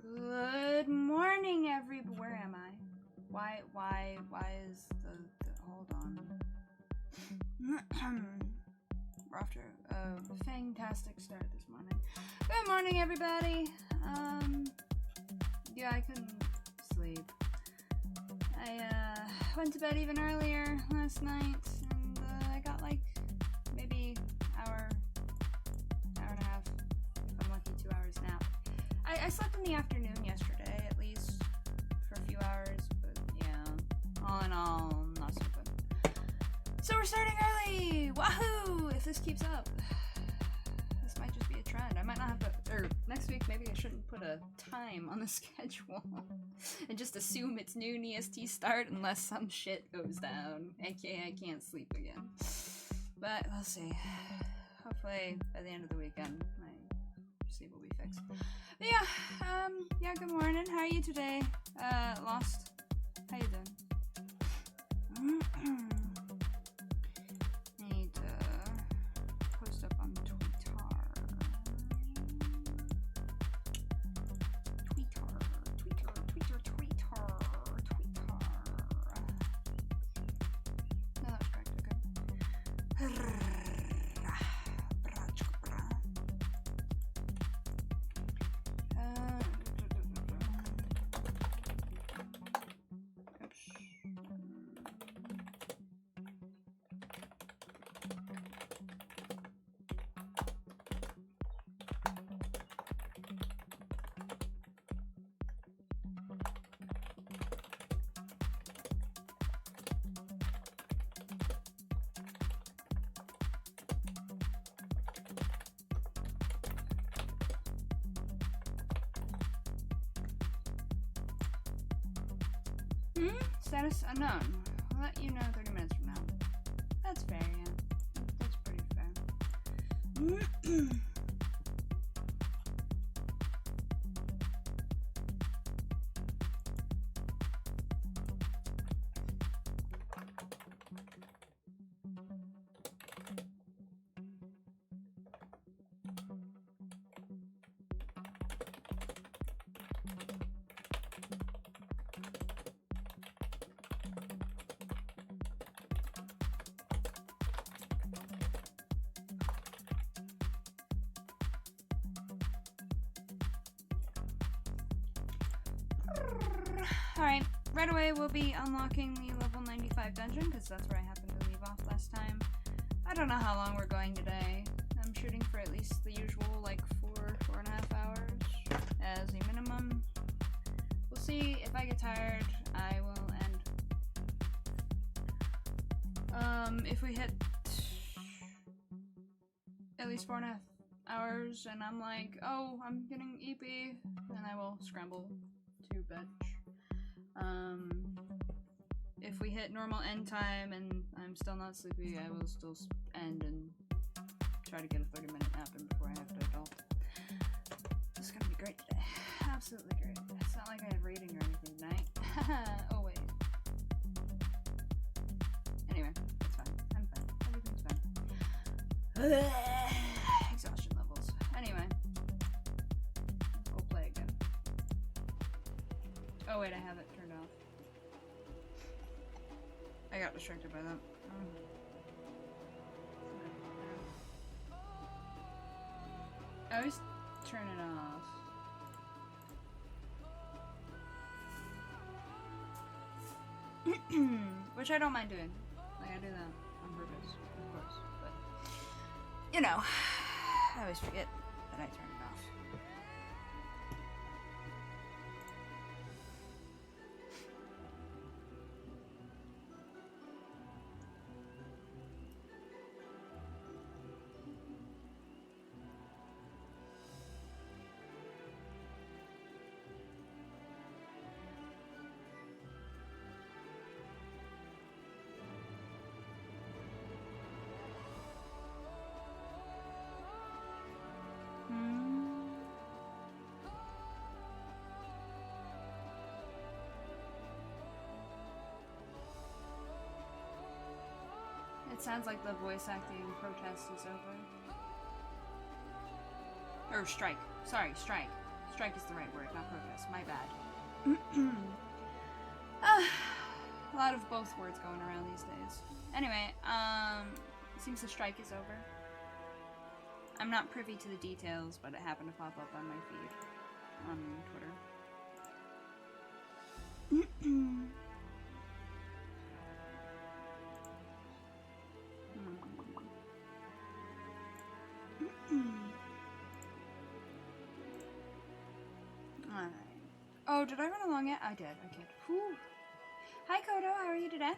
Good morning, everybody. Where am I? Why is the hold on. We're off to a fantastic start this morning. Good morning, everybody. Yeah, I couldn't sleep. I went to bed even earlier last night, and I got like maybe hour and a half, if I'm lucky, 2 hours nap. I slept in the afternoon yesterday, at least for a few hours, but yeah, all in all, not so good. So we're starting early! Wahoo! If this keeps up, this might just be a trend. I might not have to, or next week maybe I shouldn't put a time on the schedule and just assume it's noon EST start unless some shit goes down, aka I can't sleep again. But we'll see. Hopefully by the end of the weekend my sleep will be fixed. But yeah, good morning. How are you today? Lost. How you doing? Need to post up on Twitter. No, that's correct. Okay. Status unknown. I'll let you know 30 minutes from now. That's fair, yeah. That's pretty fair. Alright, right away we'll be unlocking the level 95 dungeon, because that's where I happened to leave off last time. I don't know how long we're going today. I'm shooting for at least the usual, like, 4.5 hours as a minimum. We'll see. If I get tired, I will end. If we hit at least 4.5 hours and I'm like, oh, I'm getting EP, then I will scramble to bench. If we hit normal end time and I'm still not sleepy, I will still end and try to get a 30-minute nap in before I have to adult. It's gonna be great today. Absolutely great. It's not like I have reading or anything tonight. Oh wait. Anyway, it's fine. I'm fine. Everything's fine. Exhaustion levels. Anyway. Let's go play again. Oh wait, I have it turned off. I got distracted by that. I always turn it off. Which I don't mind doing. Like, I do that on purpose, of course. But, you know, I always forget that I turn it off. It sounds like the voice acting protest is over. Or strike. Sorry, strike. Strike is the right word, not protest. My bad. A lot of both words going around these days. Anyway, it seems the strike is over. I'm not privy to the details, but it happened to pop up on my feed on Twitter. Alright. Oh, did I run along yet? I did. Okay. Whew. Hi, Kodo. How are you today?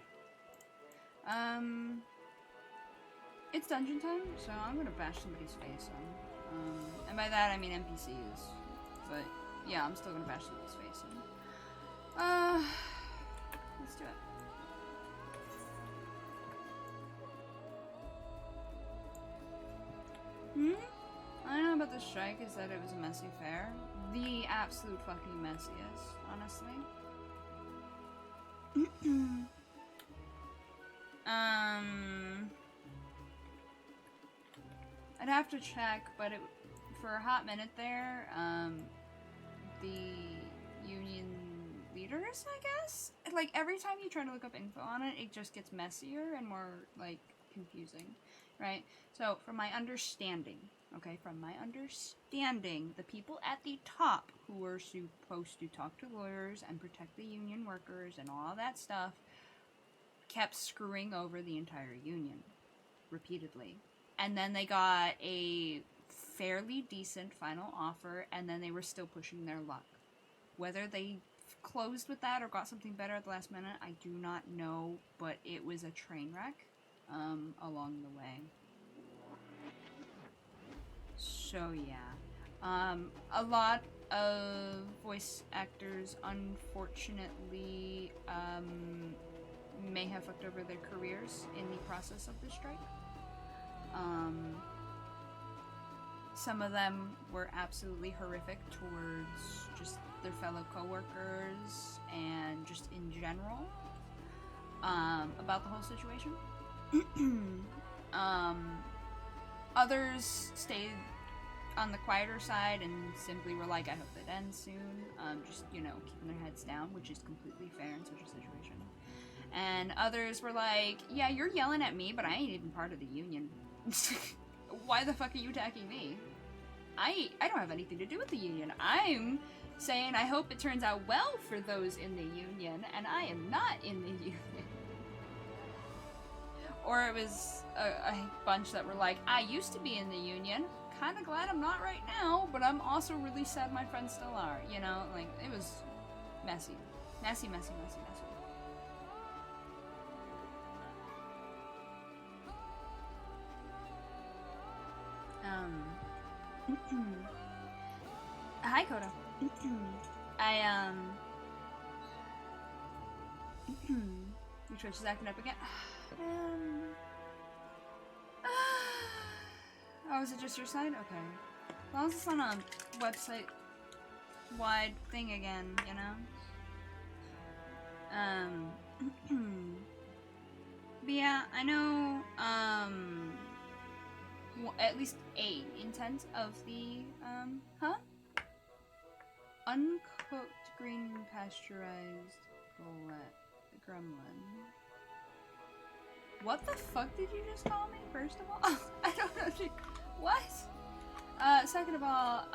It's dungeon time, so I'm gonna bash somebody's face in. And by that I mean NPCs. But yeah, I'm still gonna bash somebody's face in. Let's do it. I don't know about the strike is that it was a messy fair. The absolute fucking messiest, honestly. I'd have to check, but for a hot minute there, the union leaders, I guess? Like, every time you try to look up info on it, it just gets messier and more, like, confusing, right? So, from my understanding, the people at the top who were supposed to talk to lawyers and protect the union workers and all that stuff kept screwing over the entire union repeatedly. And then they got a fairly decent final offer, and then they were still pushing their luck. Whether they closed with that or got something better at the last minute, I do not know, but it was a train wreck along the way. So yeah. A lot of voice actors, unfortunately, may have fucked over their careers in the process of the strike. Some of them were absolutely horrific towards just their fellow coworkers and just in general about the whole situation. Others stayed on the quieter side and simply were like, I hope it ends soon. Just, you know, keeping their heads down, which is completely fair in such a situation. And others were like, yeah, you're yelling at me, but I ain't even part of the union. Why the fuck are you attacking me? I don't have anything to do with the union. I'm saying I hope it turns out well for those in the union, and I am not in the union. Or it was a bunch that were like, I used to be in the union, kinda glad I'm not right now, but I'm also really sad my friends still are, you know? Like, it was messy. Messy, messy, messy, messy. Hi, Koda. Your Twitch is acting up again. Oh, is it just your side? Okay. As long as it's on a website-wide thing again, you know? But yeah, I know, at least a intent of the, uncooked green pasteurized gremlin. What the fuck did you just call me, first of all? I don't know. What? Second of all,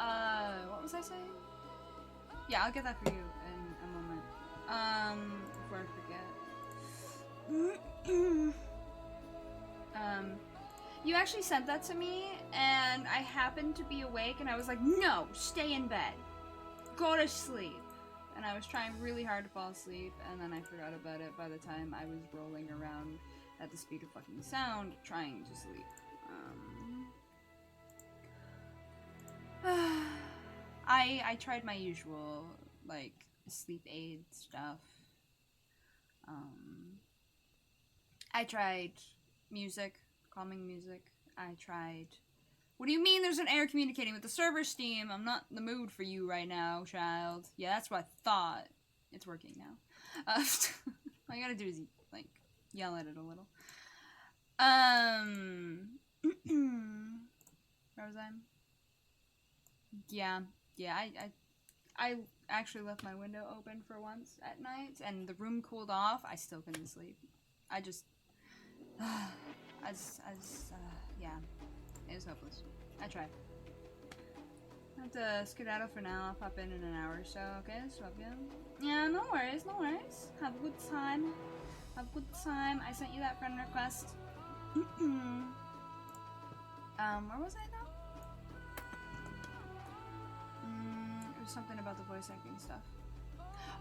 what was I saying? Yeah, I'll get that for you in a moment. Before I forget. You actually sent that to me, and I happened to be awake, and I was like, no, stay in bed. Go to sleep. And I was trying really hard to fall asleep, and then I forgot about it by the time I was rolling around at the speed of fucking sound, trying to sleep. I tried my usual, like, sleep aid stuff. I tried music, calming music. I tried... What do you mean there's an error communicating with the server, Steam? I'm not in the mood for you right now, child. Yeah, that's what I thought. It's working now. All I gotta do is, like, yell at it a little. Where was I? Yeah, yeah, I actually left my window open for once at night, and the room cooled off. I still couldn't sleep. I just, yeah, it was hopeless. I tried. I have to skedaddle for now. I'll pop in an hour or so. Okay, swap you. Yeah, no worries, no worries. Have a good time. Have a good time. I sent you that friend request. Where was I though? It was something about the voice acting stuff.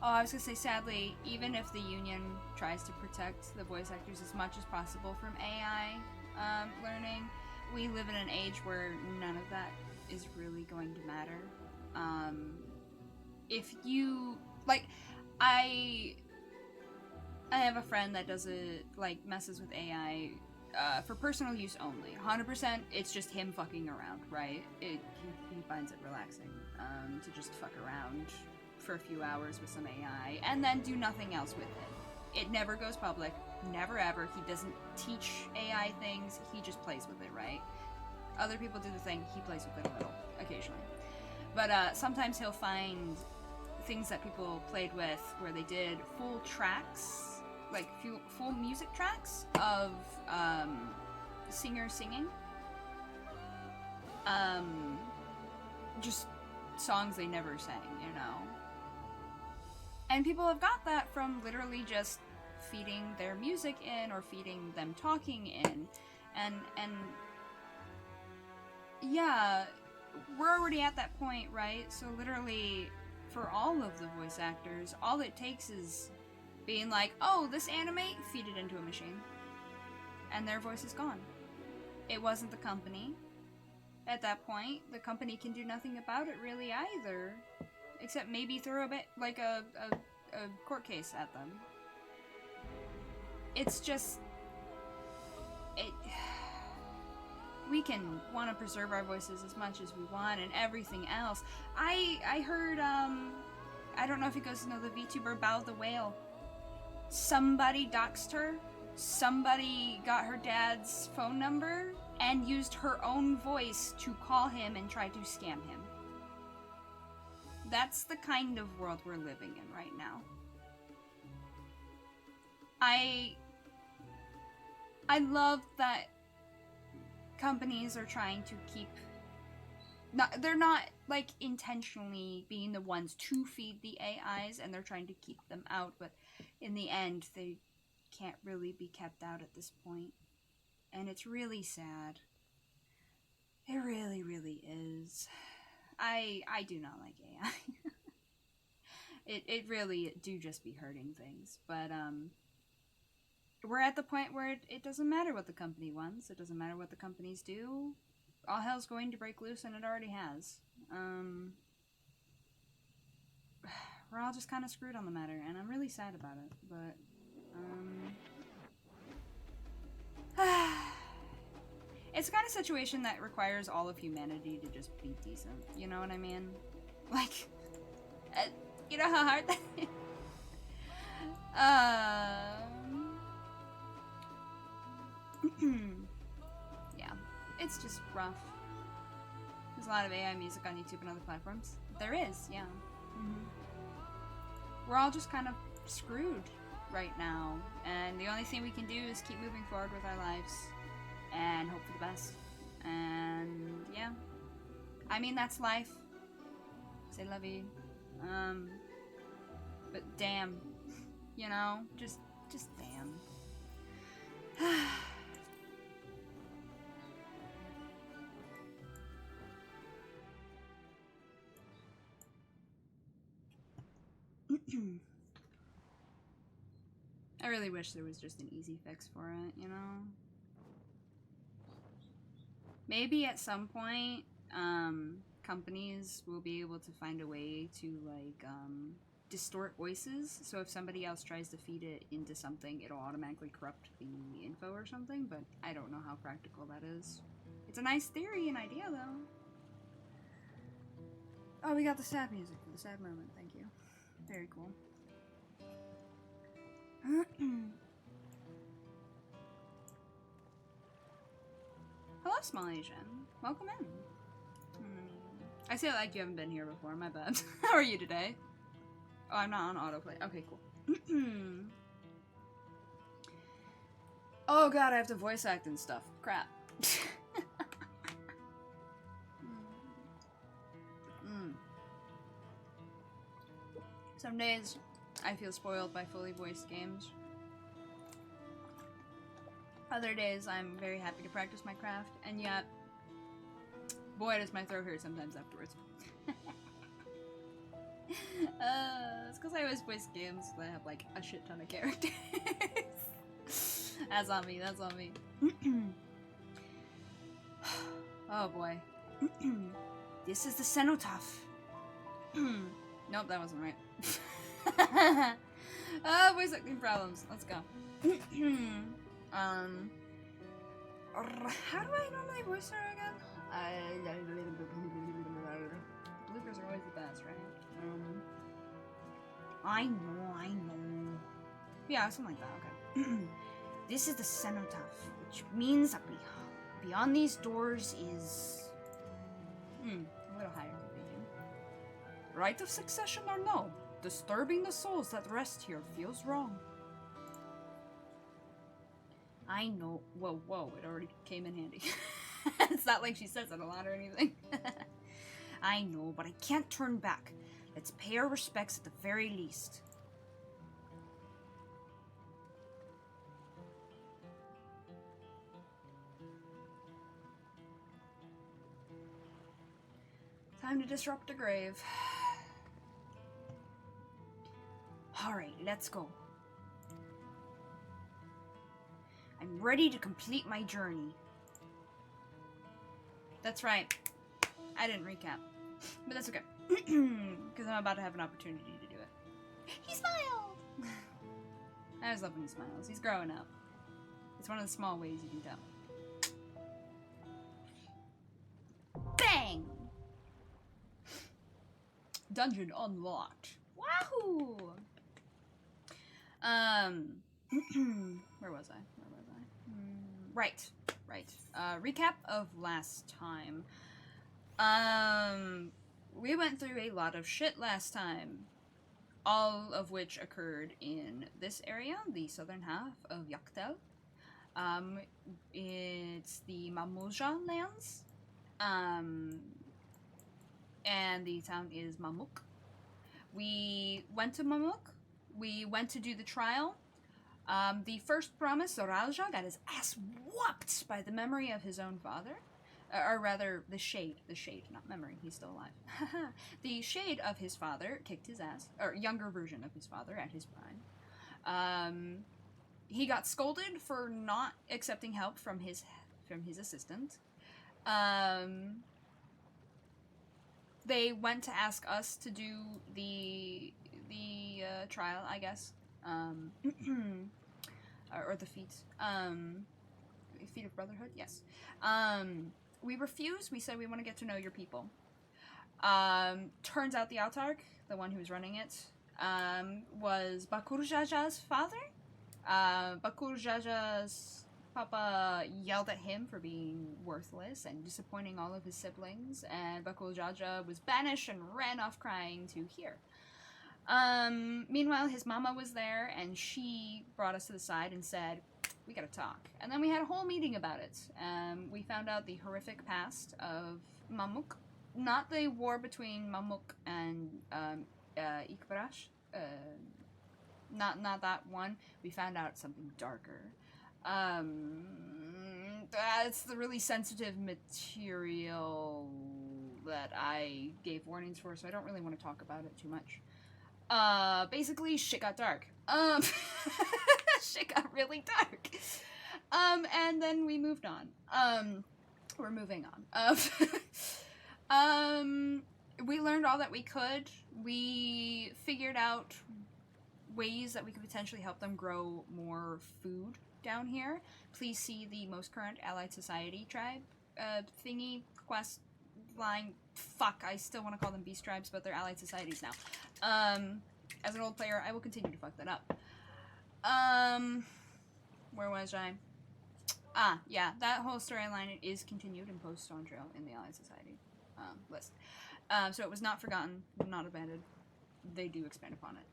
Oh, I was gonna say, sadly, even if the union tries to protect the voice actors as much as possible from AI learning, we live in an age where none of that is really going to matter. If you, like, I have a friend that does it, like, messes with AI for personal use only. 100%, it's just him fucking around, right? He finds it relaxing to just fuck around for a few hours with some AI and then do nothing else with it. It never goes public, never ever. He doesn't teach AI things, he just plays with it, right? Other people do the thing, he plays with it a little, occasionally. But sometimes he'll find things that people played with where they did full tracks, like full music tracks of singers singing. Just songs they never sang, you know? And people have got that from literally just feeding their music in or feeding them talking in. And yeah, we're already at that point, right? So literally, for all of the voice actors, all it takes is being like, oh, this anime, feed it into a machine. And their voice is gone. It wasn't the company. At that point, the company can do nothing about it really either. Except maybe throw a bit, like a court case at them. It's just... we can want to preserve our voices as much as we want and everything else. I heard, I don't know if you guys know the VTuber Bao the Whale. Somebody doxed her. Somebody got her dad's phone number and used her own voice to call him and try to scam him. That's the kind of world we're living in right now. I love that companies are trying to keep... they're not, like, intentionally being the ones to feed the AIs, and they're trying to keep them out, but in the end, they can't really be kept out at this point. And it's really sad. It really, really is. I do not like AI. It really do just be hurting things, but we're at the point where it doesn't matter what the company wants. It doesn't matter what the companies do. All hell's going to break loose, and it already has. We're all just kind of screwed on the matter, and I'm really sad about it, but it's the kind of situation that requires all of humanity to just be decent. You know what I mean? Like, you know how hard that is? Yeah, it's just rough. There's a lot of AI music on YouTube and other platforms. There is, yeah. We're all just kind of screwed right now, and the only thing we can do is keep moving forward with our lives and hope for the best. And yeah, I mean, that's life. C'est la vie. But damn, you know, just damn. I really wish there was just an easy fix for it, you know? Maybe at some point, companies will be able to find a way to, like, distort voices, so if somebody else tries to feed it into something, it'll automatically corrupt the info or something, but I don't know how practical that is. It's a nice theory and idea, though. Oh, we got the sad music for the sad moment, thank you. Very cool. Hello, Small Asian. Welcome in. I say like you haven't been here before, my bad. How are you today? Oh, I'm not on autoplay. Okay, cool. Oh god, I have to voice act and stuff. Crap. Some days, I feel spoiled by fully voiced games. Other days, I'm very happy to practice my craft, and yet, boy, does my throat hurt sometimes afterwards. It's because I always voice games that have, like, a shit ton of characters. That's on me, that's on me. Oh boy. This is the cenotaph. Nope, that wasn't right. Voice acting problems. Let's go. How do I normally voice her again? Bloopers are always the best, right? I know. Yeah, something like that, okay. This is the cenotaph, which means that beyond these doors is... a little higher than thinking. Right of succession or no? Disturbing the souls that rest here feels wrong. I know. Whoa, it already came in handy. It's not like she says it a lot or anything. I know, but I can't turn back. Let's pay our respects at the very least. Time to disrupt the grave. Alright, let's go. I'm ready to complete my journey. That's right. I didn't recap. But that's okay. Because I'm about to have an opportunity to do it. He smiled! I always love when he smiles. He's growing up. It's one of the small ways you can tell. Bang! Dungeon unlocked. Wahoo! Where was I? Right. Recap of last time. We went through a lot of shit last time. All of which occurred in this area, the southern half of Yaktel. It's the Mamuja lands. And the town is Mamuk. We went to Mamuk. We went to do the trial. The first promise, Zoralja, got his ass whooped by the memory of his own father. Or rather, the shade, not memory, he's still alive. The shade of his father kicked his ass, or younger version of his father at his prime. He got scolded for not accepting help from his assistant. They went to ask us to do the trial, I guess. Or the feat. Feat of Brotherhood? Yes. We refused. We said we want to get to know your people. Turns out the autarch, the one who was running it, was Bakurjaja's father. Bakurjaja's papa yelled at him for being worthless and disappointing all of his siblings, and Bakurjaja was banished and ran off crying to here. Meanwhile, his mama was there, and she brought us to the side and said, we gotta talk. And then we had a whole meeting about it. We found out the horrific past of Mamuk. Not the war between Mamuk and Ikbarash. Not that one. We found out something darker. That's the really sensitive material that I gave warnings for, so I don't really want to talk about it too much. Basically, shit got dark. Shit got really dark. And then we moved on. We're moving on. We learned all that we could. We figured out ways that we could potentially help them grow more food down here. Please see the most current Allied Society tribe thingy quest line. Fuck, I still want to call them beast tribes, but they're Allied Societies now. As an old player, I will continue to fuck that up. Where was I? Yeah, that whole storyline is continued in post Dawntrail in the Allied Society list. So it was not forgotten, not abandoned. They do expand upon it.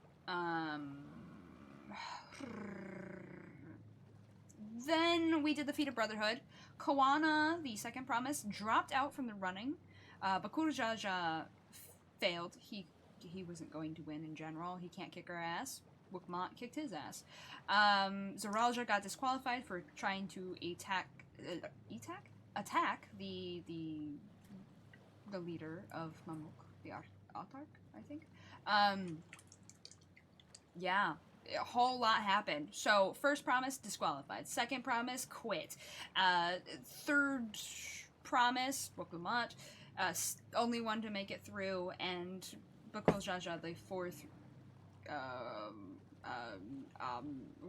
Then we did the Feat of Brotherhood. Koana, the second promise, dropped out from the running. Bakurajaja failed. He wasn't going to win in general. He can't kick our ass. Wukmont kicked his ass. Zoralja got disqualified for trying to attack the leader of Mamuk, the Autarch, I think. Yeah, a whole lot happened. So, first promise, disqualified. Second promise, quit. Third promise, Wukmont, only one to make it through, and Bakurajaja, the fourth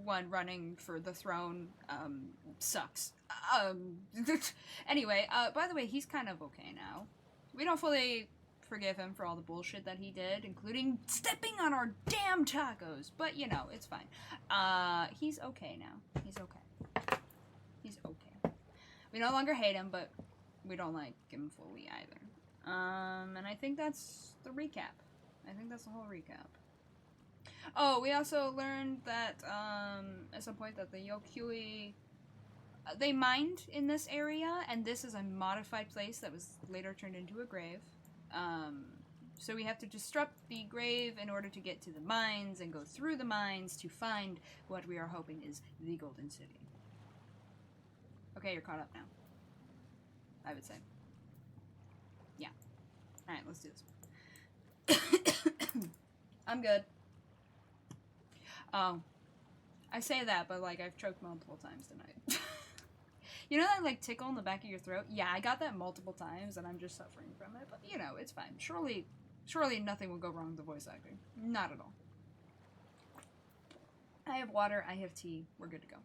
one running for the throne, sucks. Anyway, by the way, he's kind of okay now. We don't fully forgive him for all the bullshit that he did, including stepping on our damn tacos, but you know, it's fine. He's okay now. He's okay. He's okay. We no longer hate him, but we don't like him fully either. And I think that's the recap. I think that's the whole recap. Oh, we also learned that, at some point that the Yokui, they mined in this area, and this is a modified place that was later turned into a grave. So we have to disrupt the grave in order to get to the mines and go through the mines to find what we are hoping is the Golden City. Okay, you're caught up now. I would say. Yeah. Alright, let's do this. I'm good. Oh. I say that, but like I've choked multiple times tonight. You know that like tickle in the back of your throat? Yeah, I got that multiple times and I'm just suffering from it, but you know, it's fine. Surely nothing will go wrong with the voice acting. Not at all. I have water, I have tea, we're good to go.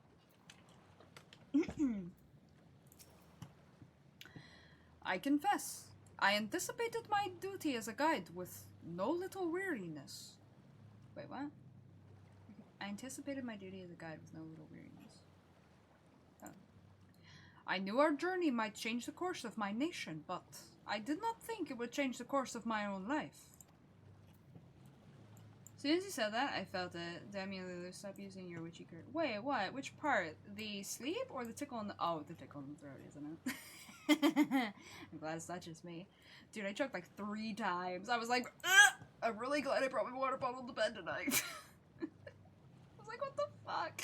I confess, I anticipated my duty as a guide with no little weariness. Wait, what? I anticipated my duty as a guide with no little weariness. Oh. I knew our journey might change the course of my nation, but I did not think it would change the course of my own life. As soon as you said that, I felt it. Damn you, Lulu, stop using your witchy curse. Wait, what? Which part? The sleep or the tickle in the... Oh, the tickle in the throat, isn't it? I'm glad it's not just me. Dude, I choked like 3 times. I was like, ugh! I'm really glad I brought my water bottle to bed tonight. I was like, what the fuck?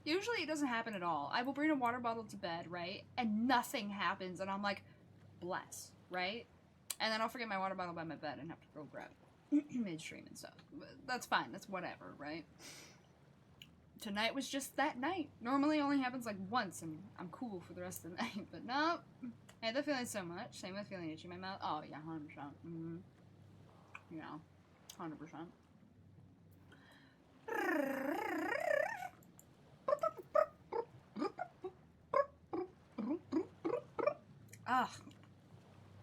Usually it doesn't happen at all. I will bring a water bottle to bed, right? And nothing happens, and I'm like, bless, right? And then I'll forget my water bottle by my bed and have to go grab it midstream and stuff. But that's fine, that's whatever, right? Tonight was just that night. Normally it only happens like once, and I'm cool for the rest of the night, but no. I had that feeling so much. Same with feeling itchy in my mouth. Oh, yeah, 100%. Mm-hmm. Yeah, 100%. Ugh.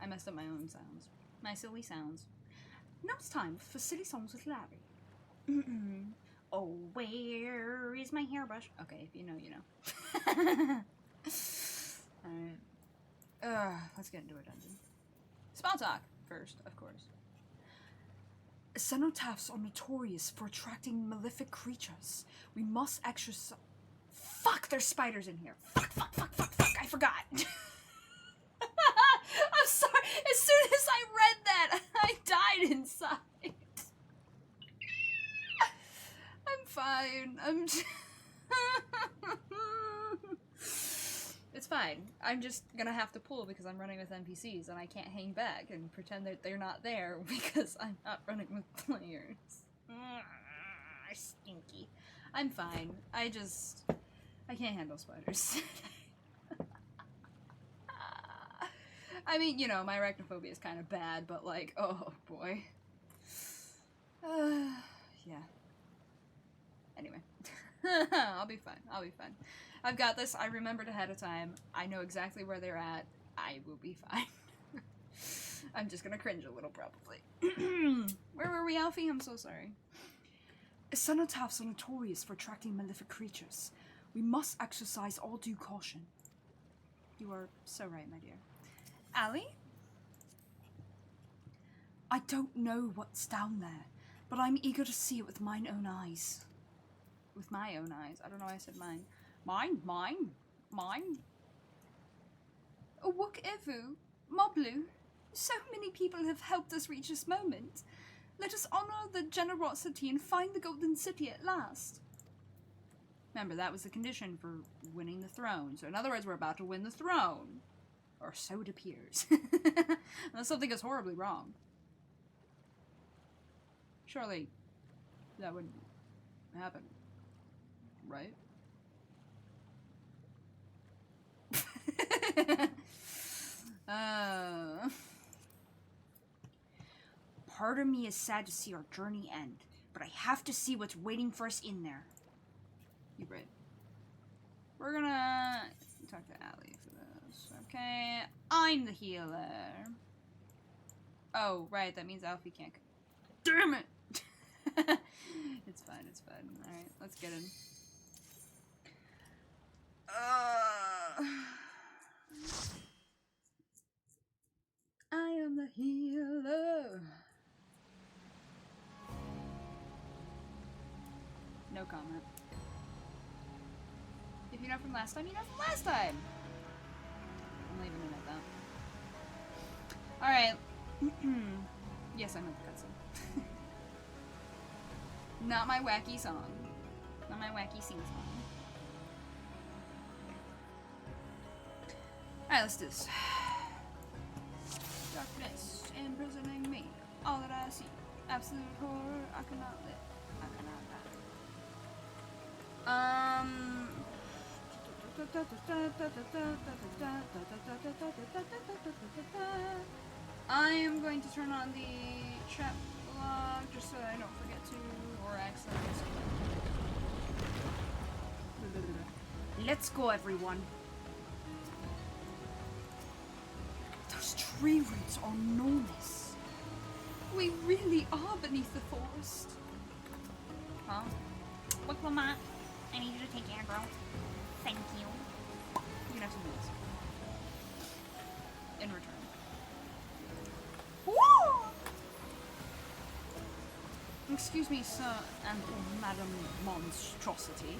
I messed up my own sounds. My silly sounds. Now it's time for silly songs with Larry. Oh, where is my hairbrush? Okay, if you know, you know. Alright. Let's get into a dungeon. Small talk first, of course. Cenotaphs are notorious for attracting malefic creatures. We must exercise... Fuck, there's spiders in here. Fuck, I forgot. I'm sorry, as soon as I read that, I died inside. I'm fine, It's fine. I'm just gonna have to pull because I'm running with NPCs and I can't hang back and pretend that they're not there because I'm not running with players. Stinky. I'm fine. I can't handle spiders. I mean, you know, my arachnophobia is kind of bad, but like, oh boy. Yeah. Anyway. I'll be fine. I've got this. I remembered ahead of time. I know exactly where they're at. I will be fine. I'm just gonna cringe a little, probably. Where were we, Alfie? I'm so sorry. Cenotaphs are notorious for attracting malefic creatures. We must exercise all due caution. You are so right, my dear. Allie? I don't know what's down there, but I'm eager to see it with mine own eyes. With my own eyes. I don't know why I said mine. Mine. Wok Evu, Moblu, so many people have helped us reach this moment. Let us honor the generosity and find the Golden City at last. Remember, that was the condition for winning the throne. So in other words, we're about to win the throne. Or so it appears. Unless something is horribly wrong. Surely, that wouldn't happen. Right? Part of me is sad to see our journey end, but I have to see what's waiting for us in there. You're right. We're gonna talk to Allie for this. Okay, I'm the healer. Oh, right, that means Alfie can't. Damn it! It's fine, it's fine. Alright, let's get in. I am the healer. No comment. If you know from last time, you know from last time. I'm leaving it at that. Alright. Yes, I know the cutscene. Not my wacky song. Not my wacky sing song. Alright, let's do this. Darkness imprisoning me. All that I see. Absolute horror. I cannot live. I cannot die. I am going to turn on the chat log just so I don't forget to or accidentally skip. Let's go, everyone. Those tree roots are enormous. We really are beneath the forest. Huh? Look, Lamont. I need you to take aggro. Thank you. You can have some minutes. In return. Woo! Excuse me, sir and Madam Monstrosity.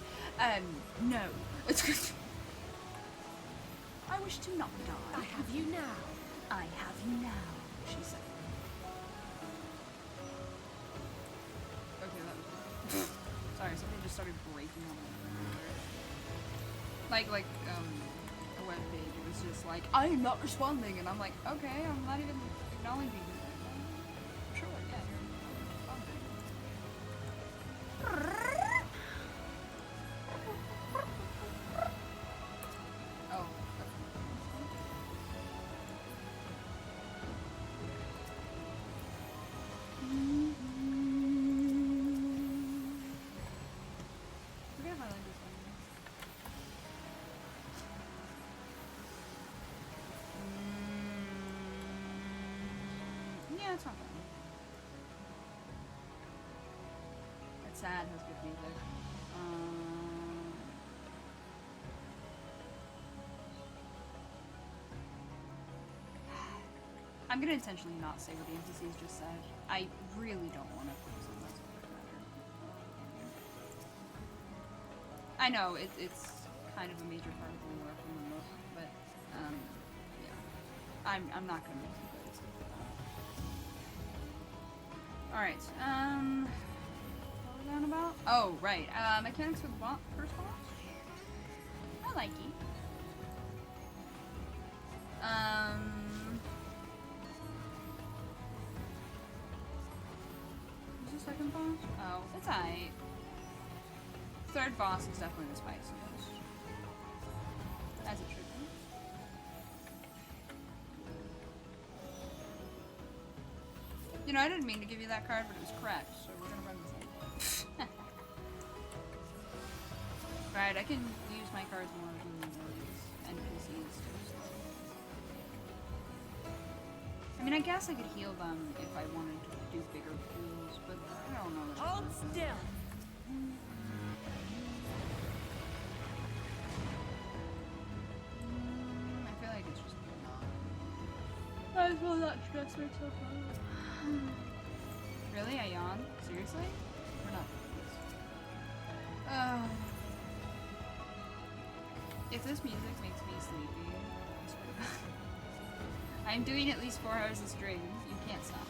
No. I wish to not die. I have you now. I have you now, she said. Okay, that was sorry, something just started breaking on my Like, a web page. It was just like, I am not responding, and I'm like, okay, I'm not even acknowledging you. Sure, yeah, you're responding. Oh, forget how I like this one. Yeah, it's not bad. It's sad, has good music. I'm gonna intentionally not say what the NPCs just said. I really don't want to put some of that matter. I know it's kind of a major part of the work in the book, but yeah, I'm not gonna make some plays. All right, what are we on about? Oh, right, mechanics for the first boss. I like it. Who's the second boss? Oh, it's alright. Third boss is definitely the spiciest. As it should be. You know, I didn't mean to give you that card, but it was correct, so we're gonna run with it. Right, I can use my cards more than these NPCs. I mean, I guess I could heal them if I wanted to do bigger pools, but I don't know. Hold still. I feel like it's just not. as well not stress myself out. Really? I yawn? Seriously? We're not doing this. If this music makes me sleepy, I swear to God. I'm doing at least 4 hours of stream. You can't stop me.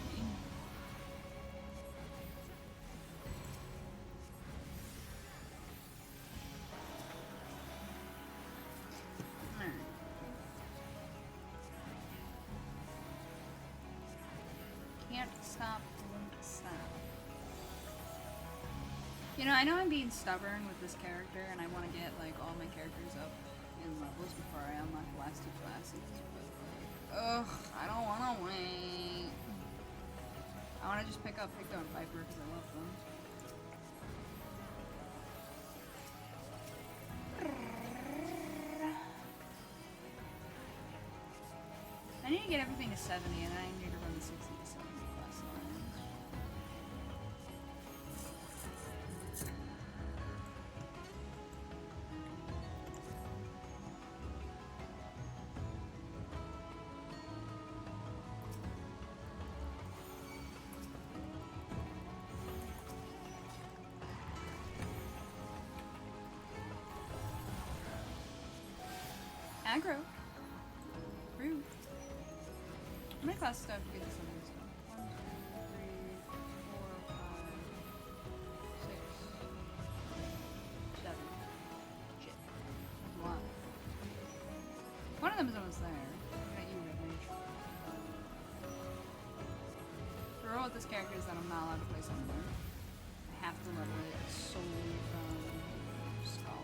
Can't stop, won't stop. You know, I know I'm being stubborn with this character, and I want to get, like, all my characters up in levels before I unlock the last 2 classes, but, like, ugh, I don't want to wait. I want to just pick up Pico and Piper because I love them. I need to get everything to 70, and I need to run the 60 to 70 class lines. Aggro. Rude. How many classes do I have to get this on this one? 1, 2, 3, 4, 5, 6, 7. Shit. That's a lot. One of them is almost there. Looking at you, Red Mage. The rule with this character is that I'm not allowed to play somewhere. I have to level it solely from Scholar.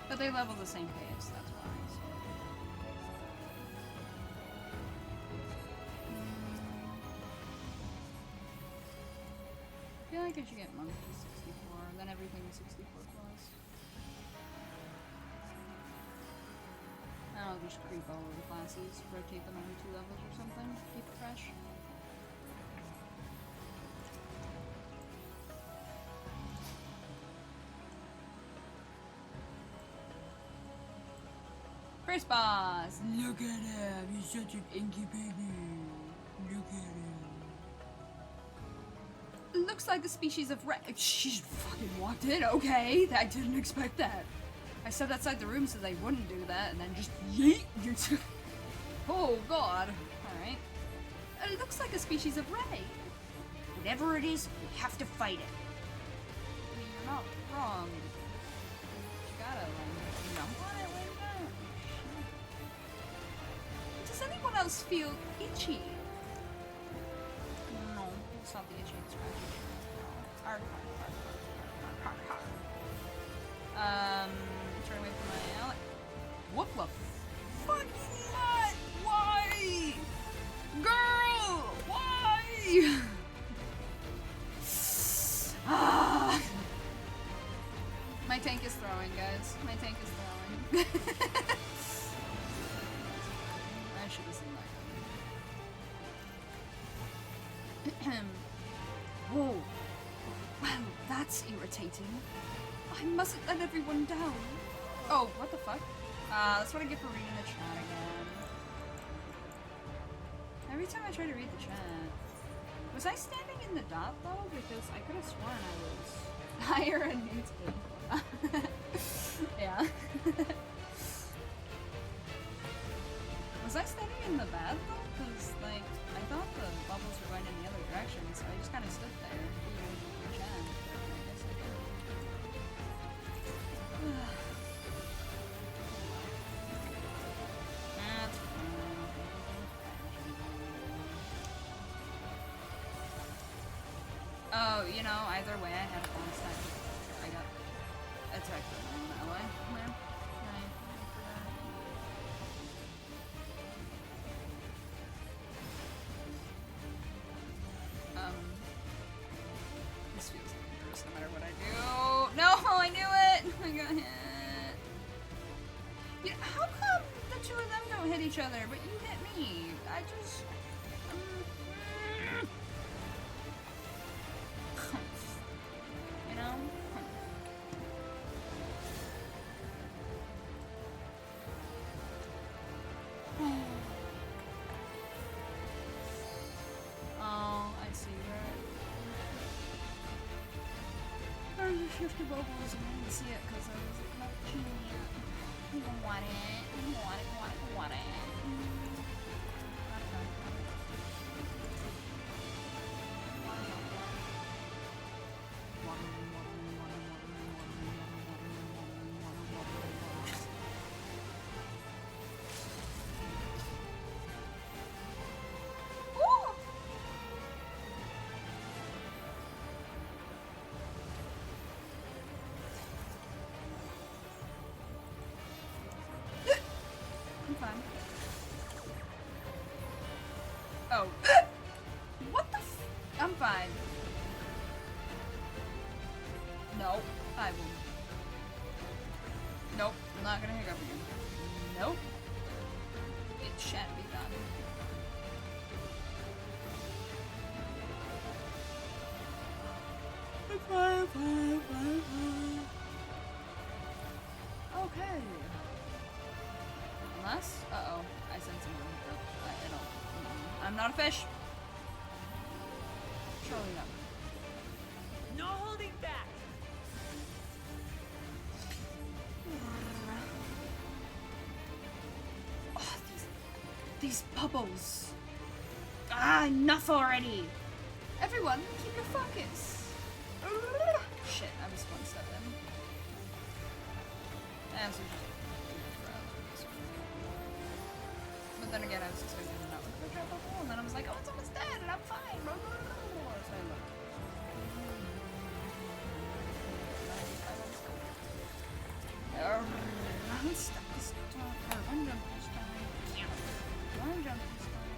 But they level the same pace, that's why. So. I feel like I should get Monkey 64, and then everything is 64 plus. I'll just creep all over the classes, rotate them every 2 levels or something, keep it fresh. First boss! Look at him! He's such an inky baby! Look at him! Looks like a species of rat. She fucking walked in, okay? I didn't expect that. I stepped outside the room so they wouldn't do that, and then just yeet! Oh god. Alright. It looks like a species of ray. Whatever it is, we have to fight it. I mean, you're not wrong. You gotta, like, jump on it like that. Does anyone else feel itchy? No, it's not the itchy, it's scratchy. Arg, arg, arg, arg. Turn away from my ally. What the fucking what? Why? Girl! Why? Ah! My tank is throwing, guys. My tank is throwing. I should have seen that coming. Oh. Wow, that's irritating. I mustn't let everyone down. Oh, what the fuck? That's what I get for reading the chat again. Every time I try to read the chat. Was I standing in the dot though? Because I could have sworn I was higher and muted. Yeah. Was I standing in the bad though? Because, like, I thought the bubbles were going in the other direction, so I just kind of stood there reading the chat. I guess I did. That's fine. Oh, you know, either way, I had a bonus attack. I got attacked by my own ally. There. This feels dangerous no matter what I do. No, I knew it! I got hit. You know, how come the two of them don't hit each other, but you hit me? I just... 50 bubbles and I didn't see it because I was not chewing it. I want it. I want it. Fine. Oh. What the f- I'm fine. Nope. I won't. Nope. I'm not gonna hiccup again. Nope. It shan't be done. Okay. Unless? Uh-oh. I sense something. I don't. I'm not a fish. Surely not. No holding back. Oh, these bubbles. Ah, enough already. Everyone, keep your focus. Shit, I was one step in. And so but then again, I was expecting to not look at the drop bubble, and then I was like, oh, it's almost dead, and I'm fine. So I looked. One step this time. One jump this time. One jump this time.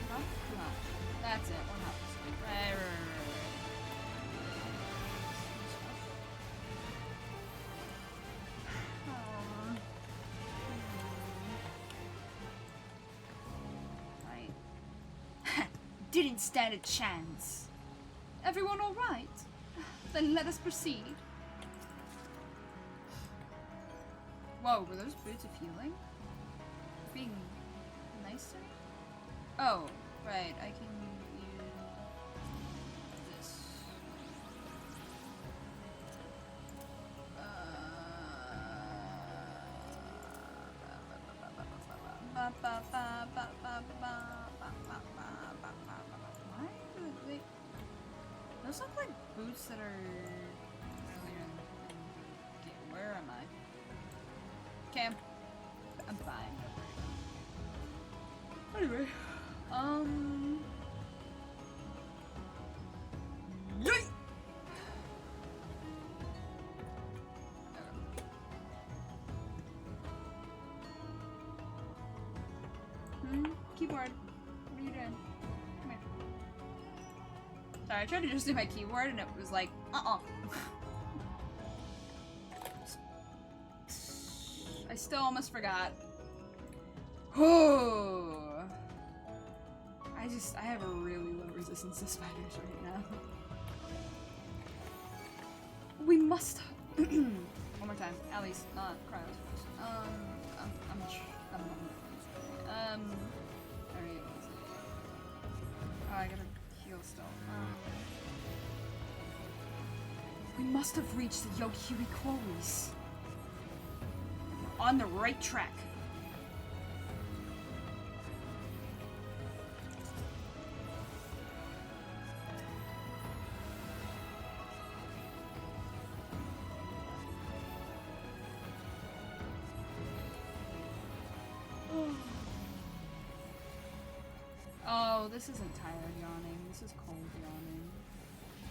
Come on. That's it. One hop this time. Right. Didn't stand a chance. Everyone all right? Then let us proceed. Whoa, were those boots of healing? Being nice to me? Oh, right, I can use this. Those look like boots that are earlier in okay, where am I? Okay, I'm fine. Anyway, yay! Keyboard. What are you doing? Come here. Sorry, I tried to just do my keyboard and it was like, I still almost forgot. Oh, I have a really low resistance to spiders right now. We must. One more time, at least not crowds first. Alright, oh, I gotta heal still. We must have reached the Yokyuri quarries. On the right track. Oh, this isn't tired yawning. This is cold yawning.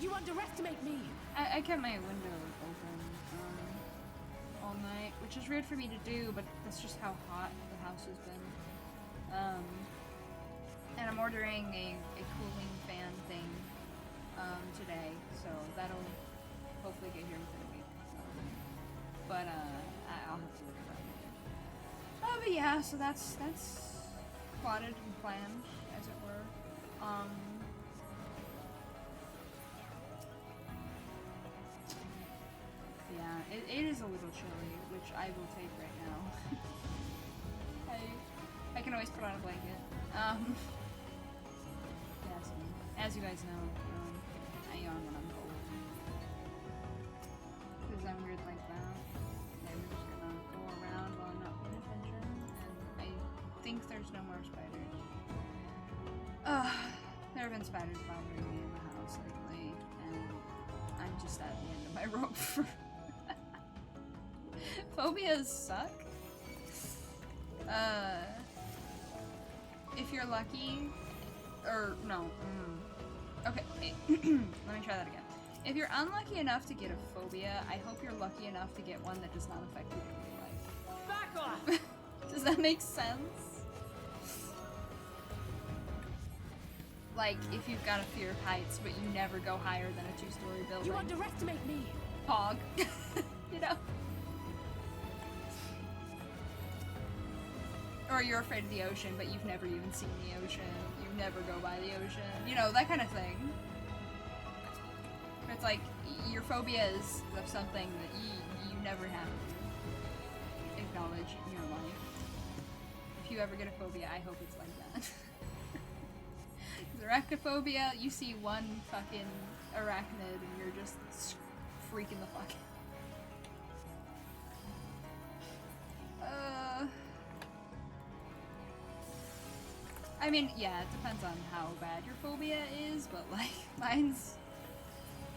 You underestimate me. I kept my window open all night, which is weird for me to do, but that's just how hot the house has been. And I'm ordering a cooling fan thing today, so that'll hopefully get here within a week. But I'll have to look at that later. But yeah, so that's plotted and planned, as it were. Yeah, it is a little chilly, which I will take right now. I can always put on a blanket. Yes. As you guys know, I yawn when I'm cold. Because I'm weird like that. I'm just gonna go around while I'm not paying attention. And I think there's no more spiders. There have been spiders bothering me in the house lately, and I'm just at the end of my rope. Phobias suck. If you're lucky, or no, okay, let me try that again. If you're unlucky enough to get a phobia, I hope you're lucky enough to get one that does not affect your daily life. Back off! Does that make sense? Like, if you've got a fear of heights, but you never go higher than a 2-story building. You underestimate me! Pog. You know? Or you're afraid of the ocean, but you've never even seen the ocean. You never go by the ocean. You know, that kind of thing. It's like, your phobia is of something that you never have to acknowledge in your life. If you ever get a phobia, I hope it's like that. Arachnophobia, you see one fucking arachnid and you're just freaking the fuck out. I mean, yeah, it depends on how bad your phobia is, but like, mine's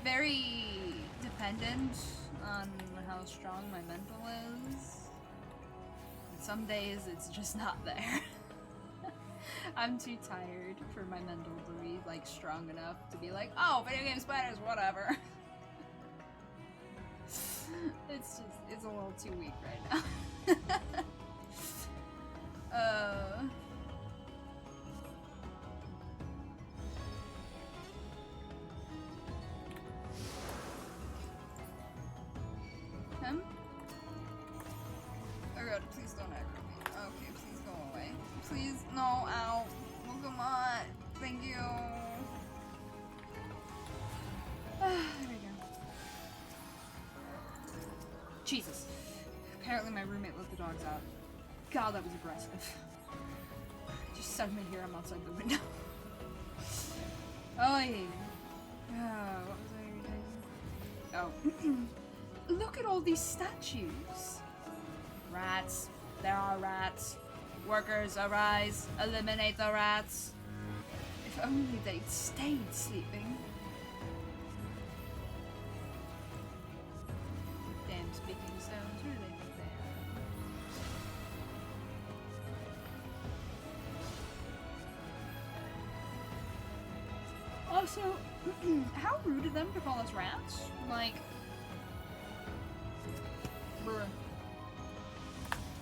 very dependent on how strong my mental is. And some days it's just not there. I'm too tired for my mental to be like strong enough to be like, oh, video game spiders, whatever. It's a little too weak right now. Him? Oh god, please don't aggro me. Okay, please go away. Please, no, ow. Oh, come on. Thank you. There we go. Jesus. Apparently my roommate let the dogs out. God, that was aggressive. Just suddenly hear him outside the window. Oh, yeah. What was I saying? Oh. Look at all these statues. Rats. There are rats. Workers, arise. Eliminate the rats. If only they'd stayed sleeping. Damn speaking stones, who do they think they are? Also, how rude of them to call us rats? Like, bruh.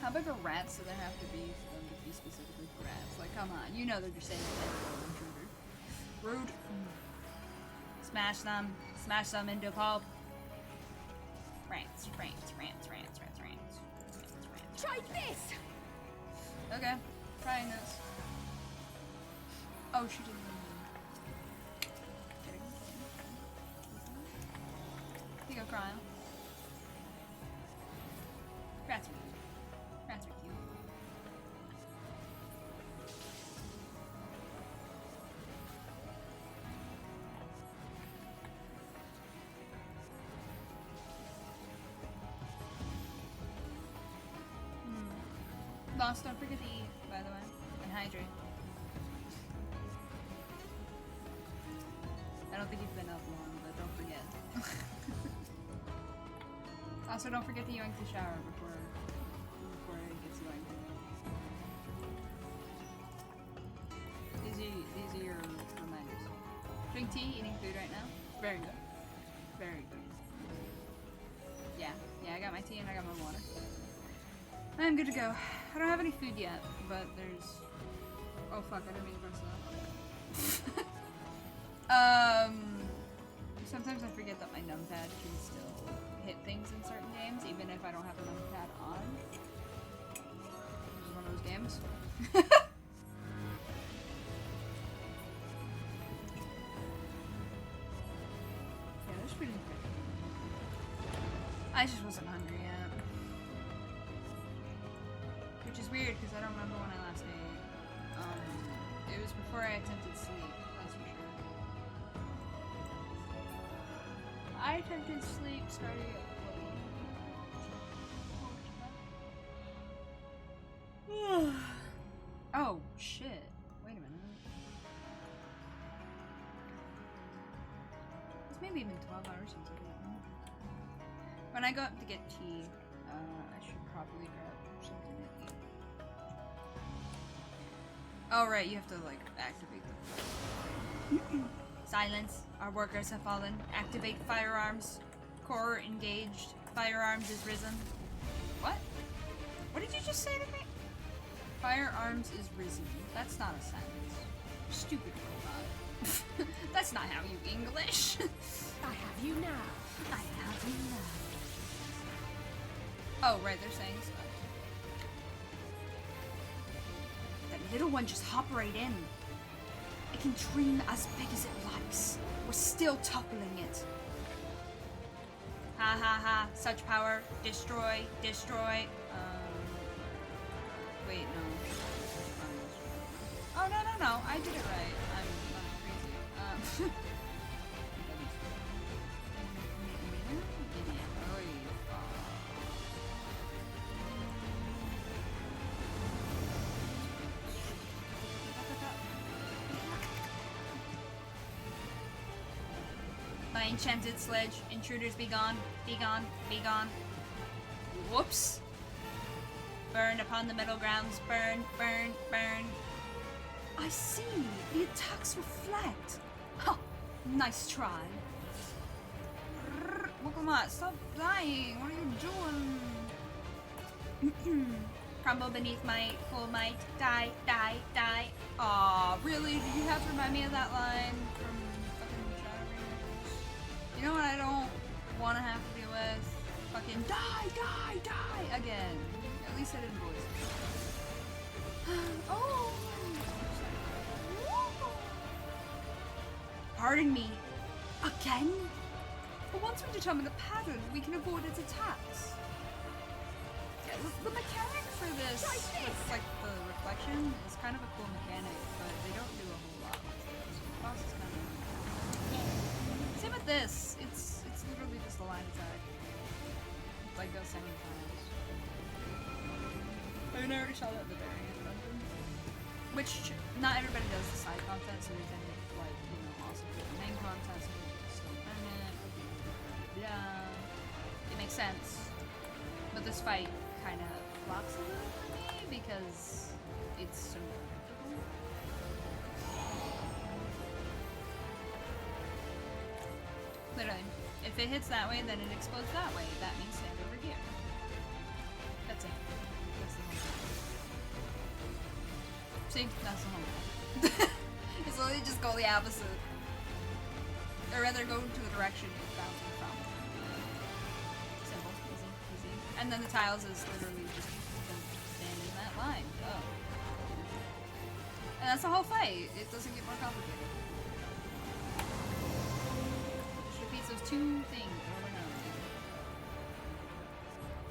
How big are rats do there have to be for them to be specifically for rats? Like, come on, you know they're just saying that intruder. Rude. Smash them into pulp. Rants. Try this! Okay, trying this. Oh, she didn't. Kidding. You go, Cryo. Rats are cute. Rats are cute. Boss, don't forget to eat, by the way, and hydrate. I don't think you've been up long, but don't forget. Also, don't forget to yoink the shower before it gets yoinked. These are your reminders. Drink tea, eating food right now. Very good. Very good. Yeah, I got my tea and I got my water. I'm good to go. I don't have any food yet, but there's... Oh fuck, I didn't mean to press that. Sometimes I forget that my numpad can still hit things in certain games, even if I don't have the numpad on. This is one of those games. Yeah, there's pretty good. I just wasn't hungry yet. Which is weird, because I don't remember when I last ate. It was before I attempted sleep, that's for sure. I attempted sleep starting at oh shit. Wait a minute. It's maybe even 12 hours since I got home. When I go up to get tea, I should probably grab something to eat. Oh right, you have to like activate the silence. Our workers have fallen. Activate firearms. Core engaged. Firearms is risen. What? What did you just say to me? Firearms is risen. That's not a sentence. Stupid robot. That's not how you English. I have you now. I have you now. Oh, right, they're saying stuff. That little one just hop right in. It can dream as big as it likes. We're still toppling it. Ha ha ha. Such power. Destroy. Destroy. Wait, no. Oh, no, no, no. I did it right. I'm not crazy. My enchanted sledge. Intruders be gone. Be gone. Be gone. Whoops. Burn upon the middle grounds. Burn, burn, burn. I see. The attacks reflect. Ha! Nice try. Wokomot, stop dying. What are you doing? Crumble beneath my full might. Die, die, die. Aw, really? Did you have to remind me of that line from fucking Shadowbringers? You know what I don't want to have to deal with? Fucking die, die, die again. At least I didn't voice it. Oh! Pardon me. Again? But once we determine the pattern, we can avoid its attacks. Yeah, the mechanic for this, with, like, the reflection, is kind of a cool mechanic, but they don't do a whole lot with it. So the boss is kind of... Same with this. It's literally just a line attack. It's like those sending tiles. I mean, I already saw that in the very end dungeon. Which, not everybody does the side content, so they tend to, like, you know, also do the main content, so they just don't earn it. Yeah. It makes sense. But this fight kind of flops a little for me, because it's so predictable. Literally. If it hits that way, then it explodes that way. That means stand over here. That's it. That's the whole thing. See? That's the whole thing. It's literally just go the opposite. Or rather, go to the direction it's bouncing from. Simple. Easy. Easy. And then the tiles is literally just stand in that line. Oh. And that's the whole fight. It doesn't get more complicated. Just repeats those two things over and over again.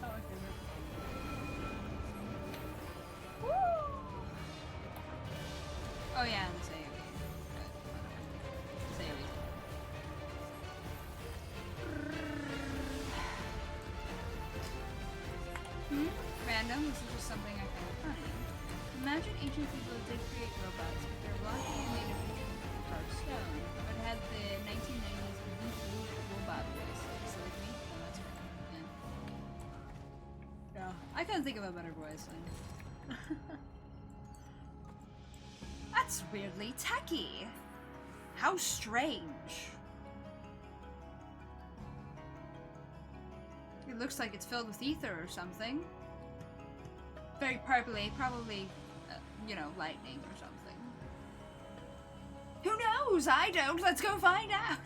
Oh, my favorite. Woo! Oh yeah, and the save. Random, this is just something I found funny. Imagine ancient people did create robots, but they're blocky and made of carved stone, but had the 1990s robot voice. Just like me? Oh, that's right. Yeah. Yeah. I couldn't think of a better voice line. That's weirdly techy. How strange. It looks like it's filled with ether or something. Very purpley, probably, you know, lightning or something. Who knows? I don't. Let's go find out.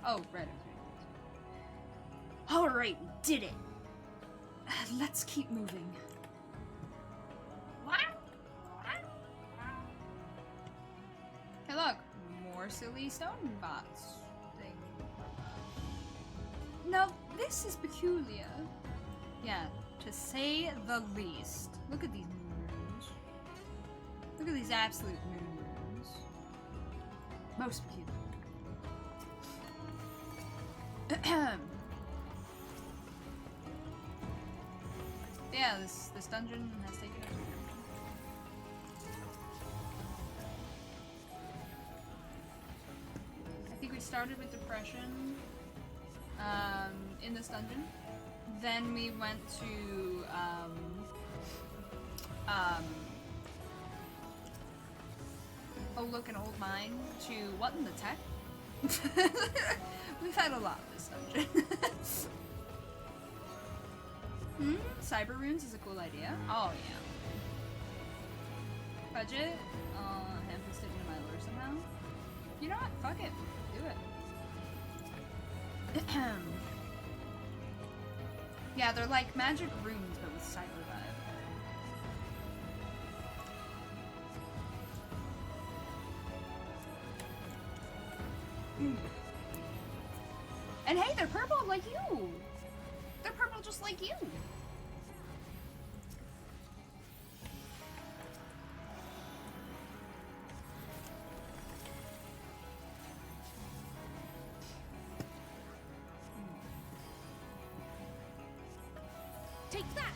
Oh, right. Alright, we did it. Let's keep moving. Hey, look. More silly stone bots. Thing. Now, this is peculiar. Yeah. To say the least. Look at these moon runes. Look at these absolute moon runes. Most peculiar. Yeah, this dungeon has taken us. I think we started with depression in this dungeon. Then we went to oh look, an old mine, to what in the tech? We've had a lot this dungeon. Cyber runes is a cool idea. Oh yeah. Budget? Ham-fisted into my lure somehow. You know what? Fuck it. Do it. Yeah, they're like magic runes, but with cyber vibe. And hey, they're purple like you! They're purple just like you! Take that!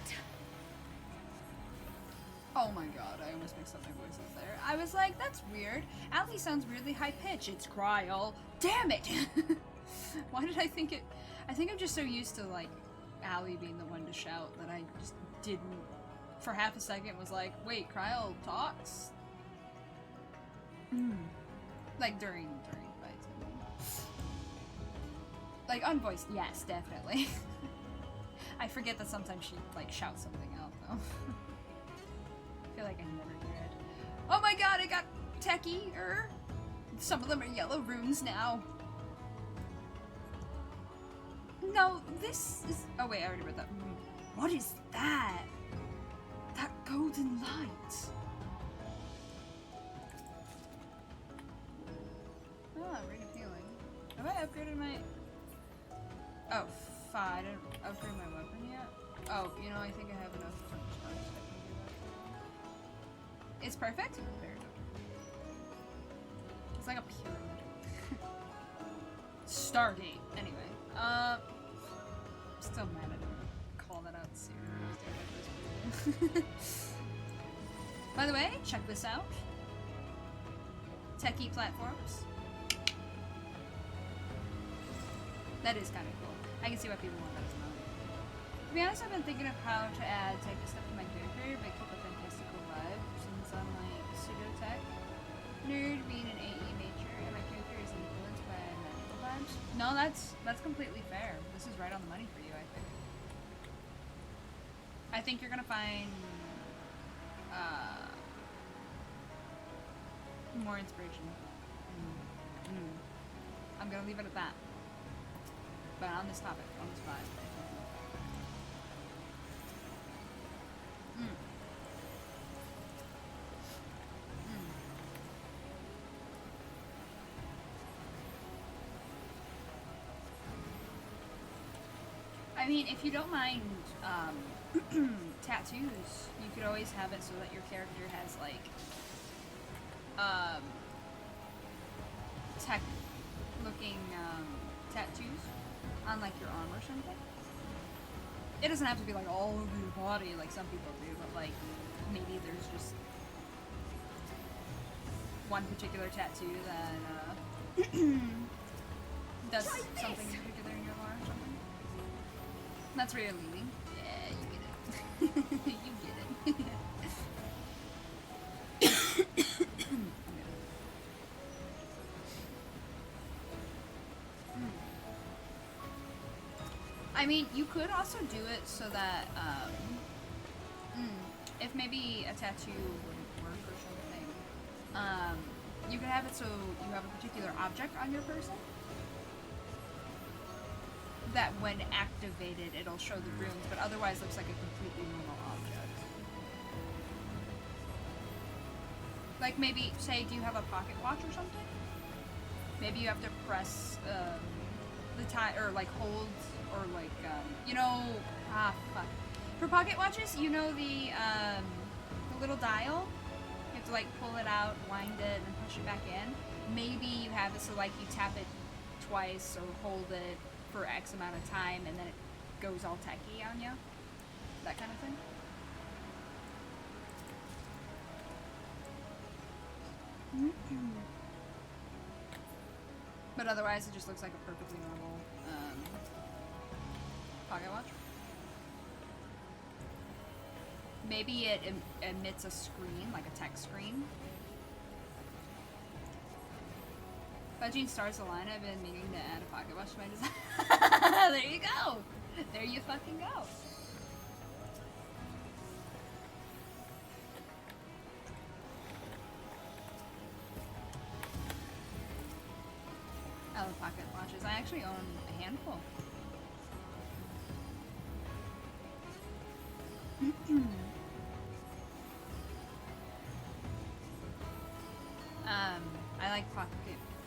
Oh my god, I almost mixed up my voices there. I was like, that's weird. Allie sounds weirdly high-pitched. It's Kryl. Damn it! Why did I think it... I think I'm just so used to, like, Allie being the one to shout that I just didn't... For half a second was like, wait, Kryl talks? Like, during fights, I mean. Like, unvoiced, yes, definitely. I forget that sometimes she, like, shouts something out, though. I feel like I never hear it. Oh my god, I got techie-er! Some of them are yellow runes now. No, this is... Oh wait, I already read that. What is that? That golden light. Oh, really appealing. Have I upgraded my... Oh, fine. I didn't upgrade my weapon yet. Oh, you know, I think I have enough for charge so I can do that. It's perfect? There we go. It's like a pyramid. Stargate. Anyway. Still mad I didn't call that out soon. By the way, check this out. Techie platforms. That is kind of cool. I can see why people want that as well. To be honest, I've been thinking of how to add tech stuff to my character, but keep a fantastical vibe, since I'm like pseudo-tech nerd being an AE nature, and my character is influenced by magical vibes. No, that's completely fair. This is right on the money for you, I think. I think you're gonna find more inspiration. I'm gonna leave it at that. But on this topic, on this vibe. I mean, if you don't mind tattoos, you could always have it so that your character has like tech looking tattoos on like your arm or something. It doesn't have to be like all over your body like some people do, but like maybe there's just one particular tattoo that does something particular in your arm or something. That's where you're leaving. Yeah, you get it. You get it. I mean, you could also do it so that, if maybe a tattoo wouldn't work or something, you could have it so you have a particular object on your person that when activated, it'll show the runes, but otherwise looks like a completely normal object. Like maybe, say, do you have a pocket watch or something? Maybe you have to press the time, or like hold, or like, you know, fuck. For pocket watches, you know the little dial? You have to like pull it out, wind it, and push it back in. Maybe you have it so like you tap it twice or hold it for X amount of time and then it goes all techie on you. That kind of thing. But otherwise, it just looks like a perfectly normal pocket watch. Maybe it emits a screen, like a text screen. Fudging stars align. I've been meaning to add a pocket watch to my design. There you go. There you fucking go. I love pocket watches. I actually own a handful.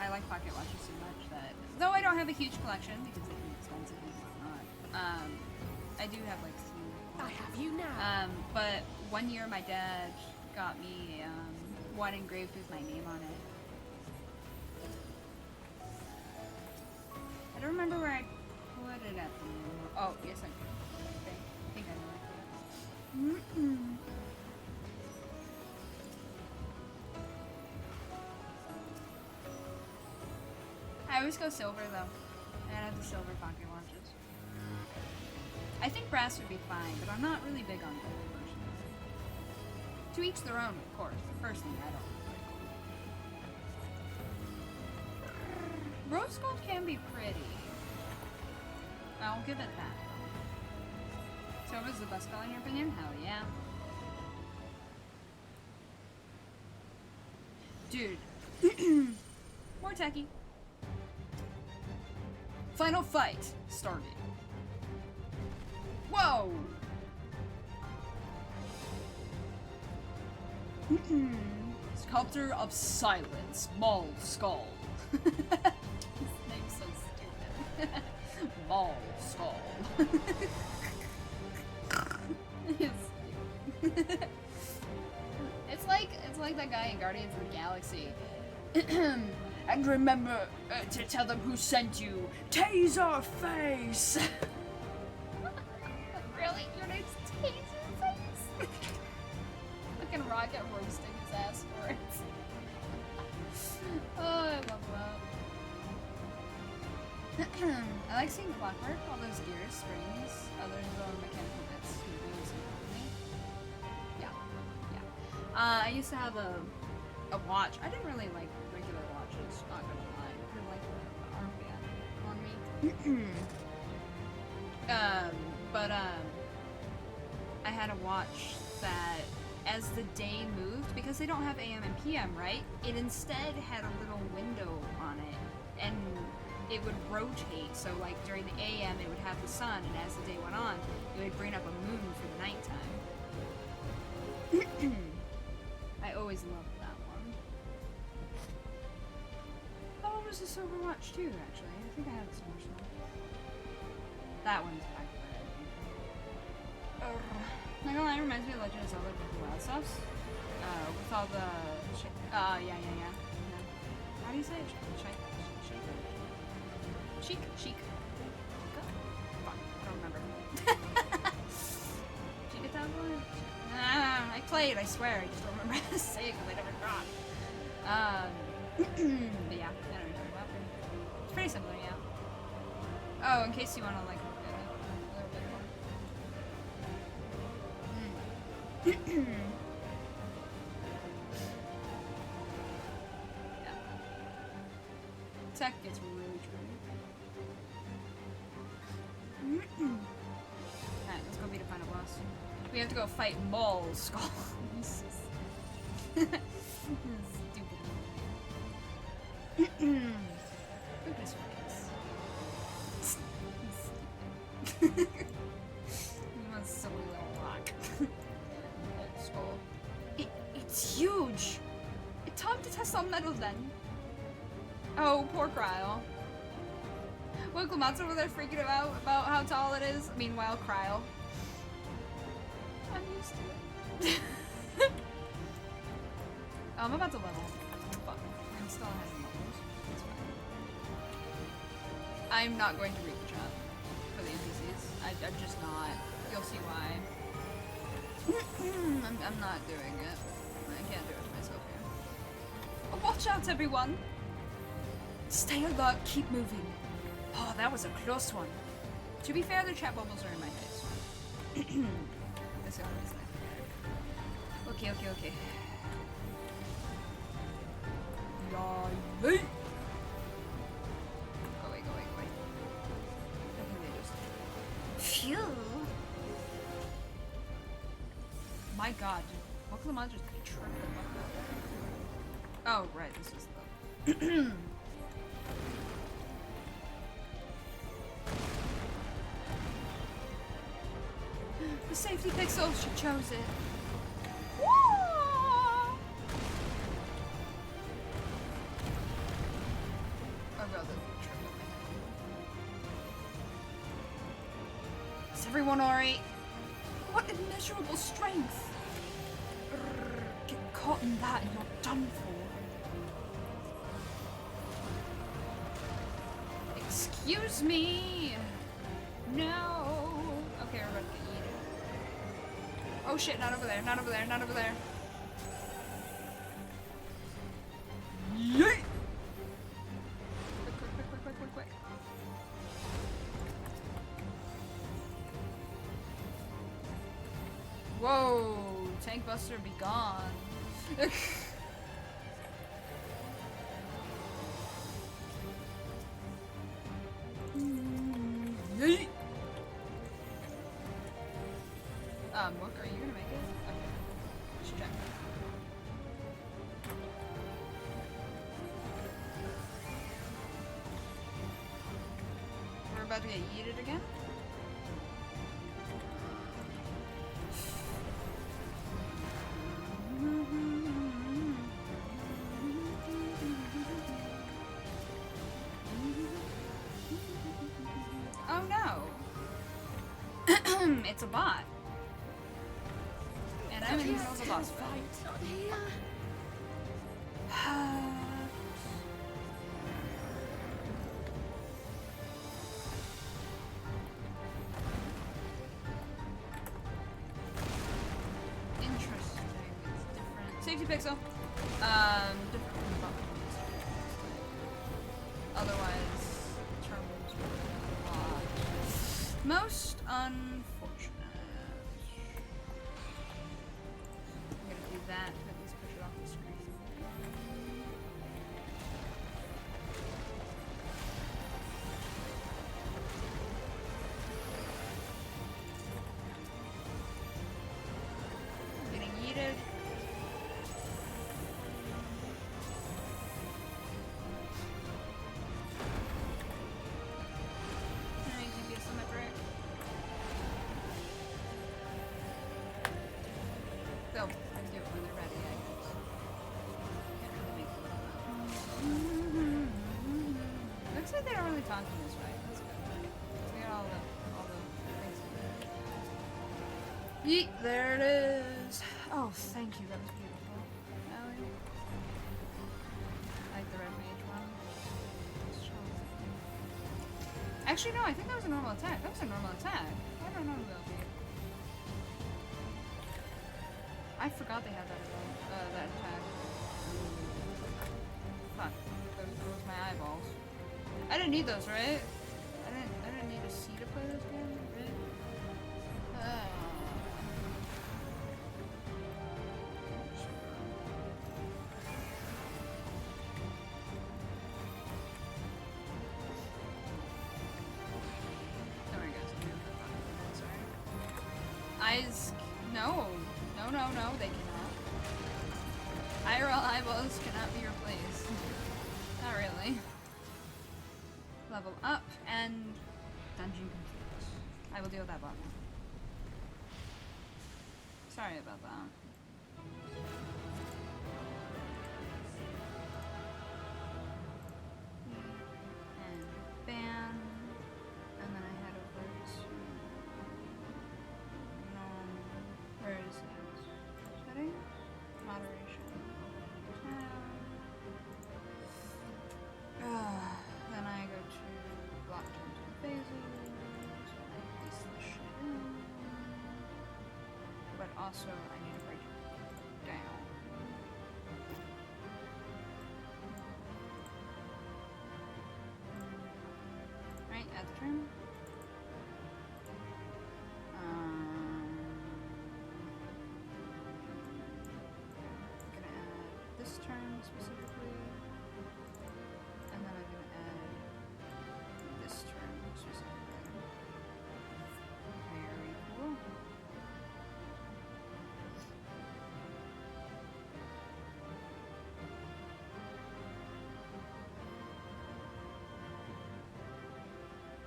I like pocket watches so much that, though I don't have a huge collection because they're expensive and whatnot, I do have like few. I have you now. But one year my dad got me one engraved with my name on it. I don't remember where I put it at the moment. Oh, yes, I think I know where I put it. I always go silver though. I have the silver pocket watches. I think brass would be fine, but I'm not really big on gold personally. To each their own, of course, but personally I don't like gold. Rose gold can be pretty. I'll give it that. Silver's the best color in your opinion? Hell yeah. Dude. More techie. Final fight started. Whoa! Sculptor of Silence, Maul Skull. His name's so stupid. Maul Skull. It's like that guy in Guardians of the Galaxy. And remember to tell them who sent you. Taser Face! Really? Your name's Taser Face? Fucking Rocket roasting his ass for it. Oh, I love that. I like seeing clockwork, all those gears, springs, other mechanical bits. Yeah. I used to have a watch. I didn't really like regular watches, not gonna lie. I like the armband on me. I had a watch that, as the day moved, because they don't have AM and PM, right? It instead had a little window on it, and it would rotate. So, like during the AM, it would have the sun, and as the day went on, it would bring up a moon for the nighttime. I always loved that one. Oh, there's a silver watch too, actually. I think I have this one. That one's back there. Not gonna lie, it reminds me of Legend of Zelda with the Wild Stuffs. With all the yeah. How do you say it? Chic. Fuck, I don't remember. Chica-tabla? I played, I swear. I just don't remember how to say it because I never dropped. But yeah, I know what you're talking about. It's pretty similar, yeah. Oh, in case you want to like look at it a little bit more. Yeah. Tech gets really tricky. Alright, let's go beat a final boss. We have to go fight Maul Skull. Stupid. Goodness gracious. He wants silly little rock. Maul Skull. It's huge! Time to test on metal then. Oh, poor Cryle. Well, Clamat's over there freaking out about how tall it is. Meanwhile, Cryle. I'm used to it. Oh, I'm about to level. Fuck. I'm still ahead of levels. That's I'm not going to read the chat for the NPCs. I'm just not. You'll see why. I'm not doing it. I can't do it to myself here. Oh, watch out, everyone! Stay alert, keep moving. Oh, that was a close one. To be fair, the chat bubbles are in my face. That's always like. Okay. Go away. I think they just... Phew! My god, dude. What could the monsters trip them up? Oh, right, this is the... The safety pixel, she chose it. Oh god, that tripped up my head. Is everyone alright? What immeasurable strength! Get caught in that and you're done for. Excuse me! No! Okay, we're about to get yeeted. Oh shit, not over there, not over there, not over there. Yeet! Quick. Whoa! Tank Buster be gone. Yeet! What are you gonna make it? Okay. Let's check. We're about to get yeeted again? Oh no! It's a bot. And I'm in the middle of a boss fight. Interesting. It's different. Safety pixel. Different from the buttons. Otherwise, terms were a lot. Most unfortunate. That, at least push it off the screen. I'm getting yeeted. Can I give you a symmetric? They'll do it when they're ready, I guess. Can't really make them up. Looks like they don't really talk in this way. That's good. We got all the things. Yeet! There it is! Oh, thank you. That was beautiful. Allie. I like the red mage one. Actually, no, I think that was a normal attack. That was a normal attack. I don't know about it. I forgot they had that attack. Fuck. Those my eyeballs. I didn't need those, right? I didn't need a C to play this game, right? Don't worry, guys. Sorry. Eyes. No, they cannot. IRL eyeballs cannot be replaced. Not really. Level up and dungeon complete. I will deal with that bot now. Sorry about that. And ban. And then I head over to where is it? Settings? Moderation. Then I go to block Also, I need to break it down. Right, add the trim. I'm gonna add this term specifically, and then I'm gonna add this term specifically. Very cool.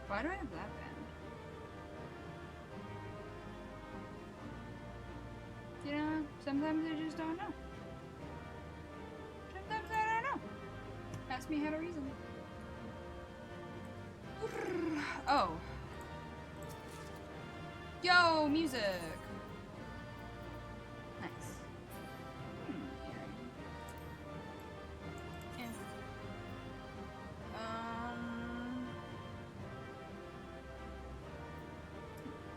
Why do I have that band? You know, sometimes I just don't know. Sometimes I don't know. Ask me how to reason. Oh. Yo, music! Nice. Earring. Yeah.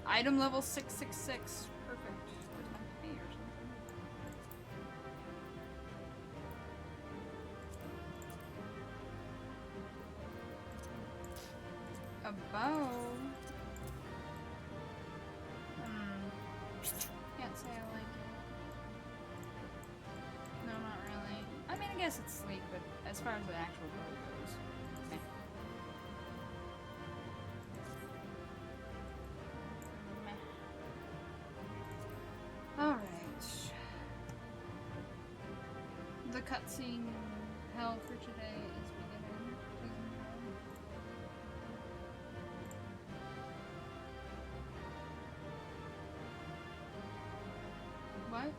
Item level 666. Perfect. Where's my pay or something? A bow? Can't say I like it. No, not really. I mean, I guess it's sleek, but as far as the actual bow goes, eh. Alright. The cutscene hell for today is beginning. Please enjoy. What?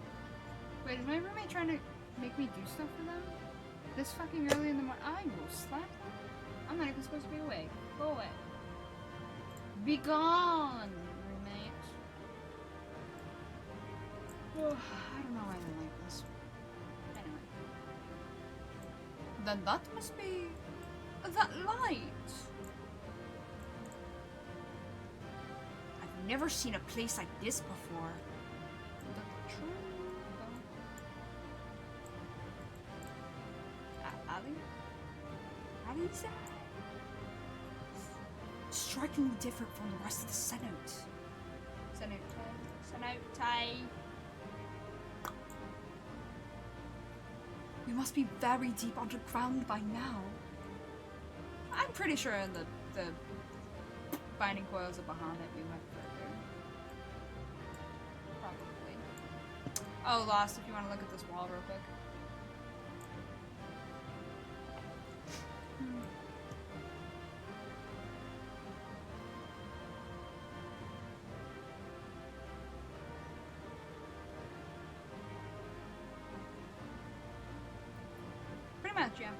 Wait, is my roommate trying to make me do stuff for them? This fucking early in the morning? I will slap them. I'm not even supposed to be awake. Go away. Be gone, roommate. Ugh, I don't know why I don't like this. Anyway. Then that must be that light. I've never seen a place like this before. True. Ali? Ali's strikingly different from the rest of the cenote. Cenote. We must be very deep underground by now. I'm pretty sure in the binding coils of Bahamut we went further. Probably. Oh, Lost, if you want to look at this wall real quick. Pretty much, yeah.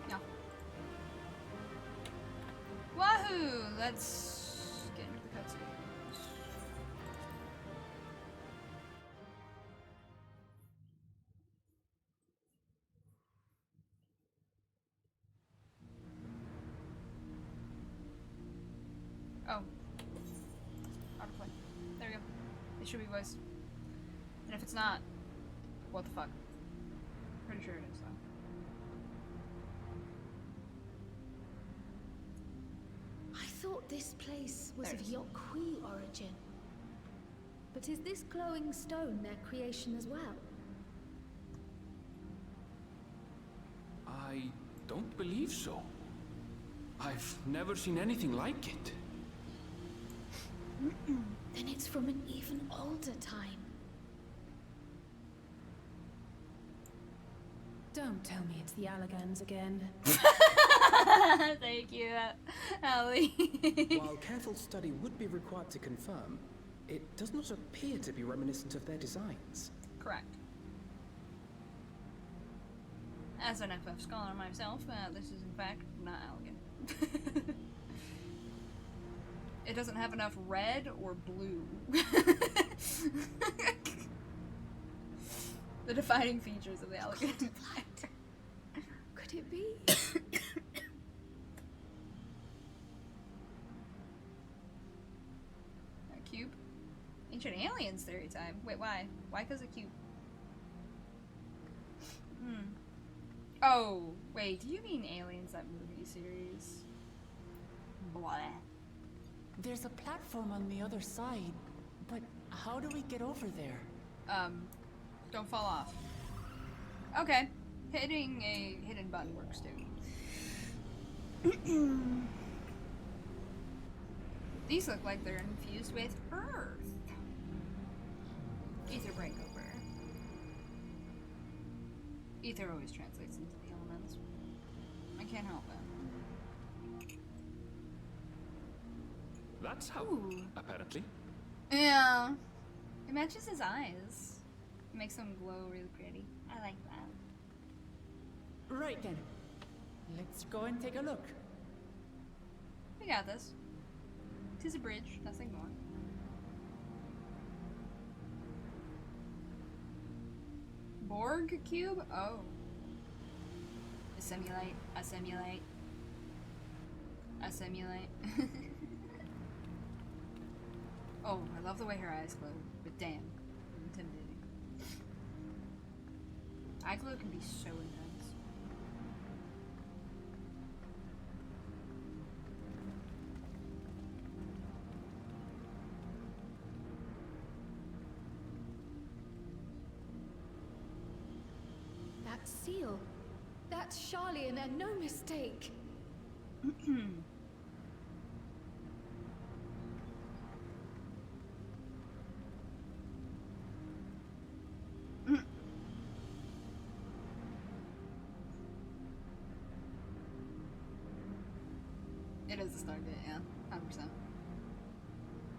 Yeah. Wahoo! Let's get into the cutscenes. Oh. Autoplay. There we go. It should be voice. And if it's not, what the fuck? Pretty sure it is, though. I thought this place was of Yokwi origin. But is this glowing stone their creation as well? I don't believe so. I've never seen anything like it. Then it's from an even older time. Don't tell me it's the Allagans again. Thank you, Ali. While careful study would be required to confirm, it does not appear to be reminiscent of their designs. Correct. As an FF scholar myself, this is in fact not elegant. It doesn't have enough red or blue. The defining features of the elegant. Could it be? A cube? Ancient Aliens theory time. Wait, why? Why? Because of cute. Oh, wait, do you mean Aliens, that movie series? Blah. There's a platform on the other side, but how do we get over there? Don't fall off. Okay. Hitting a hidden button works too. These look like they're infused with earth. Ether breakover. Ether always translates into the elements. I can't help it. That's how, Ooh. apparently. Yeah. It matches his eyes. It makes them glow really pretty. I like that. Right then. Let's go and take a look. We got this. 'Tis a bridge, nothing more. Borg cube? Oh. Assimilate, assimilate. Assimilate. Oh, I love the way her eyes glow, but damn, intimidating. Eye glow can be so intense. That seal. That's Charlian and no mistake. It is a Stargate, yeah, 100%.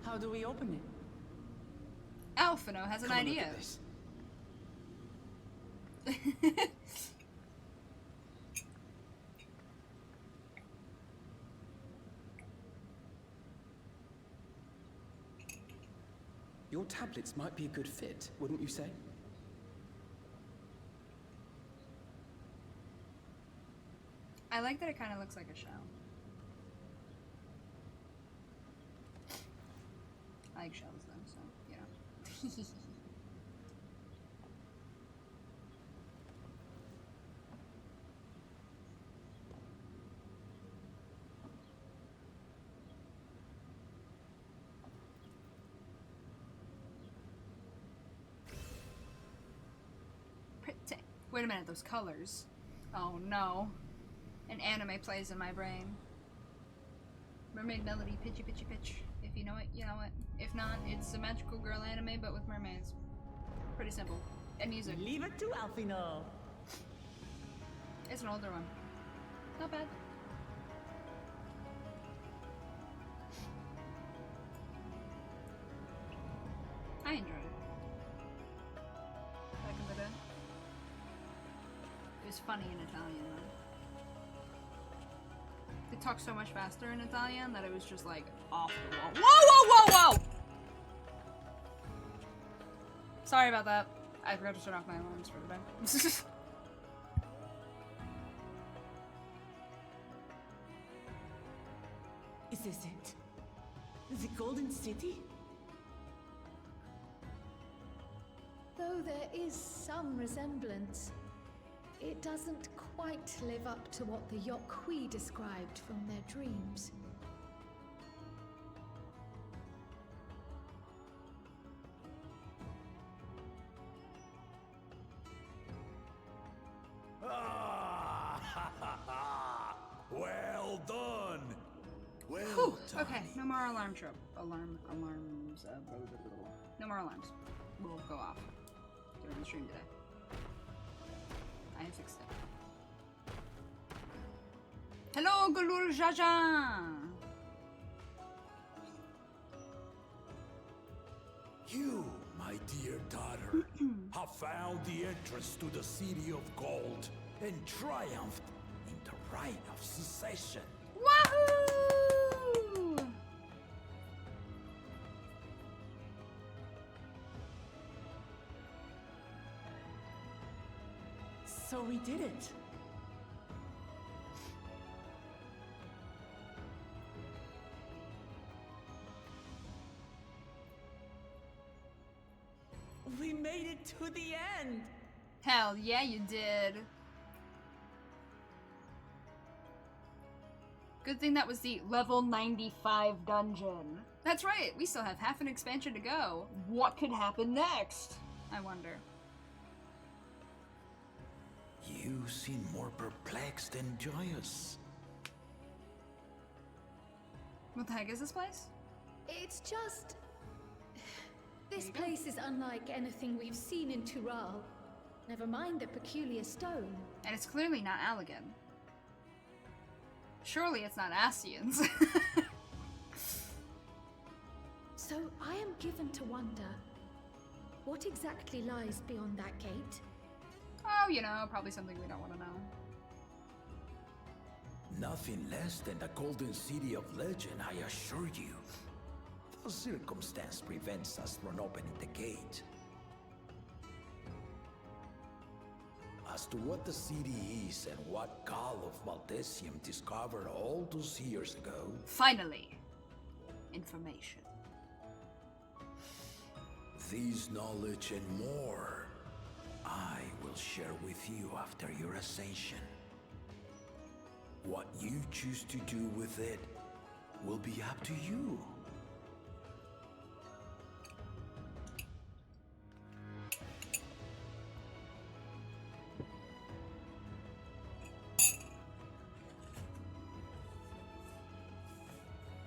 How do we open it? Alphino has an Come and look idea. at this. Your tablets might be a good fit, wouldn't you say? I like that it kind of looks like a shell. I like shells though, so, you know. Pretty. Wait a minute, those colors. Oh no. An anime plays in my brain. Mermaid melody, pitchy pitchy pitch. If you know it, you know it. If not, it's a magical girl anime, but with mermaids. Pretty simple. And music. Leave it to Alphino. It's an older one. Not bad. I enjoyed it. Back in the day. It was funny in Italian though. They talk so much faster in Italian that it was just like off the wall. Whoa, whoa, whoa, whoa! Sorry about that. I forgot to turn off my alarms for the day. Is this it? The Golden City? Though there is some resemblance, it doesn't quite live up to what the Yokwi described from their dreams. Well done. Well Whew, done. okay, no more alarms. Alarms. No more alarms. Will go off during the stream today. I have fixed it. Hello, Gulur Jaja! You, my dear daughter, have found the entrance to the city of gold and triumphed in the rite of secession. Wahoo! So we did it. We made it to the end! Hell yeah, you did. Good thing that was the level 95 dungeon. That's right, we still have half an expansion to go. What could happen next? I wonder. You seem more perplexed than joyous. What the heck is this place? It's just... This place is unlike anything we've seen in Tural. Never mind the peculiar stone. And it's clearly not Allegan. Surely it's not Ascians. So I am given to wonder, what exactly lies beyond that gate? Oh, you know, probably something we don't want to know. Nothing less than the Golden City of Legend, I assure you. The circumstance prevents us from opening the gate. As to what the city is and what Gall of Valdesium discovered all those years ago... Finally, information. This knowledge and more, I will share with you after your ascension. What you choose to do with it will be up to you.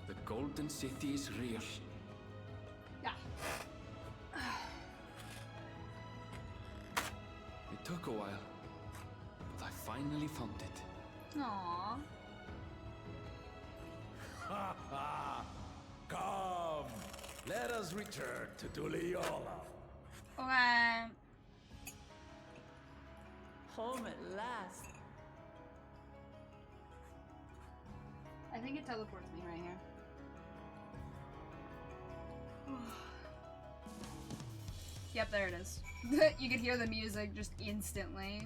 The Golden City is real. Yeah. It took a while, but I finally found it. Aww. Ha ha! Come! Let us return to Tuliola. Okay. Home at last. I think it teleports me right here. Yep, there it is. You could hear the music just instantly.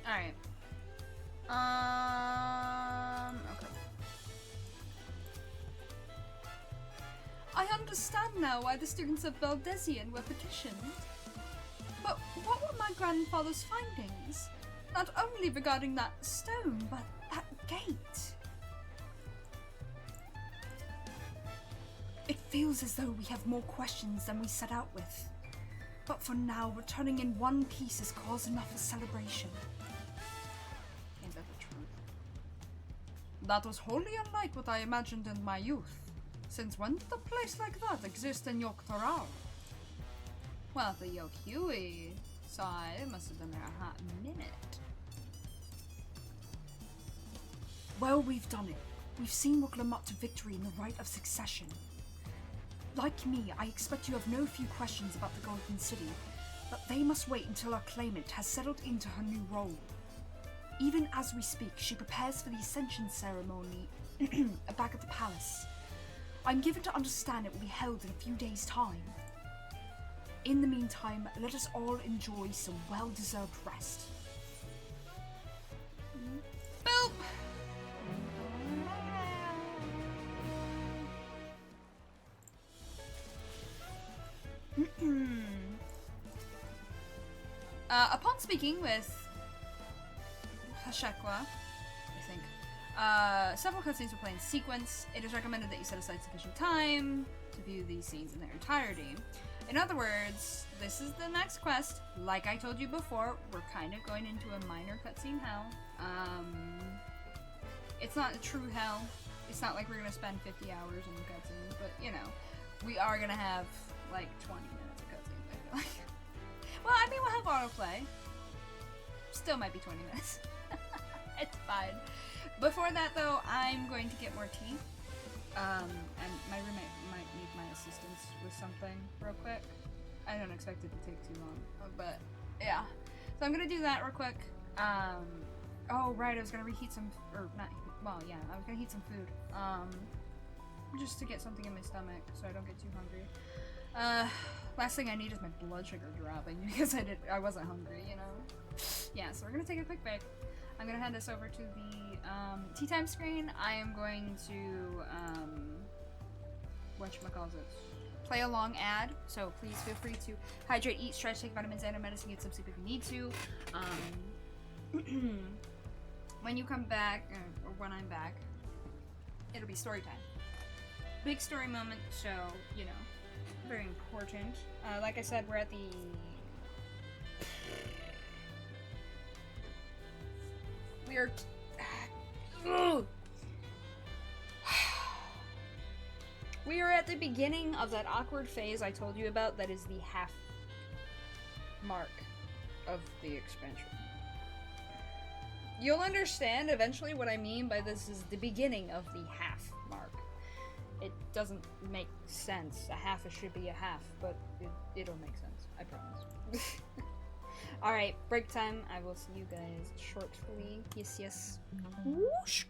Alright. Okay. I understand now why the students of Valdesian were petitioned. But what were my grandfather's findings? Not only regarding that stone, but that gate. It feels as though we have more questions than we set out with. But for now, returning in one piece is cause enough for celebration. Ain't that the truth? That was wholly unlike what I imagined in my youth. Since when did a place like that exist in Yogg-Taural? Well, if the Yogg-Huey saw it, it must have been there a hot minute. Well, we've done it. We've seen Wuklamut to victory in the right of succession. Like me, I expect you have no few questions about the Golden City, but they must wait until our claimant has settled into her new role. Even as we speak, she prepares for the Ascension ceremony back at the palace. I'm given to understand it will be held in a few days' time. In the meantime, let us all enjoy some well-deserved rest. Boop! Upon speaking with Hashekwa, I think, several cutscenes will play in sequence. It is recommended that you set aside sufficient time to view these scenes in their entirety. In other words, this is the next quest. Like I told you before, we're kind of going into a minor cutscene hell. It's not a true hell. It's not like we're gonna spend 50 hours in the cutscenes, but you know, we are gonna have like 20 minutes of cutscenes, I feel like. Well, I mean, we'll have autoplay. Still might be 20 minutes. It's fine. Before that, though, I'm going to get more tea. And my roommate might need my assistance with something real quick. I don't expect it to take too long, but yeah. So I'm gonna do that real quick. Oh, right, I was gonna reheat some, or not, well, yeah, I was gonna heat some food. Just to get something in my stomach so I don't get too hungry. Last thing I need is my blood sugar dropping because I wasn't hungry, you know? Yeah, so we're gonna take a quick break. I'm gonna hand this over to the, tea time screen. I am going to, whatchamacallit, play a long ad, so please feel free to hydrate, eat, stretch, take vitamins and medicine, get some sleep if you need to. When you come back, or when I'm back, it'll be story time. Big story moment, so, you know, very important. Like I said, we're at the... We are... We are at the beginning of that awkward phase I told you about that is the half mark of the expansion. You'll understand eventually what I mean by this is the beginning of the half mark. It doesn't make sense. A half should be a half, but it'll make sense. I promise. Alright, break time. I will see you guys shortly. Yes, yes. Whoosh.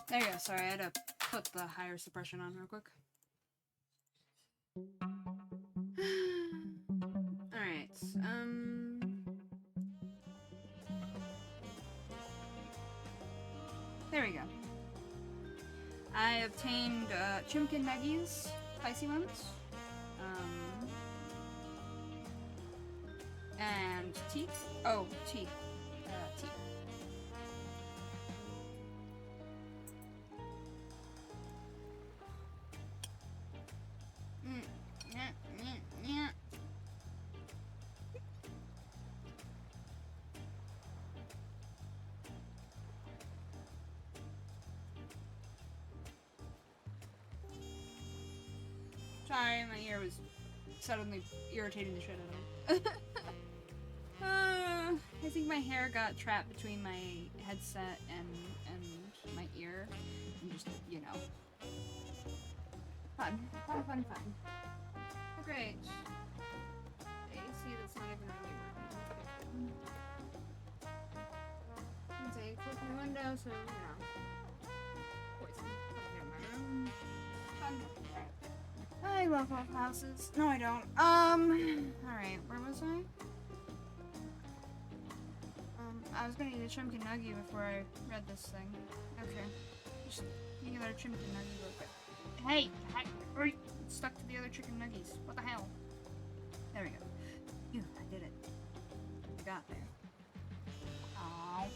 There you go. Sorry, I had to put the higher suppression on real quick. Alright, there we go. I obtained, chimkin nuggies, spicy ones. And tea. Oh, tea. Tea. Yeah. Sorry, my ear was suddenly irritating the shit out of me. I think my hair got trapped between my headset and my ear, and just, you know. Fun. Oh, great. The AC that's not even really working. Okay, close my window, so, you know. Poison. In my room. Fun. I love off houses. No, I don't. Alright, where was I? I was gonna eat a chimkin nugget before I read this thing. Okay. Just eating another chimkin nugget real quick. Hey! It's stuck to the other chicken nuggies. What the hell? There we go. Phew, I did it. I got there. Ow.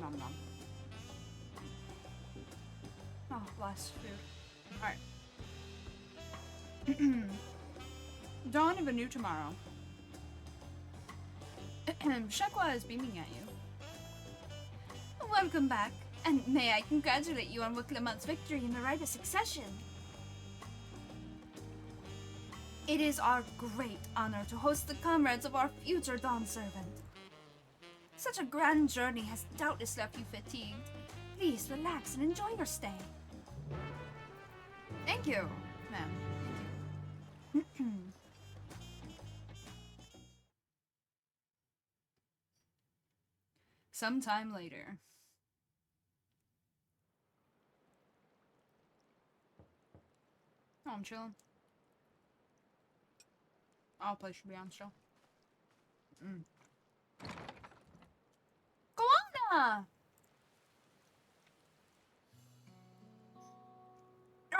Nom nom. Oh, blast food. Alright. Dawn of a new tomorrow. Shekwa is beaming at you. Welcome back, and may I congratulate you on Wiklamont's victory in the rite of succession. It is our great honor to host the comrades of our future Dawn servant. Such a grand journey has doubtless left you fatigued. Please relax and enjoy your stay. Thank you, ma'am. Thank you. Sometime later. Oh, I'm chilling. All play should be on still. Goanna!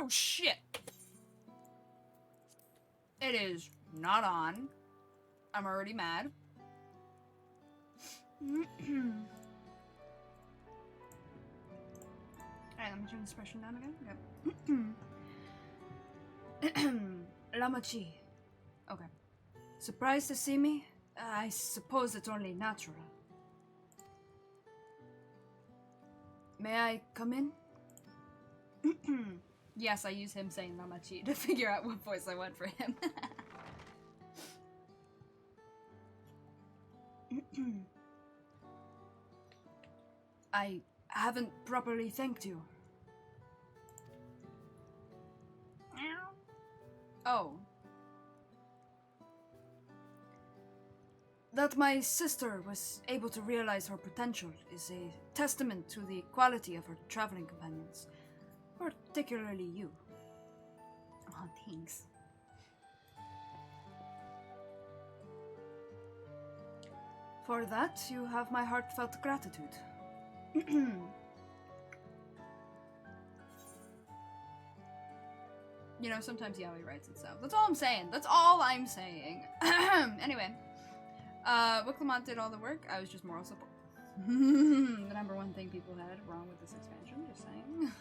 Oh shit! It is not on. I'm already mad. Alright, let me turn the suppression down again. Yep. Lamachi. Okay. Surprised to see me? I suppose it's only natural. May I come in? Yes, I use him saying Lamachi to figure out what voice I want for him. I haven't properly thanked you. Oh. That my sister was able to realize her potential is a testament to the quality of her traveling companions. Particularly you. Oh, thanks. For that, you have my heartfelt gratitude. You know, sometimes Yaoi writes itself. That's all I'm saying. That's all I'm saying. Anyway. Wiclamont did all the work. I was just moral support. The number one thing people had wrong with this expansion, just saying.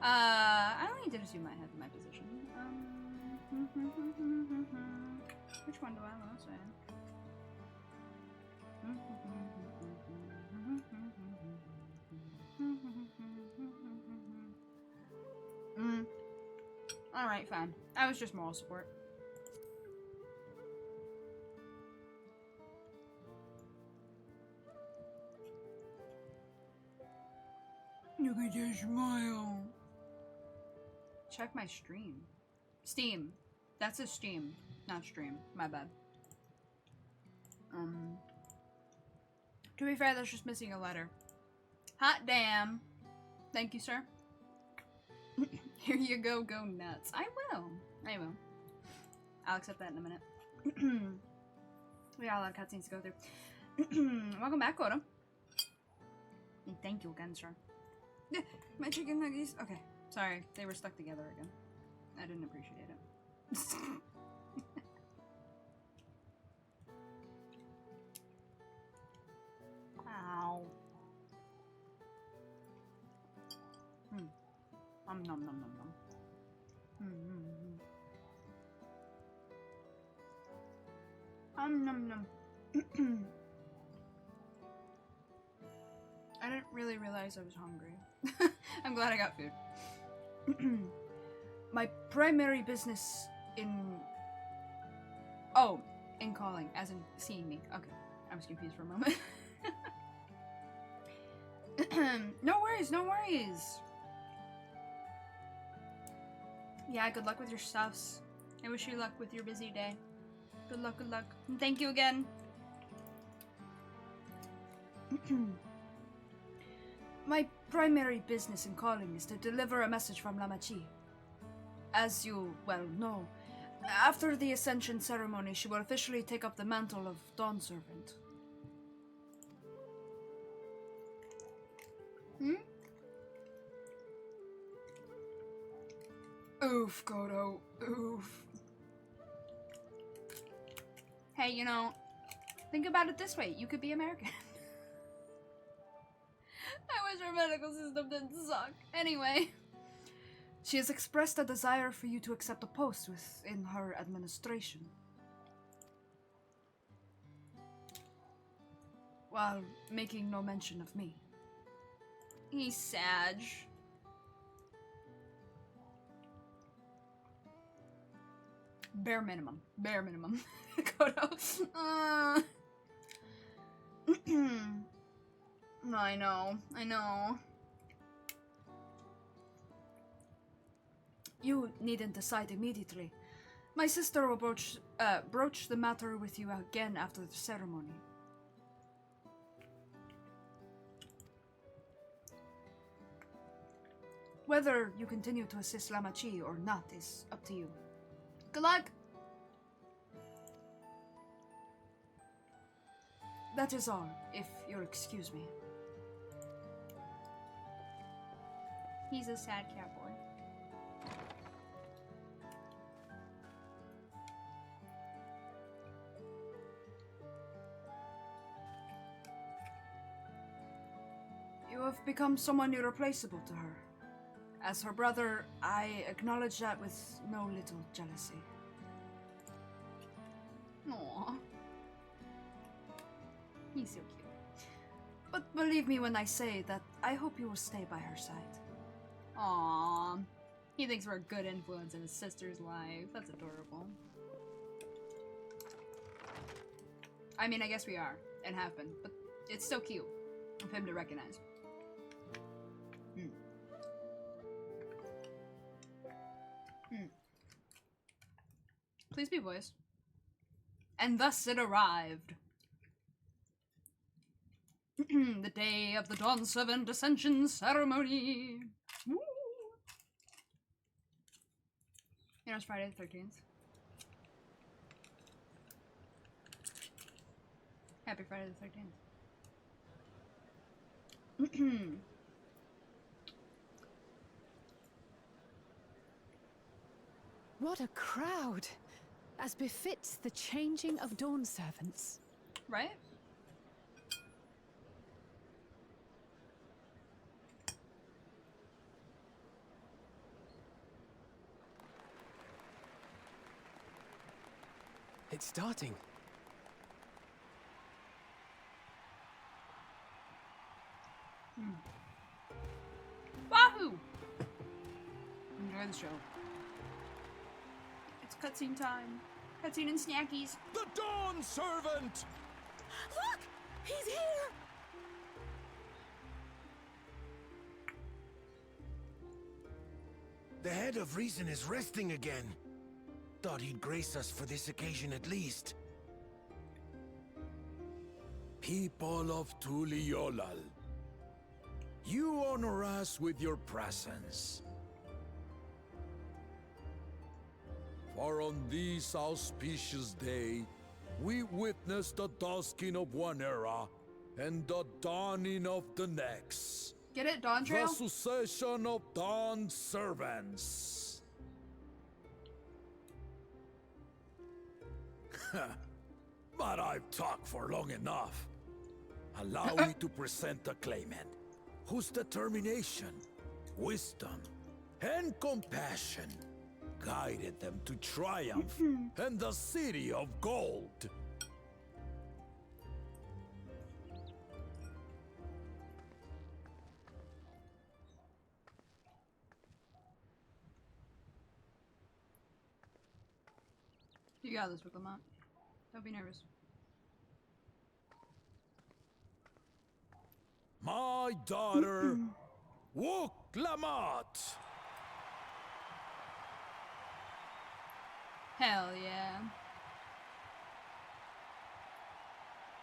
I only did assume I had my position. Which one do I most in? Alright, fine. I was just moral support. You can just smile. Check my stream. Steam. That's a Steam, not stream. My bad. To be fair, that's just missing a letter. Hot damn. Thank you, sir. Here you go, go nuts. I will. I will. I'll accept that in a minute. We got a lot of cutscenes to go through. Welcome back, Koda. And thank you again, sir. My chicken nuggies. Okay, sorry. They were stuck together again. I didn't appreciate it. Ow. Nom nom nom nom nom. Nom nom. I didn't really realize I was hungry. I'm glad I got food. My primary business in... Oh, in calling, as in seeing me. Okay, I was confused for a moment. No worries, no worries. Yeah, good luck with your stuffs. I wish you luck with your busy day. Good luck, good luck. And thank you again. My primary business in calling is to deliver a message from Lamachi. As you well know, after the Ascension ceremony, she will officially take up the mantle of Dawn Servant. Oof, Godo. Oof. Hey, you know, think about it this way. You could be American. I wish our medical system didn't suck. Anyway. She has expressed a desire for you to accept a post within her administration. While making no mention of me. He's Sag. Bare minimum. Bare minimum. Kodo. I know. I know. You needn't decide immediately. My sister will broach the matter with you again after the ceremony. Whether you continue to assist Lamachi or not is up to you. Good luck! That is all, if you'll excuse me. He's a sad cowboy. You have become someone irreplaceable to her. As her brother, I acknowledge that with no little jealousy. Aww. He's so cute. But believe me when I say that I hope you will stay by her side. Aww. He thinks we're a good influence in his sister's life. That's adorable. I mean, I guess we are, and have been, but it's still cute of him to recognize. Please be voiced. And thus it arrived. The day of the Dawn Servant Ascension Ceremony. Woo! You know, it's Friday the 13th. Happy Friday the 13th. What a crowd! As befits the changing of Dawn Servants. Right? It's starting. Wahoo! Enjoy the show. It's cutscene time. Cutscene and snackies. The Dawn Servant! Look! He's here! The head of reason is resting again. Thought he'd grace us for this occasion at least. People of Tuliolal, you honor us with your presence. For on this auspicious day, we witness the dusking of one era and the dawning of the next. Get it, The Dawntrail? succession of Dawn servants. But I've talked for long enough. Allow me to present the claimant, whose determination, wisdom, and compassion guided them to triumph and the City of Gold. You got this, Lamont. Don't be nervous. My daughter, Wook Lamont. Hell yeah.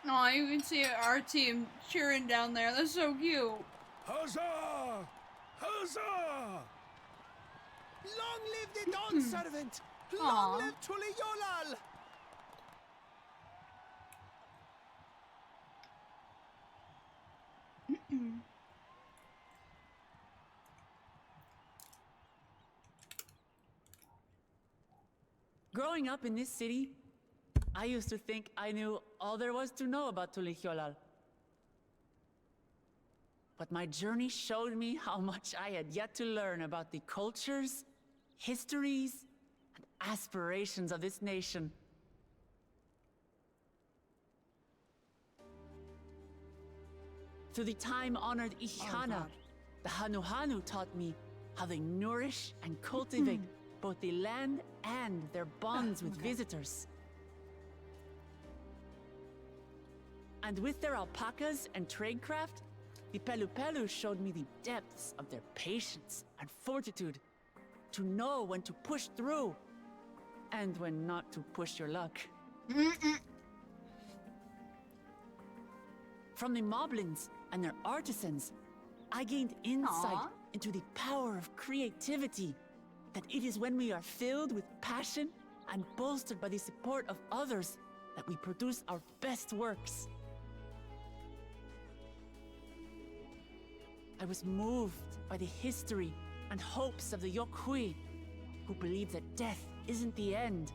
Aw, you can see our team cheering down there. That's so cute. Huzzah! Huzzah! Long live the Dawn Servant! Aw. Long live Tuliolal! Growing up in this city, I used to think I knew all there was to know about Tulihiolal. But my journey showed me how much I had yet to learn about the cultures, histories, and aspirations of this nation. Through the time-honored Ihana, the Hunalulu taught me how they nourish and cultivate both the land and their bonds with visitors. And with their alpacas and tradecraft, the Pelupelu showed me the depths of their patience and fortitude, to know when to push through and when not to push your luck. From the moblins and their artisans, I gained insight into the power of creativity, that it is when we are filled with passion and bolstered by the support of others that we produce our best works. I was moved by the history and hopes of the Yokhui, who believe that death isn't the end,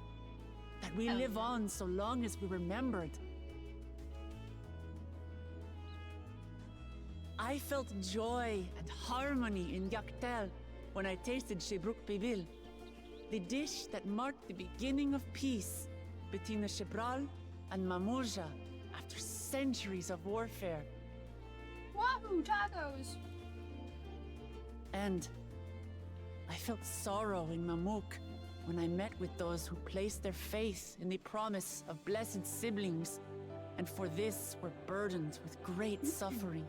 that we live on so long as we're remembered. I felt joy and harmony in Yaktel when I tasted Shebruk Bibil, the dish that marked the beginning of peace between the Shebral and Mamurja after centuries of warfare. Wahoo, tacos! And I felt sorrow in Mamuk when I met with those who placed their faith in the promise of blessed siblings, and for this were burdened with great suffering.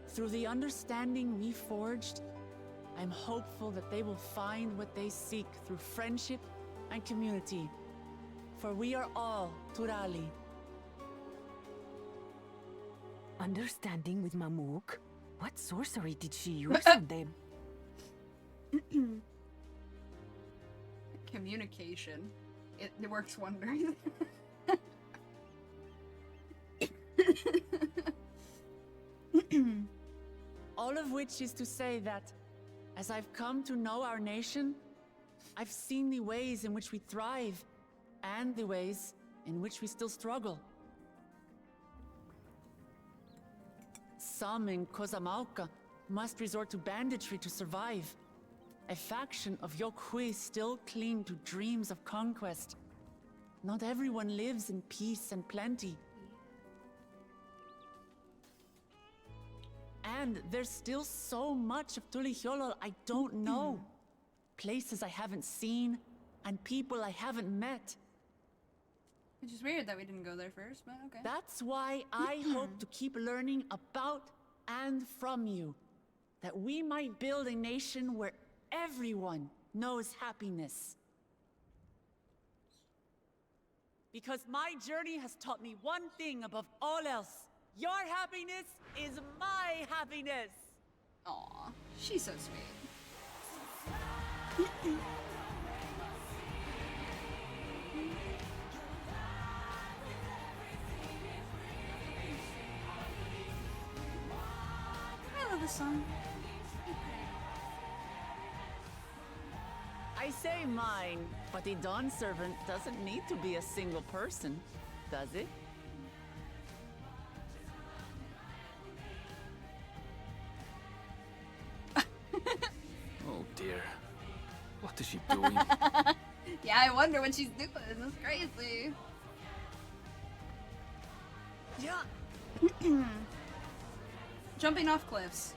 Through the understanding we forged, I'm hopeful that they will find what they seek through friendship and community, for we are all Turali. Understanding with Mamuk? What sorcery did she use on them? Communication. It works wonders. All of which is to say that, as I've come to know our nation, I've seen the ways in which we thrive, and the ways in which we still struggle. Some in Kozamauka must resort to banditry to survive, A faction of Yokhui still cling to dreams of conquest. Not everyone lives in peace and plenty. And there's still so much of Tulihyolol I don't know. Places I haven't seen, and people I haven't met. Which is weird that we didn't go there first, but okay. That's why I hope to keep learning about and from you. That we might build a nation where everyone knows happiness. Because my journey has taught me one thing above all else. Your happiness is my happiness! Aw, she's so sweet. I love this song. I say mine, but the Dawn Servant doesn't need to be a single person, does it? Oh dear. What is she doing? Yeah, I wonder what she's doing. That's crazy. Yeah. Jumping off cliffs.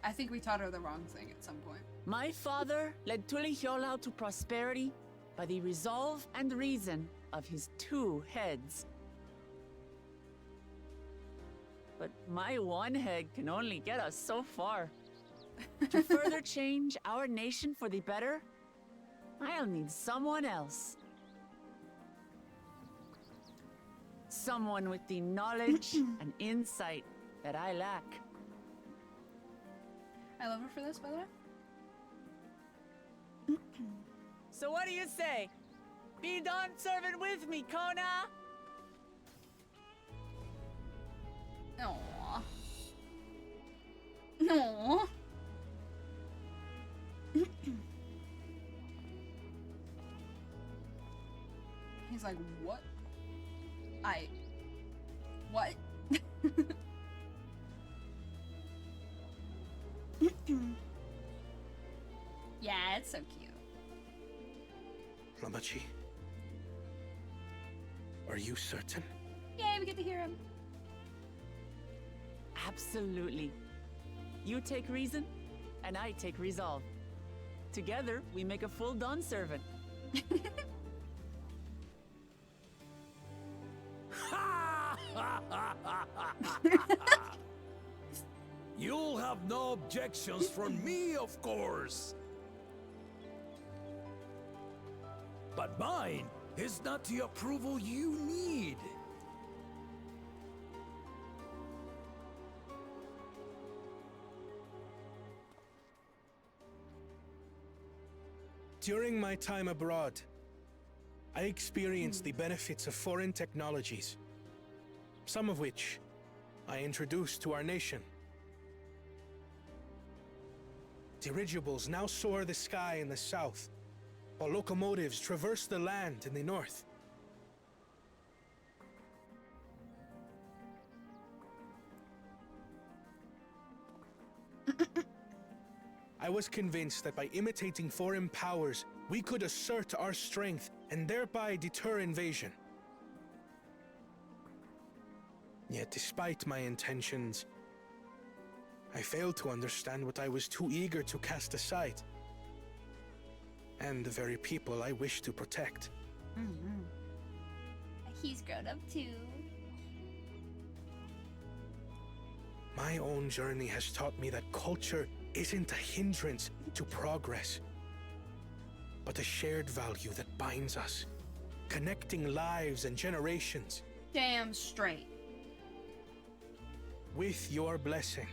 I think we taught her the wrong thing at some point. My father led Tulihyolol to prosperity by the resolve and reason of his 2 heads. But my one head can only get us so far. To further change our nation for the better, I'll need someone else. Someone with the knowledge and insight that I lack. I love her for this, by the way. So what do you say? Be Dawn Servant with me, Kona! Aww. Aww. He's like, what? What? Yeah, it's so cute. Lamachi, are you certain? Yay, we get to hear him. Absolutely. You take reason, and I take resolve. Together, we make a full Dawn Servant. You'll have no objections from me, of course. But mine is not the approval you need. During my time abroad, I experienced the benefits of foreign technologies, some of which I introduced to our nation. Dirigibles now soar the sky in the south, while locomotives traverse the land in the north. I was convinced that by imitating foreign powers, we could assert our strength and thereby deter invasion. Yet despite my intentions, I failed to understand what I was too eager to cast aside, and the very people I wish to protect. He's grown up too. My own journey has taught me that culture isn't a hindrance to progress, but a shared value that binds us, connecting lives and generations. Damn straight. With your blessing,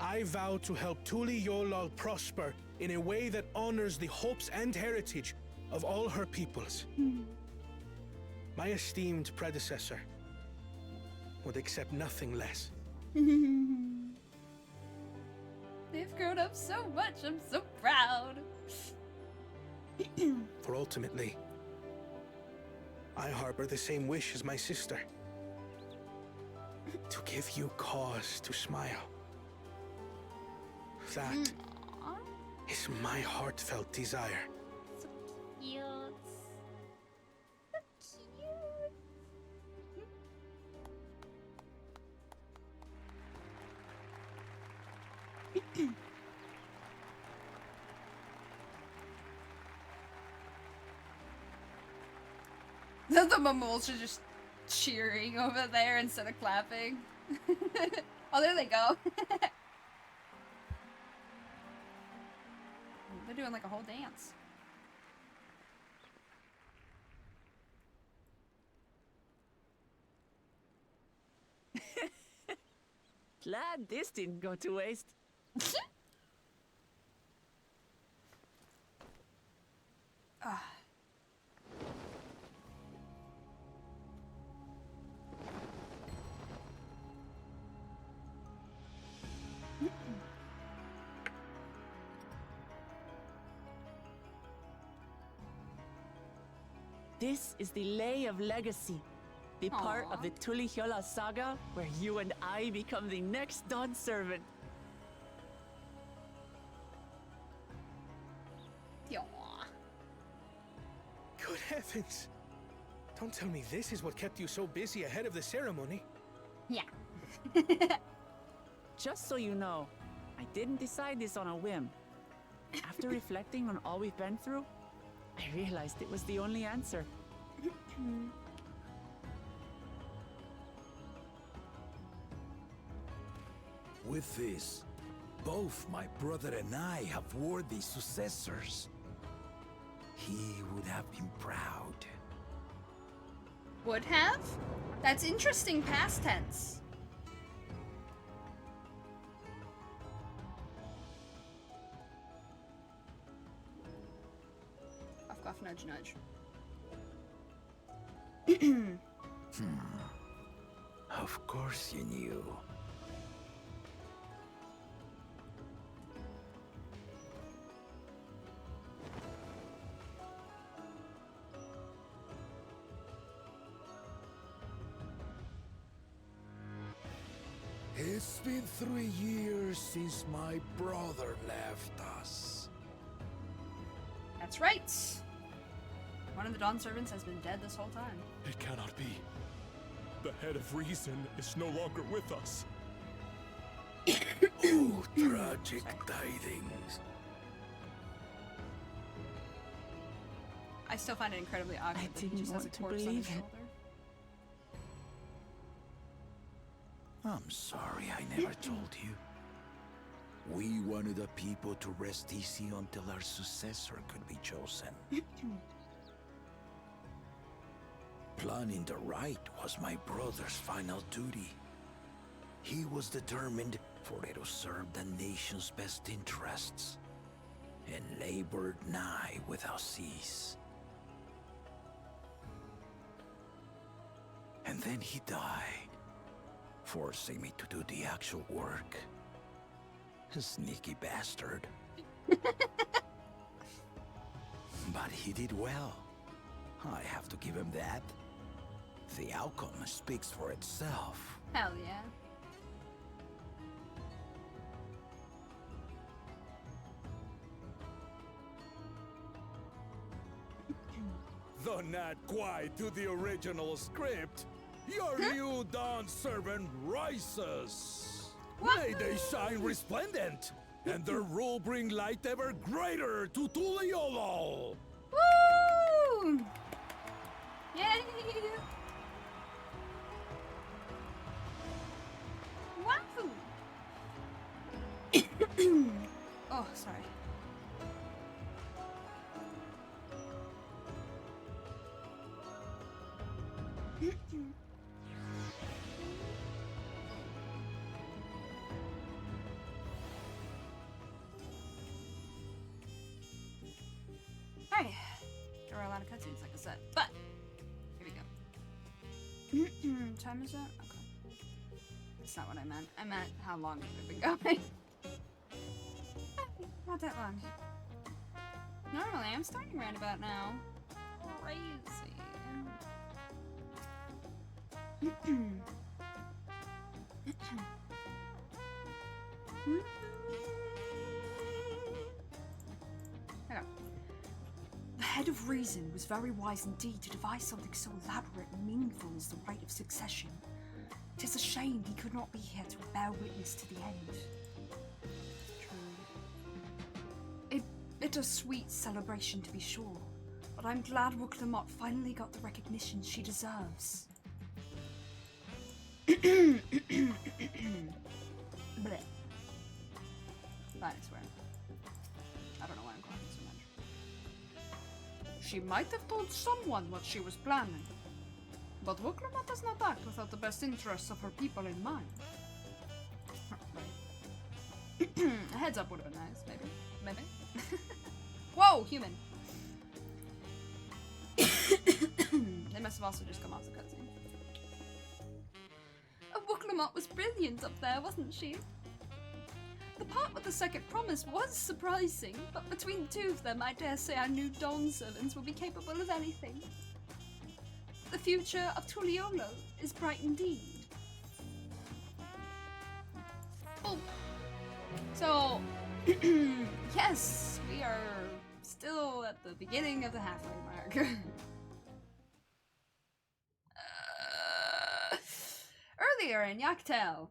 I vow to help Tulihyolol prosper in a way that honors the hopes and heritage of all her peoples. My esteemed predecessor would accept nothing less. They've grown up so much. I'm so proud. For ultimately, I harbor the same wish as my sister. To give you cause to smile. that Aw, is my heartfelt desire. so cute. So cute. The mammals are just cheering over there instead of clapping. Oh, there they go. They're doing like a whole dance. Glad this didn't go to waste. This is the Lay of Legacy, the part of the Tulihyola saga where you and I become the next Dawn servant. Aw. Good heavens! Don't tell me this is what kept you so busy ahead of the ceremony. Yeah. Just so you know, I didn't decide this on a whim. After reflecting on all we've been through, I realized it was the only answer. With this, both my brother and I have worthy successors. He would have been proud. Would have? That's interesting past tense. Cough, cough, nudge, nudge. Of course you knew. It's been 3 years since my brother left us. That's right. One of the Dawn servants has been dead this whole time. It cannot be. The head of reason is no longer with us. Oh, tragic tidings. I still find it incredibly awkward I that he didn't just has a want to corpse on his believe it. shoulder. I'm sorry I never told you. We wanted the people to rest easy until our successor could be chosen. Planning the right was my brother's final duty. He was determined for it to serve the nation's best interests, and labored nigh without cease. And then he died, forcing me to do the actual work. A sneaky bastard. But he did well. I have to give him that. The outcome speaks for itself. Hell yeah. Though not quite to the original script, your new Dawn servant rises. May they shine resplendent, and their rule bring light ever greater to Tuliolo. Woo! Yay! Wahoo! Oh, sorry. Alright. There were a lot of cutscenes, like I said, but here we go. Time is up? Okay. That's not what I meant. I meant how long we've been going. Not that long. Normally, I'm starting right about now. Crazy. head of reason was very wise indeed to devise something so elaborate and meaningful as the right of succession. 'Tis a shame he could not be here to bear witness to the end. True. It's a sweet celebration to be sure, but I'm glad Wooklamot finally got the recognition she deserves. Bleh. Fine, I swear. I don't know why I'm crying so much. She might have told someone what she was planning, but Wooklamot does not act without the best interests of her people in mind. Right. A heads up would have been nice, maybe. Maybe. Whoa, human! They must have also just come off the cutscene. Wooklamot was brilliant up there, wasn't she? The part with the second promise was surprising, but between the two of them, I dare say our new Dawn servants will be capable of anything. The future of Tuliolo is bright indeed. Oh. So, yes, we are still at the beginning of the halfway mark. Earlier in Yaktel.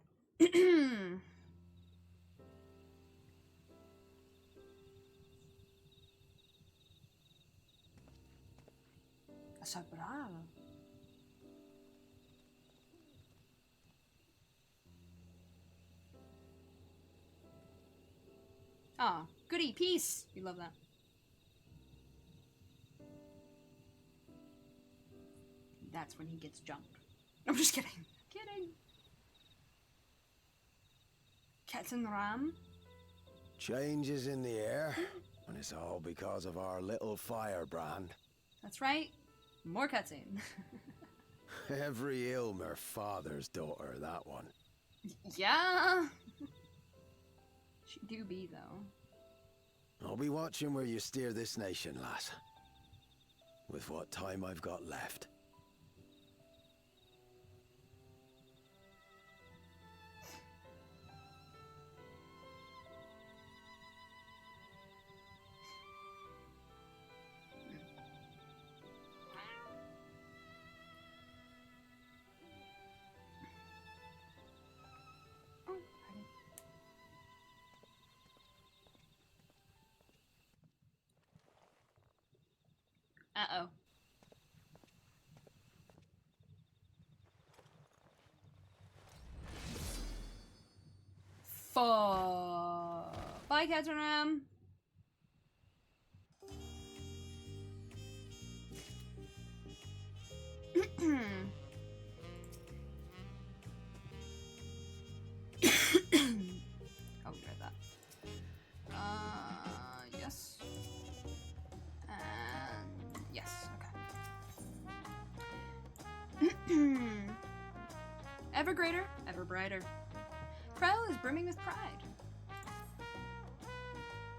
Sabral. Ah, goody, peace. You love that. That's when he gets jumped. I'm just kidding. Kidding. Ketan Ram. Changes in the air, and it's all because of our little firebrand. That's right. More cutscene. Every Ilmer father's daughter, that one. Yeah. She do be, though. I'll be watching where you steer this nation, lass. With what time I've got left. Uh-oh. Bye, Ketan. Oh, we read that. Yes. And yes, okay. Ever greater, ever brighter. Krell is brimming with pride.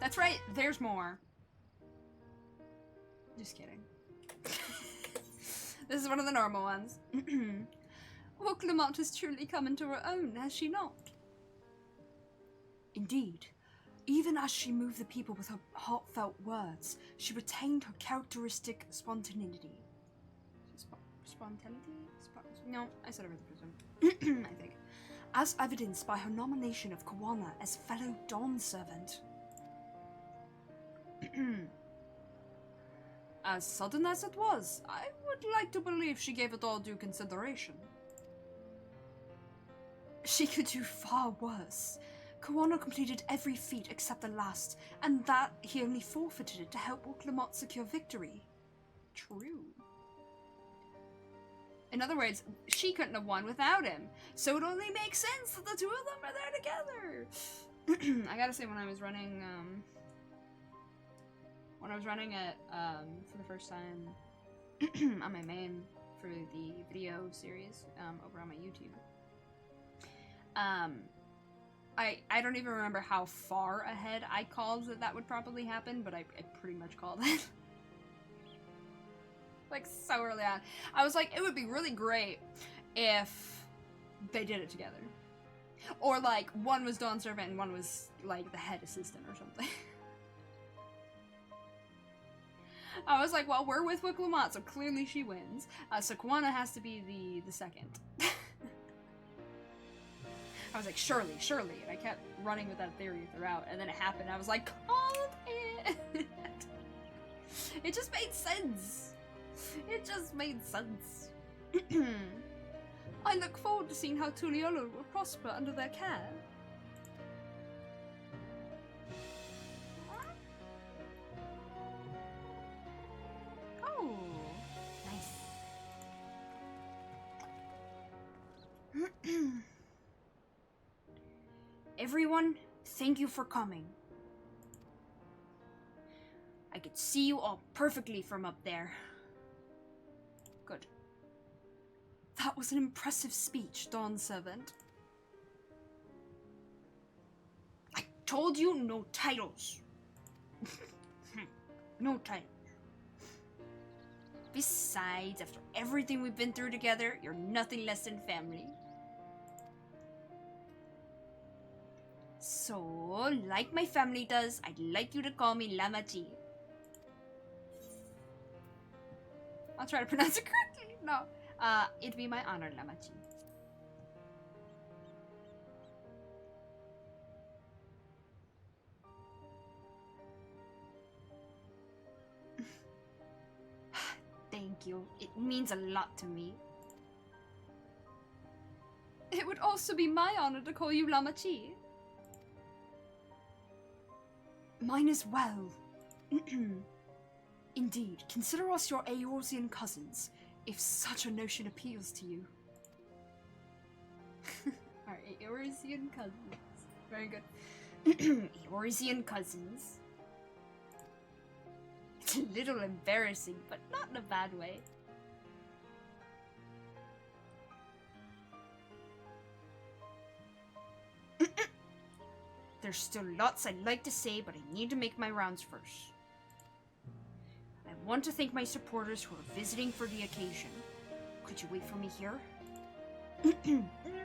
That's right, there's more. Just kidding. This is one of the normal ones. Wooklamot has truly come into her own, has she not? Indeed. Even as she moved the people with her heartfelt words, she retained her characteristic spontaneity. Spontaneity? No, I said it really first. I think. As evidenced by her nomination of Kawana as fellow Dawn servant. As sudden as it was, I would like to believe she gave it all due consideration. She could do far worse. Kawana completed every feat except the last, and that he only forfeited it to help Wooklamot secure victory. True. In other words, she couldn't have won without him, so it only makes sense that the two of them are there together. I gotta say, when I was running it for the first time on my main for the video series over on my YouTube, I don't even remember how far ahead I called that would probably happen, but I pretty much called it. Like, so early on. I was like, it would be really great if they did it together. Or, like, one was Dawn Servant and one was, like, the head assistant or something. I was like, well, we're with Wicklamat, so clearly she wins. So Kwana has to be the second. I was like, surely, and I kept running with that theory throughout, and then it happened. I was like, called it! It just made sense. It just made sense. I look forward to seeing how Tuliolo will prosper under their care. Oh, nice. Everyone, thank you for coming. I could see you all perfectly from up there. Good. That was an impressive speech, Dawn Servant. I told you no titles. No titles. Besides, after everything we've been through together, you're nothing less than family. So, like my family does, I'd like you to call me Lamachi. I'll try to pronounce it correctly. No. It'd be my honor, Lamachi. Thank you. It means a lot to me. It would also be my honor to call you Lamachi. Mine as well. Indeed, consider us your Eorzean cousins, if such a notion appeals to you. Our Eorzean cousins. Very good. Eorzean cousins. It's a little embarrassing, but not in a bad way. There's still lots I'd like to say, but I need to make my rounds first. I want to thank my supporters who are visiting for the occasion. Could you wait for me here?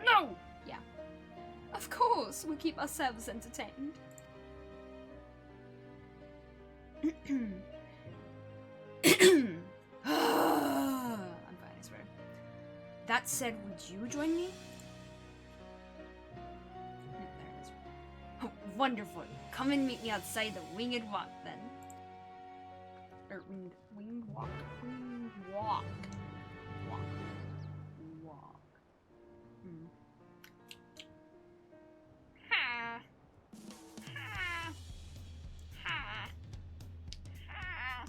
No! Yeah. Of course, we'll keep ourselves entertained. I'm fine, I swear. That said, would you join me? There it is. Oh, wonderful. Come and meet me outside the Winged Walk, then. Or winged walk. Winged walk. Walk. Walk. Ha. Ha. Ha. Ha.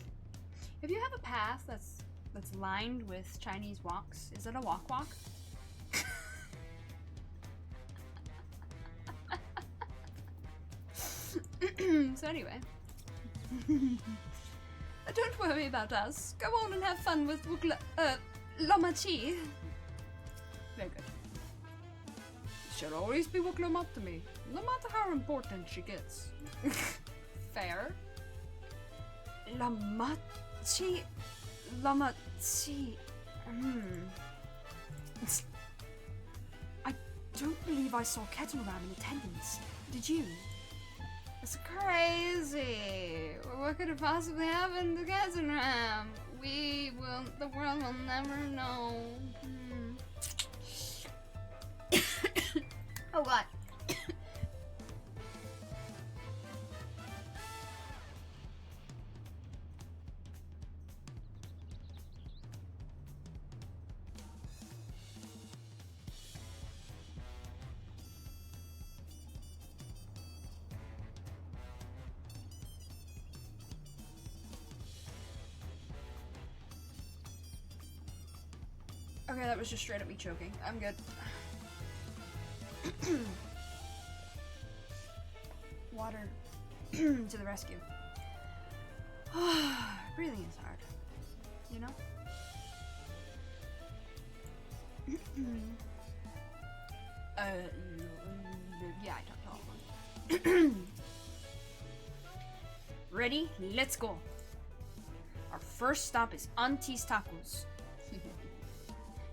If you have a path that's lined with Chinese walks, is it a walk? So anyway. Don't worry about us. Go on and have fun with Lamachi. Very good. She'll always be Wuklomat to me, no matter how important she gets. Fair. Lamachi. I don't believe I saw Kettleram in attendance. Did you? It's crazy. What could have possibly happened to Kettleram? The world will never know. Oh god. Okay, that was just straight up me choking. I'm good. Water to the rescue. Breathing is hard, you know? Yeah, I talked to all of them. Ready? Let's go. Our first stop is Auntie's Tacos.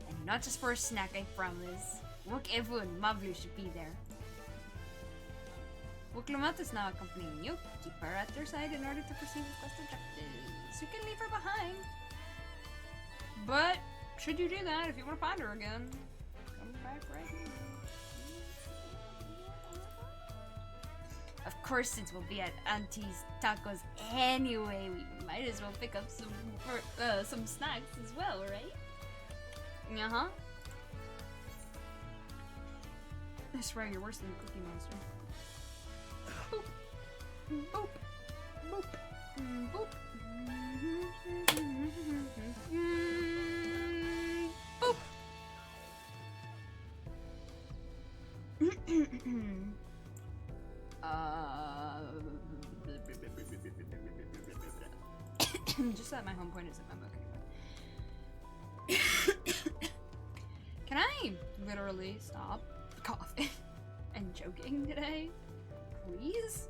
And not just for a snack, I promise. Look, everyone, Mavlu should be there. Wuklamat is now accompanying you. Keep her at your side in order to proceed with quest objectives. You can leave her behind. But, should you do that, if you want to find her again, come back right here. Of course, since we'll be at Auntie's Tacos anyway, we might as well pick up some snacks as well, right? Uh-huh. I swear you're worse than the Cookie Monster. Boop. Boop. Boop. Boop. Boop. Just that my home point is at my book anyway. Can I literally stop coughing and joking today? Please?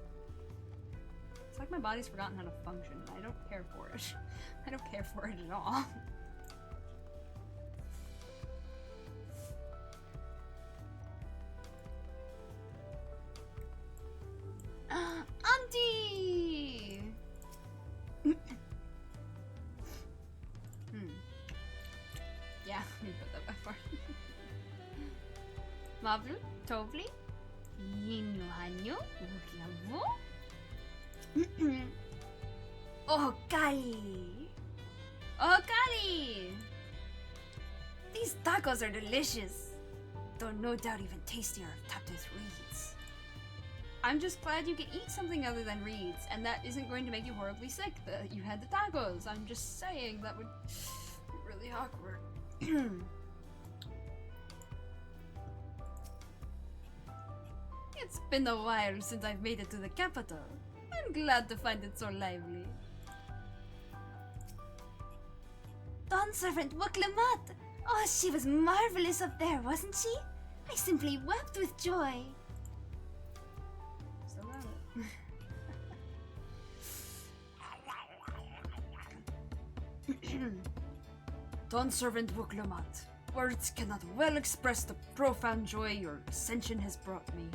It's like my body's forgotten how to function. I don't care for it. I don't care for it at all. Auntie! Yeah, let me put that back for Mavlu, Tovli, Yinu Hanyu, Wukiavu. Oh, Kali! Oh, Kali! These tacos are delicious, though no doubt even tastier if topped with reeds. I'm just glad you can eat something other than reeds, and that isn't going to make you horribly sick that you had the tacos. I'm just saying that would be really awkward. It's been a while since I've made it to the capital. I'm glad to find it so lively. Dawn Servant Wuklamat! Oh, she was marvelous up there, wasn't she? I simply wept with joy. So Dawn Servant Wuklamat, words cannot well express the profound joy your ascension has brought me.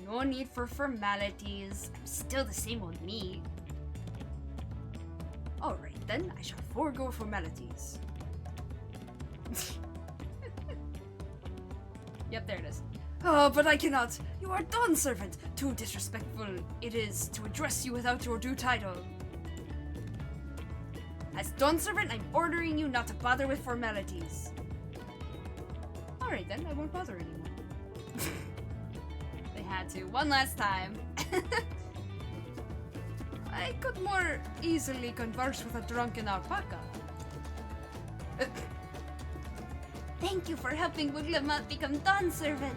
No need for formalities. I'm still the same old me. Alright then, I shall forego formalities. Yep, there it is. Oh, but I cannot. You are Dawn Servant. Too disrespectful it is to address you without your due title. As Dawn Servant, I'm ordering you not to bother with formalities. Alright then, I won't bother anymore. They had to. One last time. I could more easily converse with a drunken alpaca. Thank you for helping Wuklamat become Dawn Servant.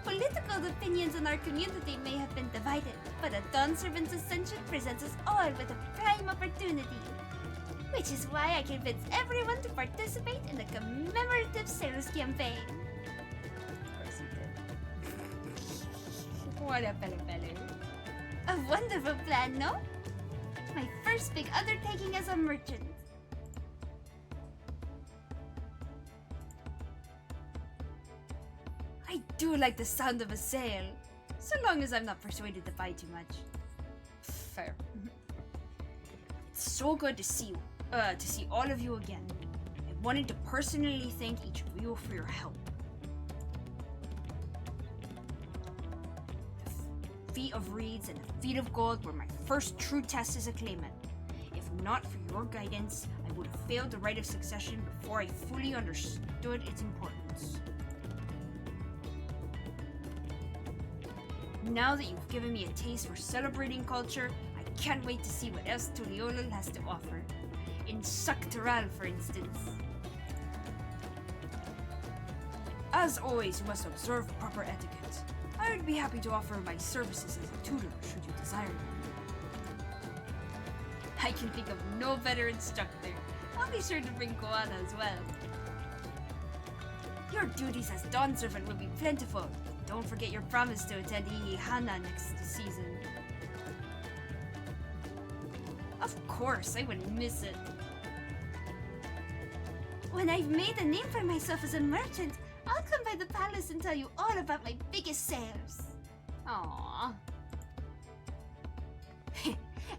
Political opinions in our community may have been divided, but a Dawn Servant's ascension presents us all with a prime opportunity. Which is why I convinced everyone to participate in the commemorative sales campaign. Of course you did. What a fellow. A wonderful plan, no? My first big undertaking as a merchant. I do like the sound of a sale, so long as I'm not persuaded to buy too much. Fair. It's so good to see all of you again. I wanted to personally thank each of you for your help. The Feet of Reeds and the Feet of Gold were my first true test as a claimant. If not for your guidance, I would have failed the rite of succession before I fully understood its importance. Now that you've given me a taste for celebrating culture, I can't wait to see what else Tuliolul has to offer. In Saktaral, for instance. As always, you must observe proper etiquette. I would be happy to offer my services as a tutor, should you desire them. I can think of no better instructor. I'll be sure to bring Koala as well. Your duties as Dawn Servant will be plentiful. Don't forget your promise to attend Ihana next season. Of course, I wouldn't miss it. When I've made a name for myself as a merchant, I'll come by the palace and tell you all about my biggest sales. Aww.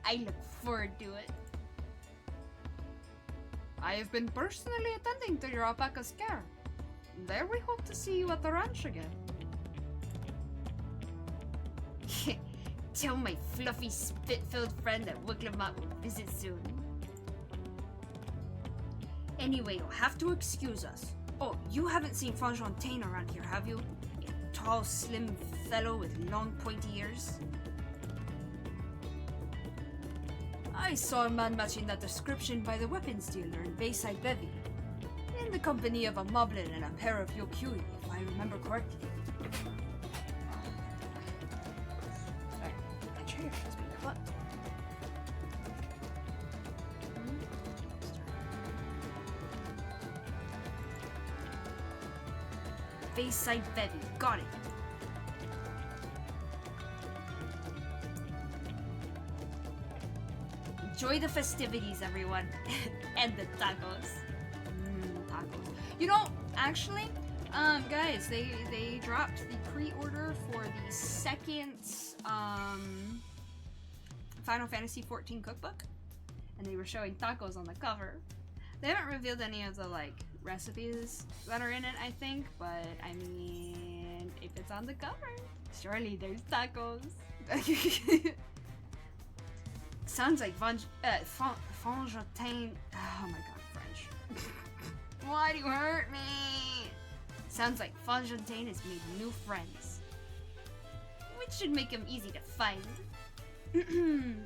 I look forward to it. I have been personally attending to your alpaca's care. There we hope to see you at the ranch again. Tell my fluffy, spit-filled friend that Wicklamat will visit soon. Anyway, you'll have to excuse us. Oh, you haven't seen Fontaine around here, have you? A tall, slim fellow with long, pointy ears. I saw a man matching that description by the weapons dealer in Bayside Bevy, in the company of a moblin and a pair of Yokui, if I remember correctly. Sorry, my chair has been clipped. Bayside Bevy, got it. Enjoy the festivities, everyone. And the tacos. Tacos. You know, actually, guys, they dropped the pre-order for the second Final Fantasy XIV cookbook, and they were showing tacos on the cover. They haven't revealed any of the like recipes that are in it, I think, but I mean, if it's on the cover, surely there's tacos. Sounds like Fontaine. Oh my god, French. Why do you hurt me? Sounds like Fontaine has made new friends, which should make him easy to find.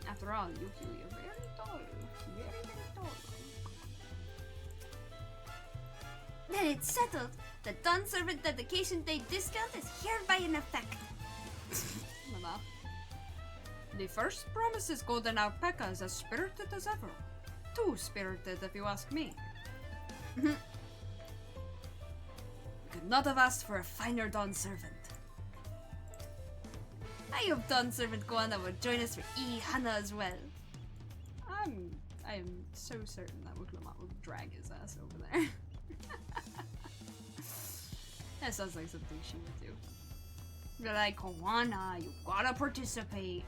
After all, Yukio, you're very tall. Very, very tall. Then it's settled. The Dawn Servant Dedication Day discount is hereby in effect. Mama. The first promises Golden Alpaca is as spirited as ever. Too spirited, if you ask me. Could not have asked for a finer Dawn Servant. I hope Dawn Servant Goanna will join us for Hana as well. I am so certain that Wicklamat will drag his ass over there. That sounds like something she would do. You're like, Goanna, you gotta participate.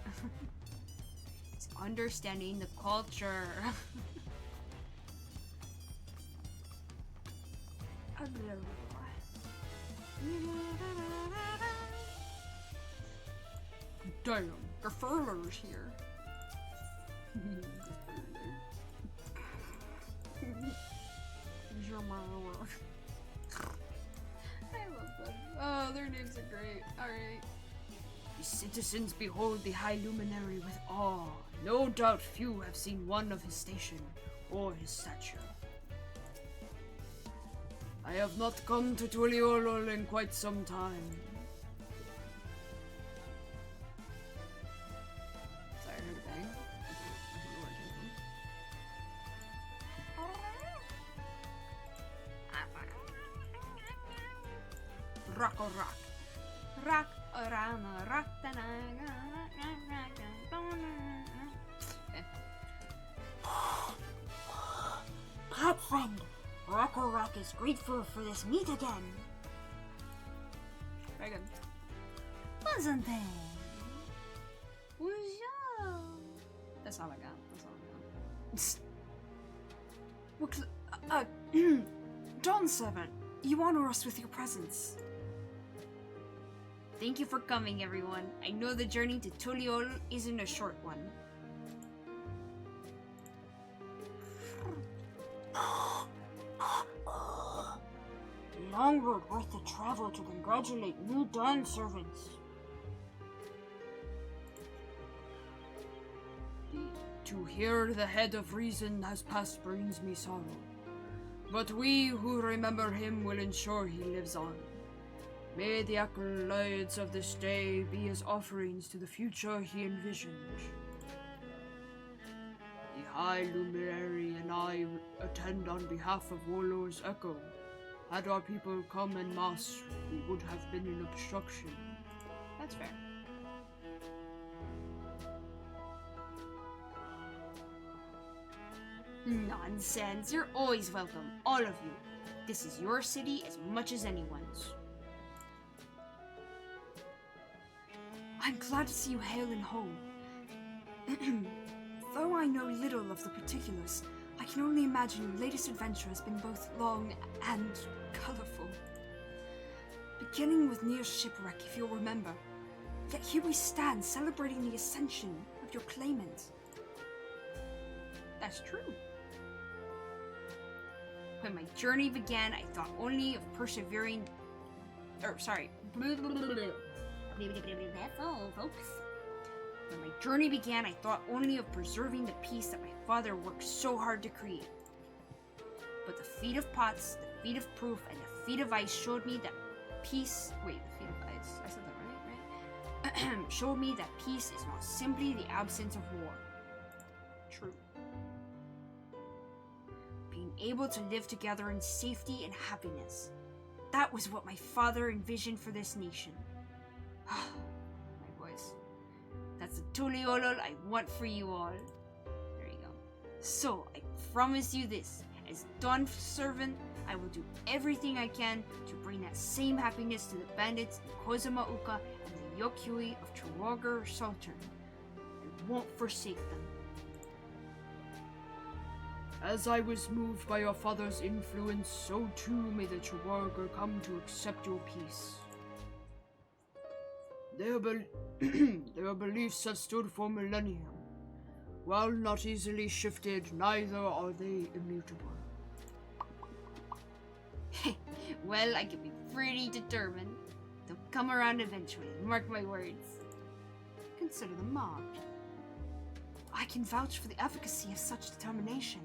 It's understanding the culture. Damn, Gefurler's here. I love them. Oh, their names are great. Alright. The citizens behold the High Luminary with awe. No doubt few have seen one of his station or his stature. I have not come to Tuliolol in quite some time. Sorry, I heard a bang. I don't know where it came from. Rock or rock. Rock around a rock the Cat friend, Rocco Rock is grateful for this meet again. Very good. Wasn't there? Bonjour. That's all I got. That's all I got. Dawn Servant, you honor us with your presence. Thank you for coming, everyone. I know the journey to Tuliol isn't a short one. Long road worth the travel to congratulate new Dawn Servants. To hear the head of reason has passed brings me sorrow. But we who remember him will ensure he lives on. May the acolytes of this day be his offerings to the future he envisioned. The High Luminary and I attend on behalf of Warlord's Echo. Had our people come en masse, we would have been an obstruction. That's fair. Nonsense. You're always welcome, all of you. this is your city as much as anyone's. I'm glad to see you hailing home. Though I know little of the particulars, I can only imagine your latest adventure has been both long and colorful. Beginning with near shipwreck, if you'll remember. Yet here we stand, celebrating the ascension of your claimant. That's true. When my journey began, I thought only of persevering... Folks. When my journey began, I thought only of preserving the peace that my father worked so hard to create. But the feat of pots, the feat of proof, and the feat of ice showed me that peace... Wait, the feat of ice? I said that right? Showed me that peace is not simply the absence of war. True. Being able to live together in safety and happiness. That was what my father envisioned for this nation. My voice. That's the Tuliolol I want for you all. There you go. So, I promise you this. As Dawn servant, I will do everything I can to bring that same happiness to the bandits in Kozumauka and the Yokui of Trawagar Sultan. I won't forsake them. As I was moved by your father's influence, so too may the Trawagar come to accept your peace. Their beliefs have stood for millennia. While not easily shifted, neither are they immutable. Well, I can be pretty determined. They'll come around eventually, mark my words. Consider them mobbed. I can vouch for the efficacy of such determination.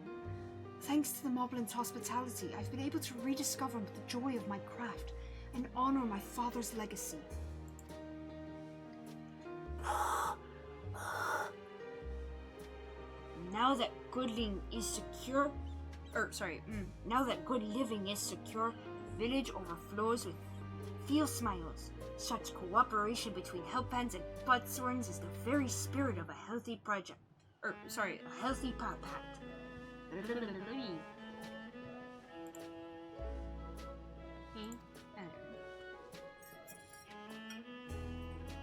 Thanks to the Moblin's hospitality, I've been able to rediscover the joy of my craft and honor my father's legacy. Now that good living is secure, now that good living is secure, the village overflows with feel smiles. Such cooperation between helphands and buttsworns is the very spirit of a healthy project. A healthy pact.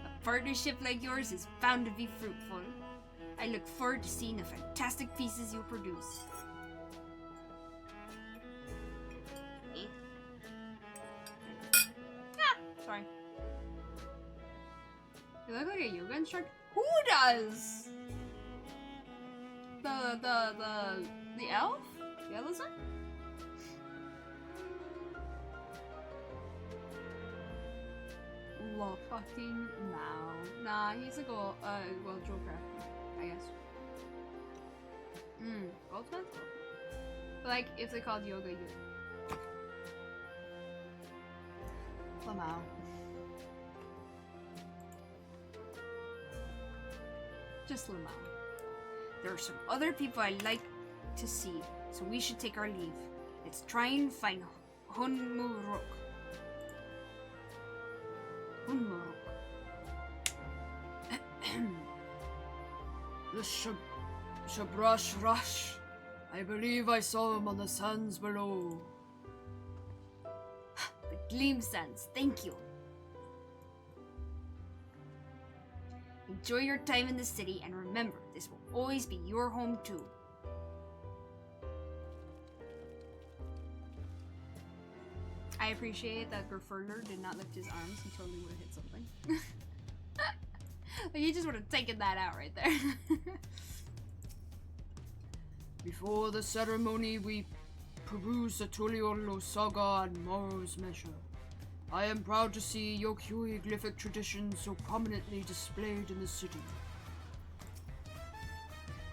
A partnership like yours is bound to be fruitful. I look forward to seeing the fantastic pieces you'll produce. Sorry. You look like a yoga instructor? Who does? The elf? The Elizabeth? Well, fucking no. Nah, he's a Joker, I guess. Goldsmith? Like, if they called yoga, Lamau. Just Lamau. There are some other people I'd like to see, so we should take our leave. Let's try and find Hunalulu. The Shabrash Rush. I believe I saw him on the sands below. The Gleam Sands, thank you. Enjoy your time in the city, and remember, this will always be your home too. I appreciate that Gerfurler did not lift his arms. He totally would have hit something. Like, he just would have taken that out right there. Before the ceremony, we peruse the Tuliololo saga and Morrow's measure. I am proud to see Yokui glyphic traditions so prominently displayed in the city.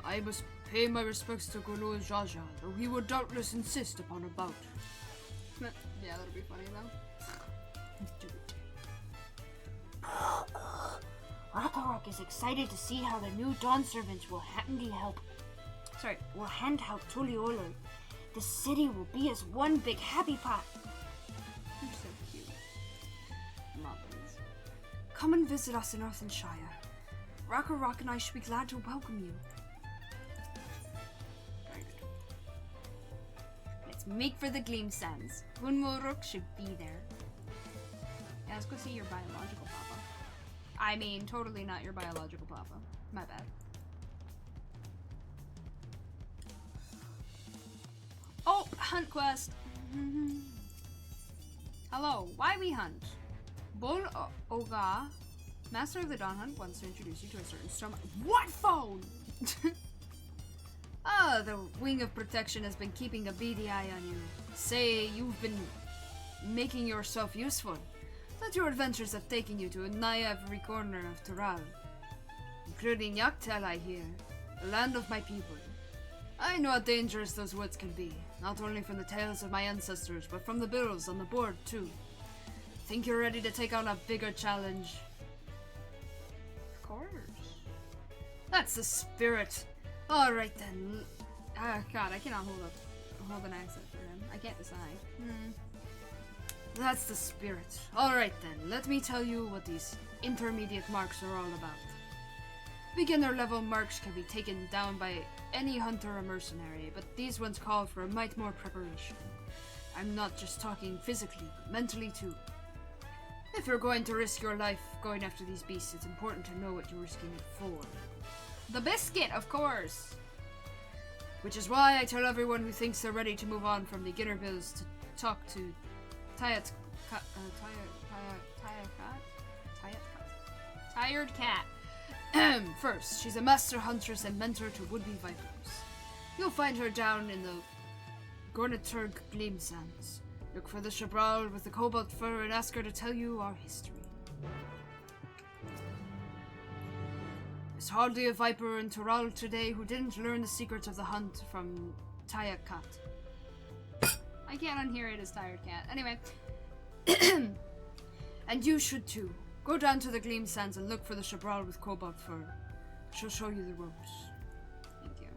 I must pay my respects to Golo Jaja, though he would doubtless insist upon a bout. Yeah, that'll be funny though. Do it. Rakarok is excited to see how the new Dawn servants will handhelp Tuliololo. The city will be as one big happy pot. You're so cute. Muffins. Come and visit us in Earthenshire. Rakarok and I should be glad to welcome you. Let's make for the Gleam Sands. Hunalulu should be there. Yeah, let's go see your biological papa. I mean, totally not your biological papa. My bad. Oh, hunt quest. Hello, why we hunt? Bol Oga, master of the Dawn Hunt, wants to introduce you to a certain stone. What phone? Ah, the Wing of Protection has been keeping a beady eye on you. Say you've been making yourself useful. That your adventures have taken you to nigh every corner of Tural, including Yaktel, I hear, the land of my people. I know how dangerous those woods can be, not only from the tales of my ancestors, but from the bills on the board, too. Think you're ready to take on a bigger challenge? Of course. That's the spirit. Alright then. Ah, God, I cannot hold an accent for him. I can't decide. That's the spirit. Alright then, let me tell you what these intermediate marks are all about. Beginner level marks can be taken down by any hunter or mercenary, but these ones call for a mite more preparation. I'm not just talking physically, but mentally too. If you're going to risk your life going after these beasts, it's important to know what you're risking it for. The biscuit, of course! Which is why I tell everyone who thinks they're ready to move on from beginner builds to talk to Tired Cat. First, she's a master huntress and mentor to would-be vipers. You'll find her down in the Gornaturg Gleam Sands. Look for the Chabral with the cobalt fur and ask her to tell you our history. There's hardly a viper in Tural today who didn't learn the secrets of the hunt from Tired Cat. I can't unhear it as Tired Cat. Anyway. And you should too. Go down to the Gleam Sands and look for the Chabral with cobalt fur. She'll show you the ropes. Thank you.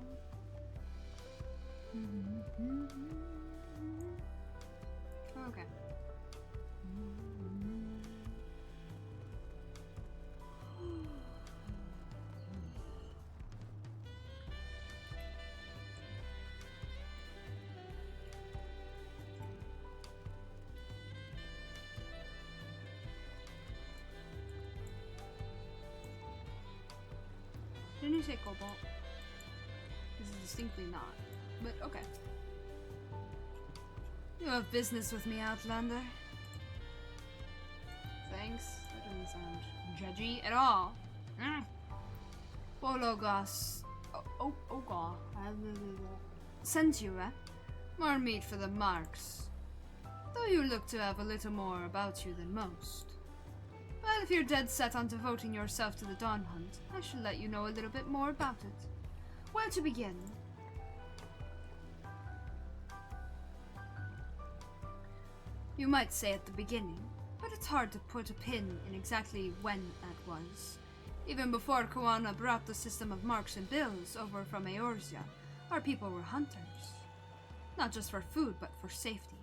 Okay. Didn't you say cobalt? This is distinctly not. But okay. You have business with me, Outlander? Thanks. That doesn't sound judgy at all. Bologos. Oga. Sent you, eh? More meat for the marks. Though you look to have a little more about you than most. Well, if you're dead set on devoting yourself to the Dawn Hunt, I shall let you know a little bit more about it. Where to begin? You might say at the beginning, but it's hard to put a pin in exactly when that was. Even before Koana brought the system of marks and bills over from Eorzea, our people were hunters. Not just for food, but for safety.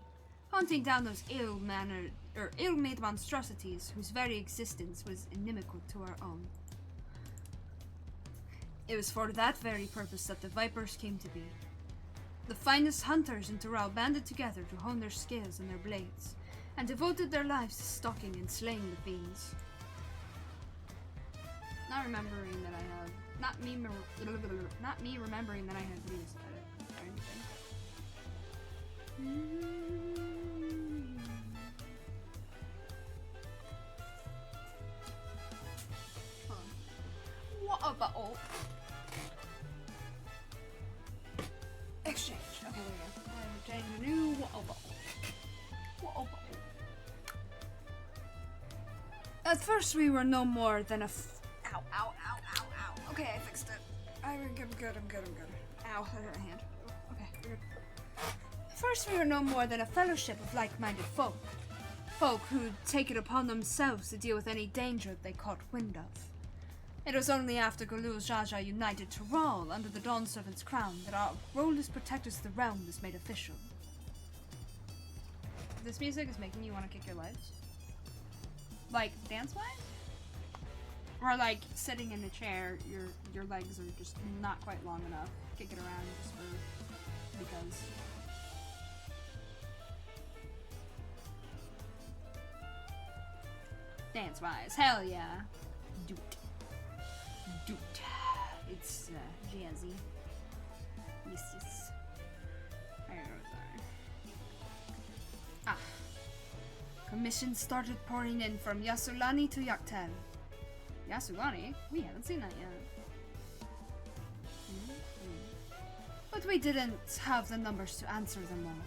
Hunting down those ill-made monstrosities whose very existence was inimical to our own. It was for that very purpose that the Vipers came to be. The finest hunters in Tural banded together to hone their skills and their blades, and devoted their lives to stalking and slaying the fiends. Not remembering that I have... Not me remembering that I had these or anything. What about exchange? Okay, there we go. I'm obtaining a new what about? At first, we were no more than a ow. Okay, I fixed it. I'm good. Ow, I hurt my hand. Okay, we're good. First, we were no more than a fellowship of like-minded folk. Folk who'd take it upon themselves to deal with any danger they caught wind of. It was only after Galul Jaja united Tural under the Dawn Servant's crown that our role as protectors of the realm was made official. This music is making you want to kick your legs? Like, dance-wise? Or like, sitting in a chair, your legs are just not quite long enough. Kick it around just because. Dance-wise, hell yeah. Do it. Do it. It's jazzy. Yes. Ah. Commissions started pouring in from Yasulani to Yaktel. Yasulani? We haven't seen that yet. But we didn't have the numbers to answer them all.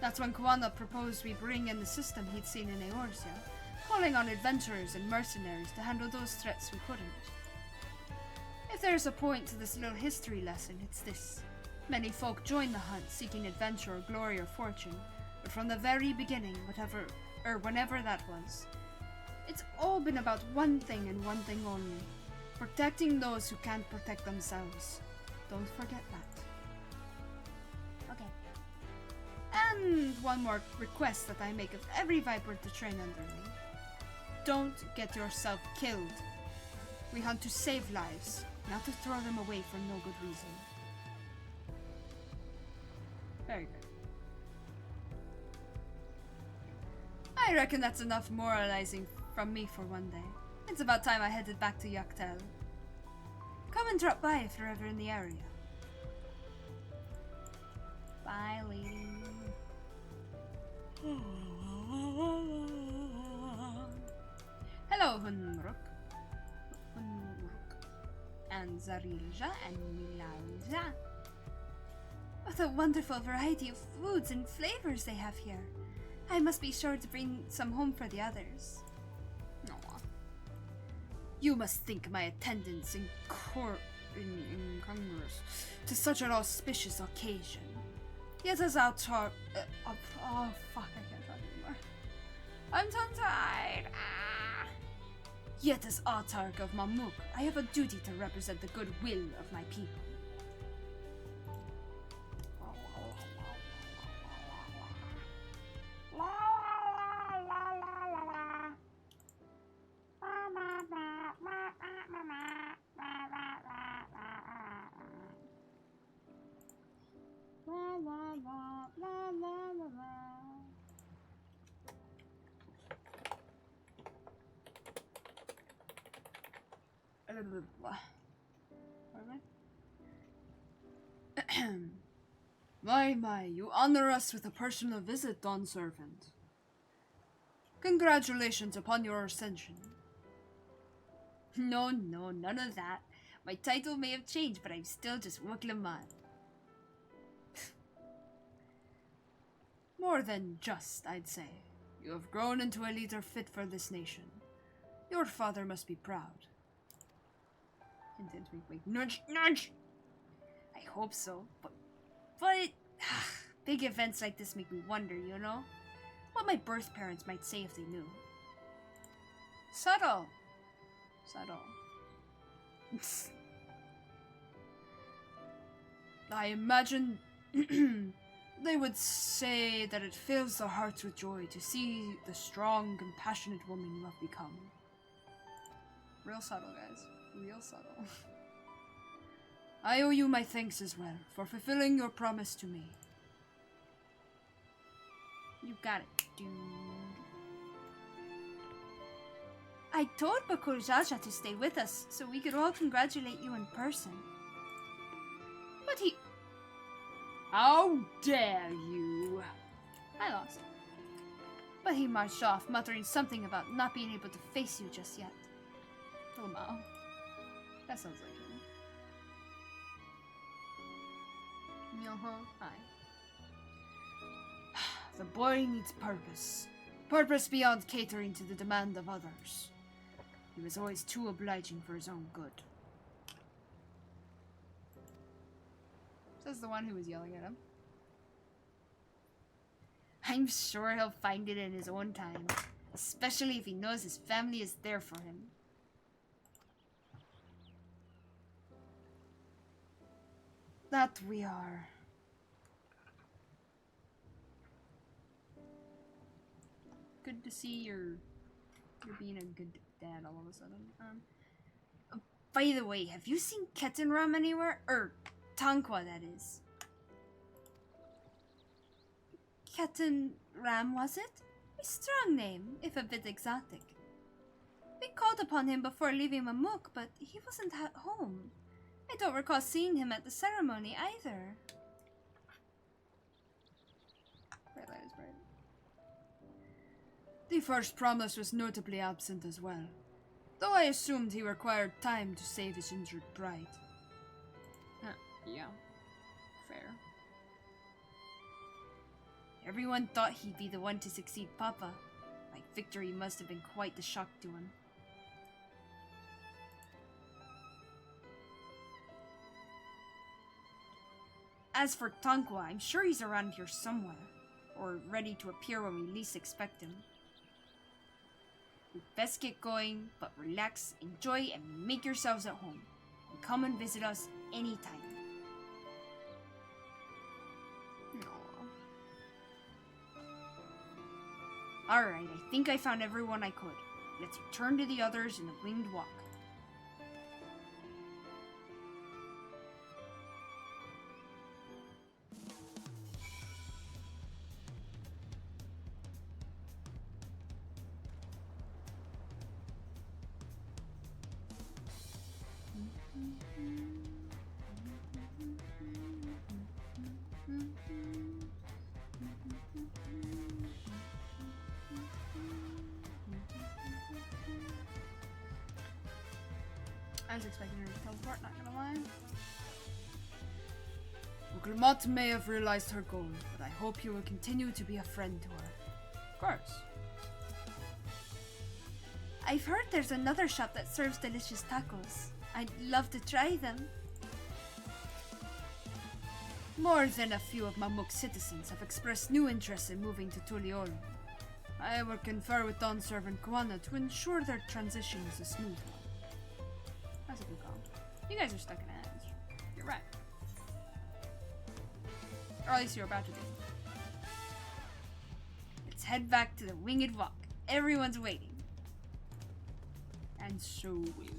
That's when Kuana proposed we bring in the system he'd seen in Eorzea, calling on adventurers and mercenaries to handle those threats we couldn't. If there's a point to this little history lesson, it's this. Many folk join the hunt seeking adventure or glory or fortune, but from the very beginning, whenever that was, it's all been about one thing and one thing only. Protecting those who can't protect themselves. Don't forget that. Okay. And one more request that I make of every Viper to train under me. Don't get yourself killed. We hunt to save lives, not to throw them away for no good reason. Very good. I reckon that's enough moralizing from me for one day. It's about time I headed back to Yaktel. Come and drop by if you're ever in the area. Bye, lady. Hello, Hunruk. And Zarilja and Milalja. What a wonderful variety of foods and flavors they have here. I must be sure to bring some home for the others. Aww. You must think my attendance incongruous to such an auspicious occasion. Yet as Autarch... oh, fuck, I can't talk anymore. I'm tongue-tied. Ah. Yet as Autarch of Mamuk, I have a duty to represent the goodwill of my people. My, you honor us with a personal visit, Dawn Servant. Congratulations upon your ascension. No, none of that. My title may have changed, but I'm still just Wuklaman. More than just, I'd say. You have grown into a leader fit for this nation. Your father must be proud. Hint, wink, wink. Nudge, nudge! I hope so, but big events like this make me wonder, you know? What my birth parents might say if they knew. Subtle. I imagine they would say that it fills their hearts with joy to see the strong, compassionate woman you have become. Real subtle, guys. Real subtle. I owe you my thanks as well for fulfilling your promise to me. You got it, dude. I told Bakul Jaja to stay with us so we could all congratulate you in person. But he... How dare you! I lost. But he marched off, muttering something about not being able to face you just yet. Oh no. That sounds like him. Hi. The boy needs purpose. Purpose beyond catering to the demand of others. He was always too obliging for his own good. Says the one who was yelling at him. I'm sure he'll find it in his own time. Especially if he knows his family is there for him. That we are. Good to see you're being a good dad all of a sudden. By the way, have you seen Ketenram anywhere? Tankwa, that is. Ketenram, was it? A strong name, if a bit exotic. We called upon him before leaving Mamuk, but he wasn't at home. I don't recall seeing him at the ceremony either. Bright light is bright. The first promise was notably absent as well, though I assumed he required time to save his injured bride. Yeah, fair. Everyone thought he'd be the one to succeed Papa. My victory must have been quite the shock to him. As for Tankwa, I'm sure he's around here somewhere, or ready to appear when we least expect him. We'd best get going, but relax, enjoy, and make yourselves at home. And come and visit us anytime. Alright, I think I found everyone I could. Let's return to the others in the winged walk. I was expecting her to teleport, not gonna lie. Ugramat may have realized her goal, but I hope you will continue to be a friend to her. Of course. I've heard there's another shop that serves delicious tacos. I'd love to try them. More than a few of Mamuk's citizens have expressed new interest in moving to Tuliolu. I will confer with Dawn Servant Kwana to ensure their transition is a smooth one. That's a good call. You guys are stuck in ads. You're right. Or at least you're about to be. Let's head back to the winged walk. Everyone's waiting. And so will we.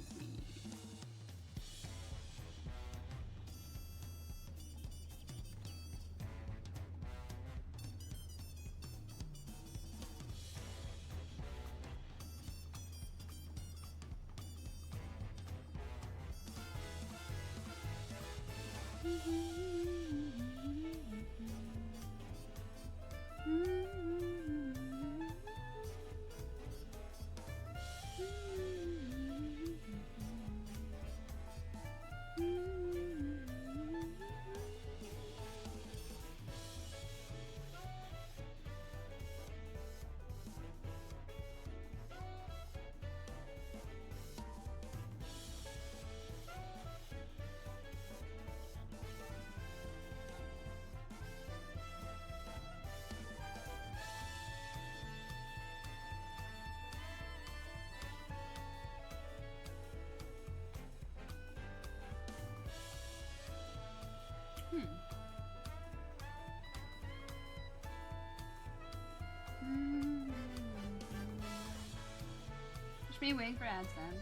Just me waiting for ads then.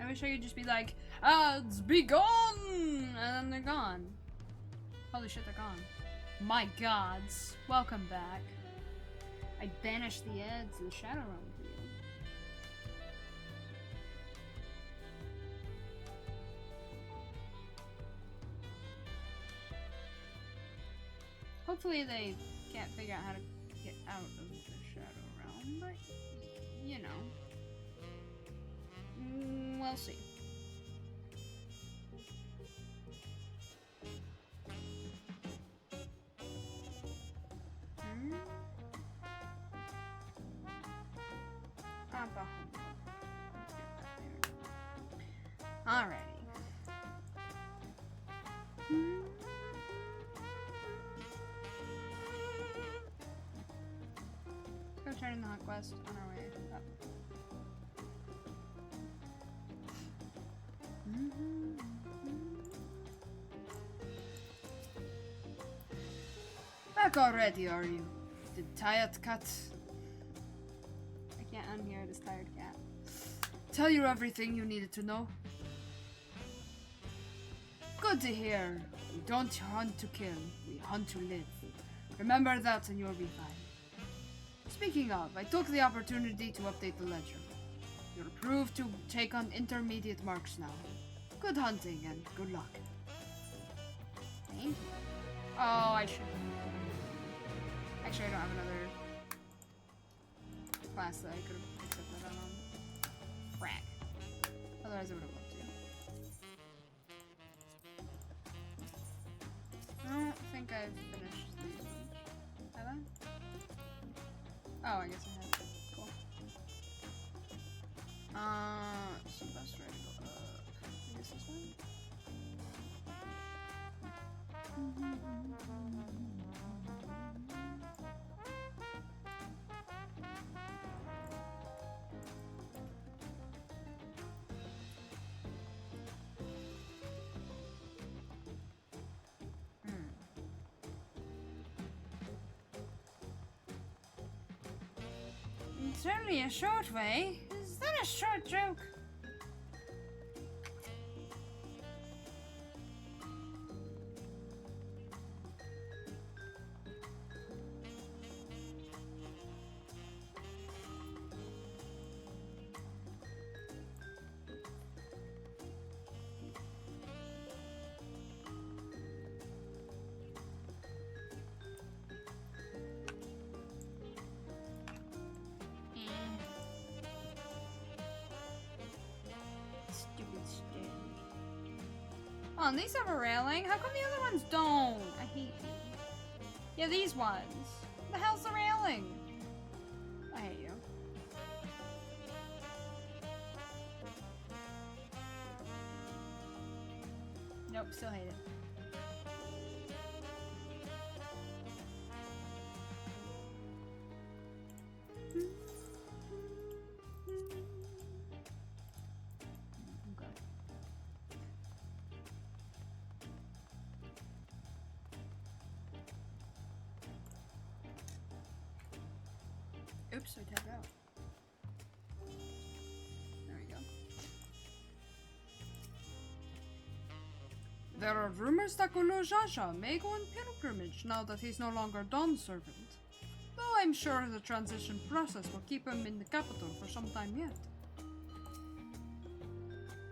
I wish I could just be like, ads be gone! And then they're gone. Holy shit, they're gone. My gods. Welcome back. I banished the ads to the Shadow Realm for you. Hopefully they can't figure out how to get out of the Shadow Realm, but, you know. We'll see. Alrighty. Let's go turn in the hunt quest on our way up. Back already, are you? The tired cat. I can't unhear this tired cat. Tell you everything you needed to know. Good to hear. We don't hunt to kill, we hunt to live. Remember that and you'll be fine. Speaking of, I took the opportunity to update the ledger. You're approved to take on intermediate marks now. Good hunting and good luck. Thank you. Oh, I should. Actually, I don't have another class that I could have accepted that on. Frag. Otherwise, I would have loved to. I don't think I've finished these ones. Have I? Oh, I guess I have. Cool. So best way to go up. I guess this one. It's only a short way. Is that a short joke? Oh, and these have a railing? How come the other ones don't? I hate you. Yeah, these ones. What the hell's the railing? I hate you. Nope, still hate it. Oops, I tapped out. There we go. There are rumors that Gulu Jaja may go on pilgrimage now that he's no longer Dawn's servant. Though I'm sure the transition process will keep him in the capital for some time yet.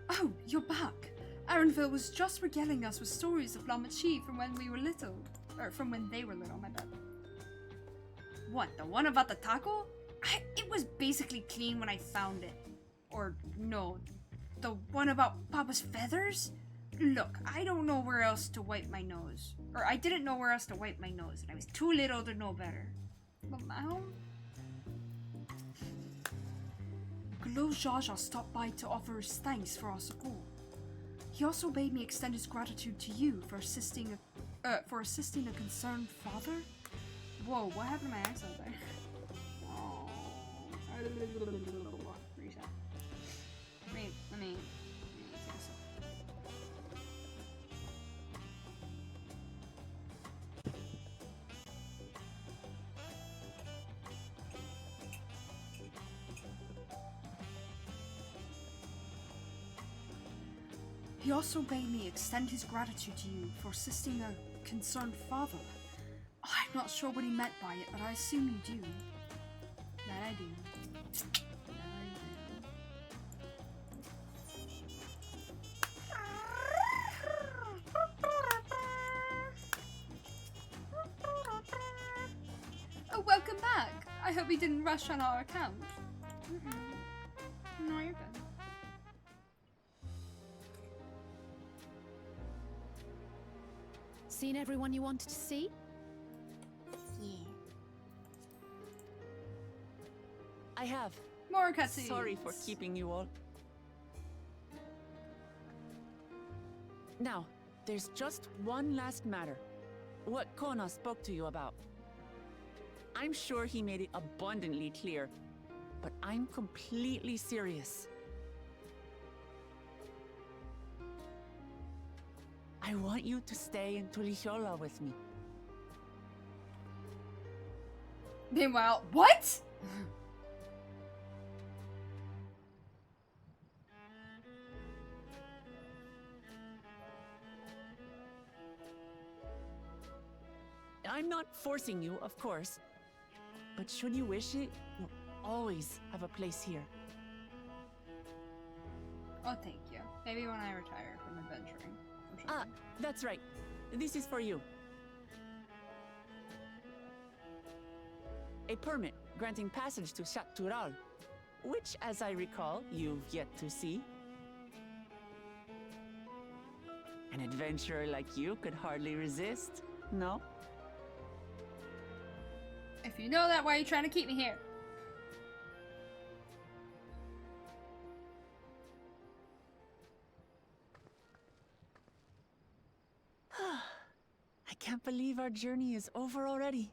Oh, you're back! Arenville was just regaling us with stories of Lamachi from when we were little. Or from when they were little, my bad. What, the one about the taco? It was basically clean when I found it. Or, no, the one about Papa's feathers? Look, I don't know where else to wipe my nose. Or I didn't know where else to wipe my nose, and I was too little to know better. But now? Glo Jaja stopped by to offer his thanks for our support. He also bade me extend his gratitude to you for assisting a concerned father? Whoa, what happened to my accent there? Oh. Reset. Wait, let me take this off. He also bade me extend his gratitude to you for assisting a concerned father. I'm not sure what he meant by it, but I assume you do. That I do. Oh, welcome back! I hope you didn't rush on our account. No, you're good. Seen everyone you wanted to see? Yeah. I have. More cutscenes. Sorry for keeping you all. Now, there's just one last matter. What Kona spoke to you about. I'm sure he made it abundantly clear, but I'm completely serious. I want you to stay in Tulihiola with me. Meanwhile, what? I'm not forcing you, of course. But should you wish it, you'll always have a place here. Oh, thank you. Maybe when I retire from adventuring. Ah, that's right. This is for you. A permit granting passage to Shaktural, which, as I recall, you've yet to see. An adventurer like you could hardly resist, no? If you know that, why are you trying to keep me here? I can't believe our journey is over already.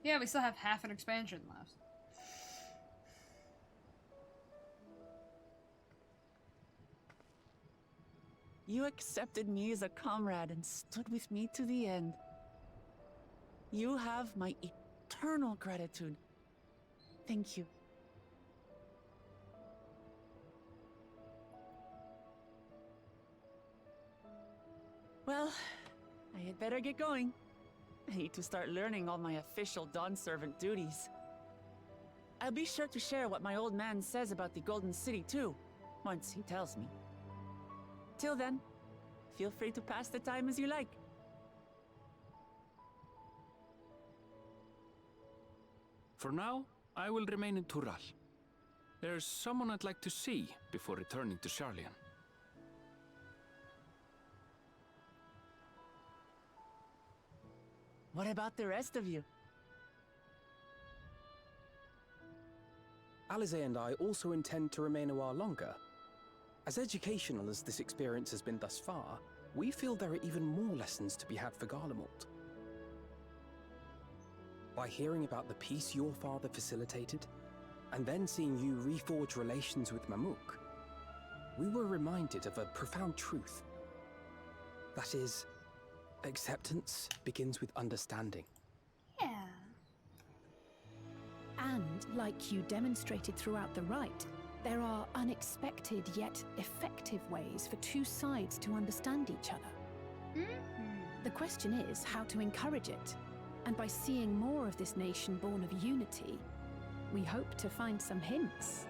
Yeah, we still have half an expansion left. You accepted me as a comrade and stood with me to the end. You have my eternal gratitude. Thank you. Well, I had better get going. I need to start learning all my official Dawn Servant duties. I'll be sure to share what my old man says about the Golden City too, once he tells me. Till then, feel free to pass the time as you like. For now, I will remain in Tural. There's someone I'd like to see before returning to Sharlayan. What about the rest of you? Alize and I also intend to remain a while longer. As educational as this experience has been thus far, we feel there are even more lessons to be had for Garlemald. By hearing about the peace your father facilitated, and then seeing you reforge relations with Mamook, we were reminded of a profound truth. That is, acceptance begins with understanding. Yeah. And, like you demonstrated throughout the rite, there are unexpected yet effective ways for two sides to understand each other. The question is how to encourage it. And by seeing more of this nation born of unity, we hope to find some hints.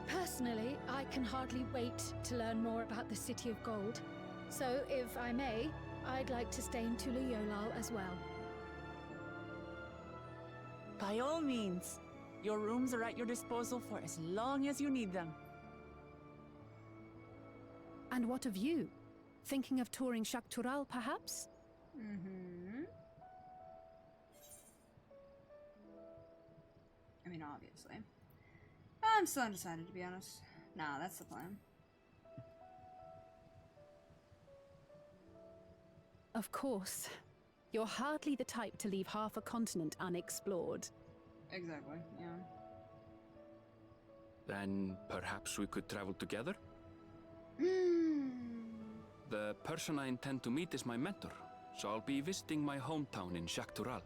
Personally, I can hardly wait to learn more about the City of Gold. So, if I may, I'd like to stay in Tuliyolal as well. By all means. Your rooms are at your disposal for as long as you need them. And what of you? Thinking of touring Shaktural, perhaps? I mean, obviously. I'm still undecided, to be honest. Nah, that's the plan. Of course. You're hardly the type to leave half a continent unexplored. Exactly, yeah. Then perhaps we could travel together? The person I intend to meet is my mentor, so I'll be visiting my hometown in Shaktural.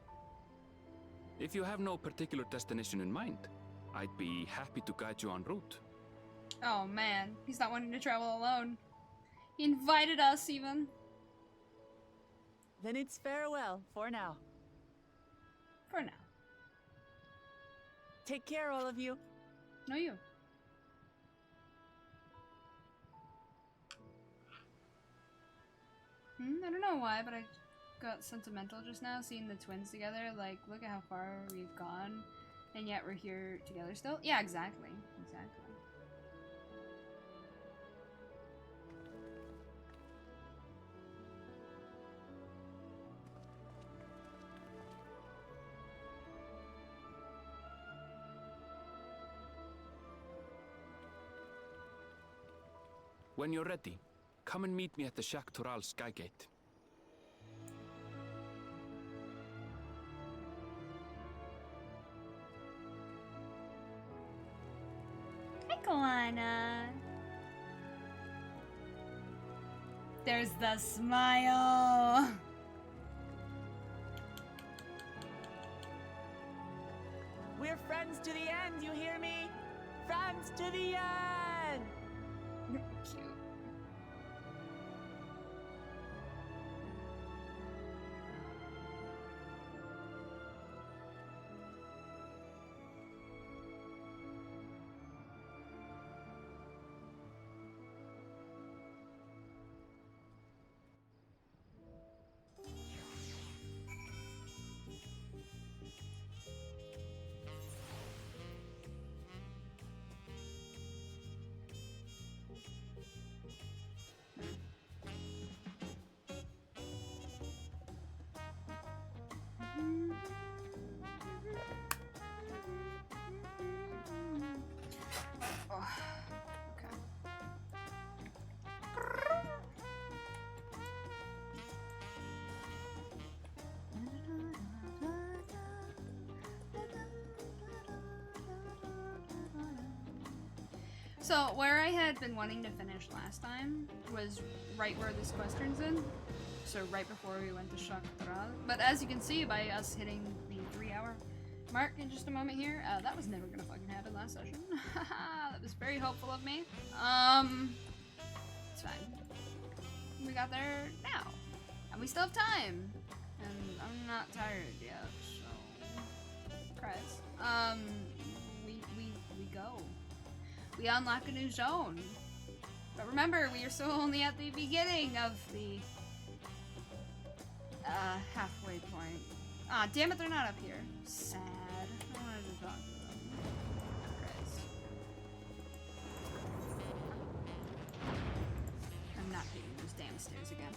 If you have no particular destination in mind, I'd be happy to guide you en route. Oh man, he's not wanting to travel alone. He invited us, even. Then it's farewell for now. For now. Take care, all of you. No, you. I don't know why, but I got sentimental just now seeing the twins together. Like, look at how far we've gone, and yet we're here together still. Yeah, exactly. Exactly. When you're ready, come and meet me at the Shaktural Skygate. Hi, Koana. There's the smile. We're friends to the end, you hear me? Friends to the end! Cute. Oh, okay. So, where I had been wanting to finish last time was right where this quest turns in. So, right before we went to Shaktural. But as you can see by us hitting the 3-hour mark in just a moment here, that was never gonna fucking happen last session. That was very hopeful of me. It's fine. We got there now. And we still have time. And I'm not tired yet, so... Christ. We go. We unlock a new zone. But remember, we are still only at the beginning of the halfway point. Ah, damn it, they're not up here. Sad. I wanted to talk to them. Christ. I'm not taking those damn stairs again.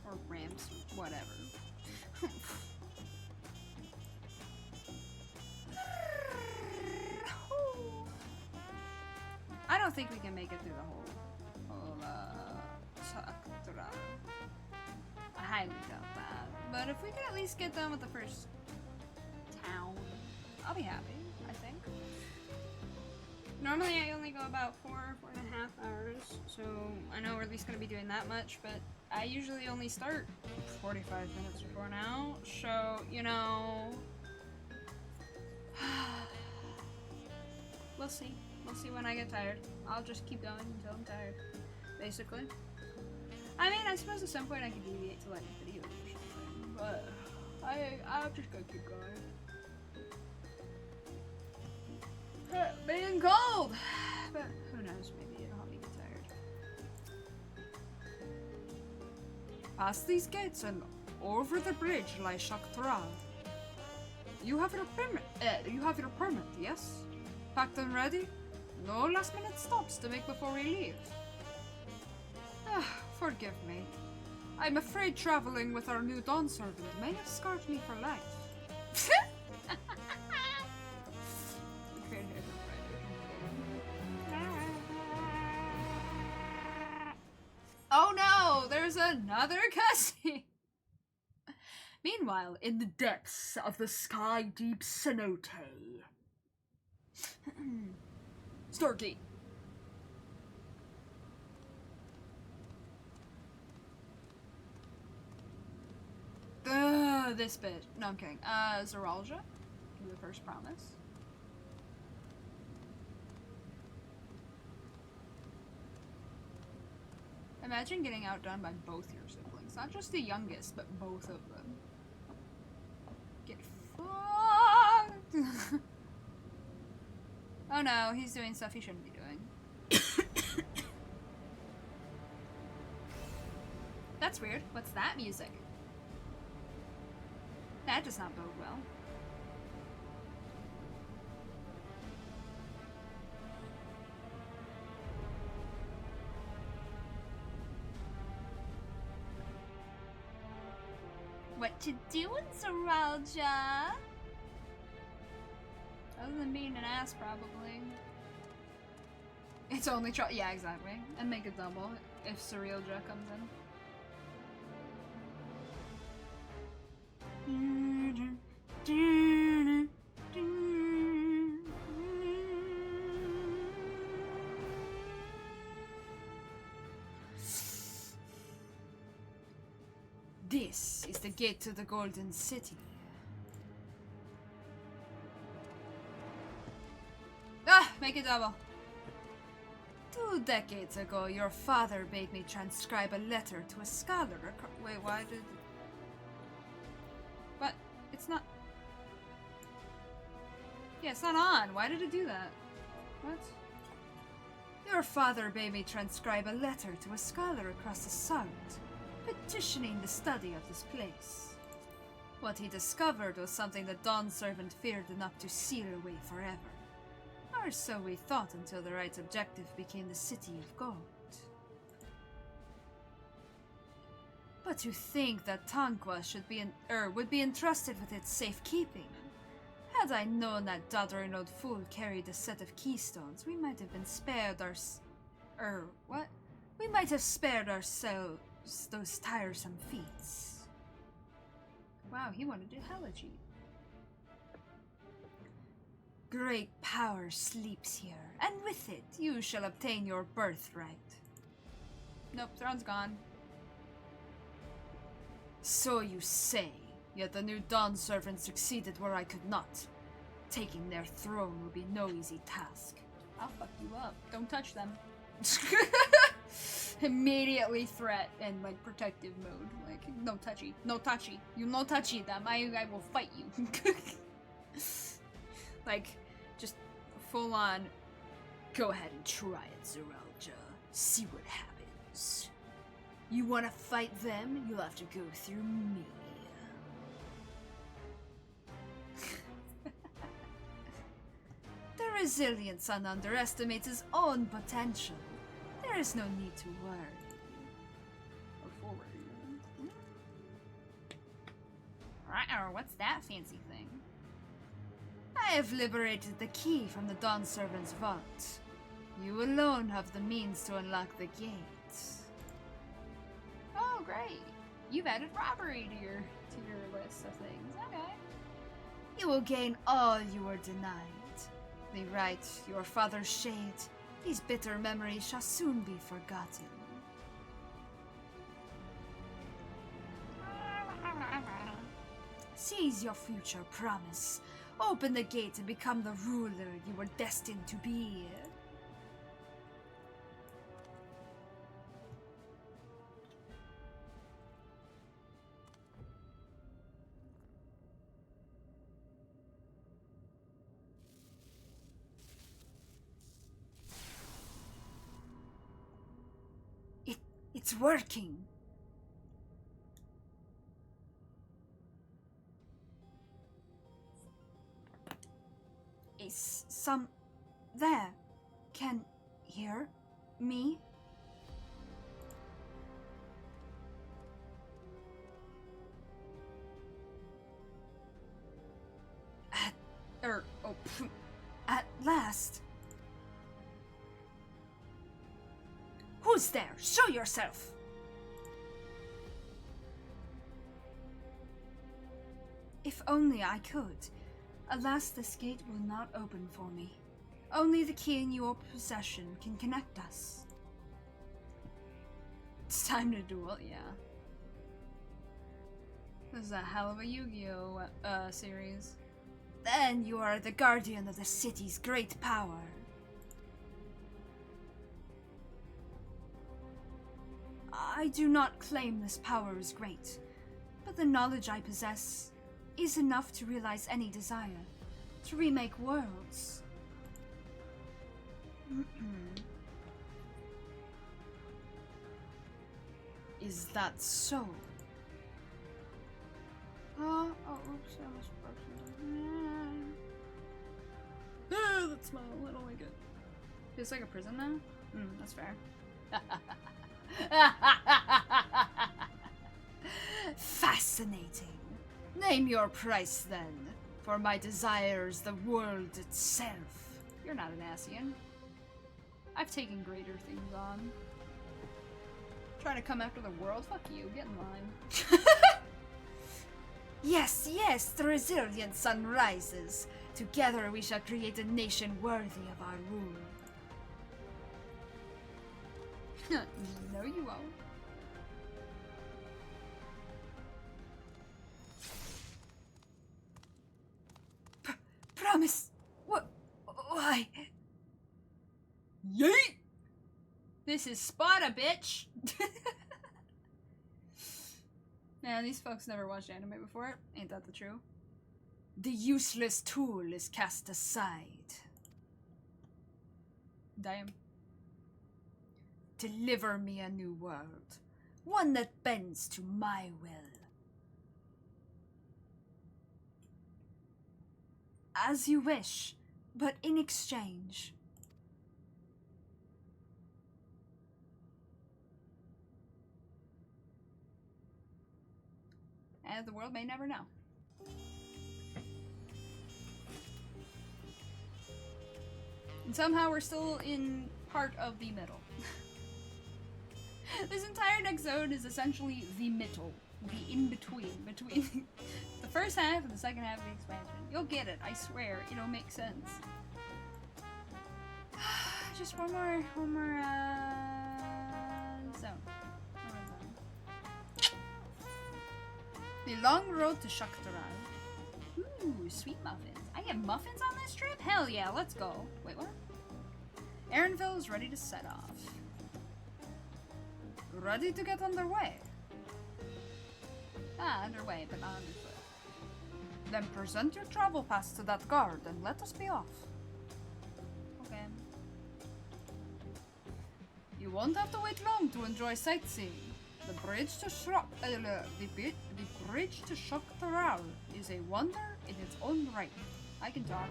Or ramps, or whatever. I don't think we can make it through the whole Shaktural. I highly doubt that. But if we can at least get done with the first town, I'll be happy, I think. Normally I only go about 4.5 hours, so I know we're at least going to be doing that much, but I usually only start 45 minutes before now, so, you know... We'll see. We'll see when I get tired. I'll just keep going until I'm tired, basically. I mean, I suppose at some point I could deviate to like videos or something, but I'm just gonna keep going. Being cold! But who knows, maybe it'll help me get tired. Past these gates and over the bridge lies Shaktural. You have your permit, yes? Packed and ready? No last minute stops to make before we leave. Forgive me. I'm afraid traveling with our new Dawn servant may have scarred me for life. Oh no! There's another cutscene! Meanwhile, in the depths of the sky-deep cenote. Stargate. This bit. No, I'm kidding. Zeralja. Give the first promise. Imagine getting outdone by both your siblings. Not just the youngest, but both of them. Get fucked! Oh no, he's doing stuff he shouldn't be doing. That's weird. What's that music? That does not bode well. What you doing, Zeralja? Other than being an ass, probably. It's only yeah, exactly. And make a double if Surrealja comes in. This is the gate to the Golden City. Ah! Make it double. 2 decades ago, your father bade me transcribe a letter to a scholar. Wait, why did... What? It's not... Yeah, it's not on. Why did it do that? What? Your father bade me transcribe a letter to a scholar across the Sound, petitioning the study of this place. What he discovered was something the Dawn Servant feared enough to seal away forever. Or so we thought until the right objective became the City of Gold. But to think that Tanqua would be entrusted with its safekeeping. Had I known that doddering old fool carried a set of keystones, we might have been spared what? We might have spared ourselves those tiresome feats. Wow, he wanted to elegy. Great power sleeps here, and with it you shall obtain your birthright. Nope, throne's gone. So you say, yet the new Dawn Servant succeeded where I could not. Taking their throne will be no easy task. I'll fuck you up. Don't touch them. Immediately threat and like protective mode. Like, no touchy. No touchy. You no touchy them. I will fight you. Like, just full on, go ahead and try it, Zeralja. See what happens. You wanna fight them? You'll have to go through me. The resilient son underestimates his own potential. There is no need to worry. Or forward. Uh-oh, what's that fancy thing? I have liberated the key from the Dawn Servant's vault. You alone have the means to unlock the gate. Oh, great. You've added robbery to your list of things. Okay. You will gain all you were denied. Rewrite your father's shade. These bitter memories shall soon be forgotten. Seize your future promise. Open the gate and become the ruler you were destined to be. It's working. Is some there can hear me? At last. Who's there? Show yourself! If only I could. Alas, this gate will not open for me. Only the key in your possession can connect us. It's time to duel, yeah. This is a hell of a Yu-Gi-Oh! Series. Then you are the guardian of the city's great power. I do not claim this power is great, but the knowledge I possess is enough to realize any desire, to remake worlds. Is that so? Oops, I almost broke something. That smell, I don't like it. Feels like a prison now? That's fair. Fascinating. Name your price then, for my desire is the world itself. You're not an Asian. I've taken greater things on. Trying to come after the world? Fuck you, get in line. Yes, yes, the resilient sun rises. Together we shall create a nation worthy of our rule. No, you won't. Promise. What? Why? Yeet! This is Sparta, bitch! Man, these folks never watched anime before. Ain't that the truth? The useless tool is cast aside. Damn. Deliver me a new world. One that bends to my will. As you wish, but in exchange. And the world may never know. And somehow we're still in part of the middle. This entire next zone is essentially the middle. The in-between. Between the first half and the second half of the expansion. You'll get it, I swear. It'll make sense. Just one more zone. The long road to Shaktaral. Ooh, sweet muffins. I get muffins on this trip? Hell yeah, let's go. Wait, what? Aaronville is ready to set off. Ready to get underway. Underway, but not underfoot. Then present your travel pass to that guard and let us be off. Okay. You won't have to wait long to enjoy sightseeing. The bridge to Shaktaral is a wonder in its own right. I can talk.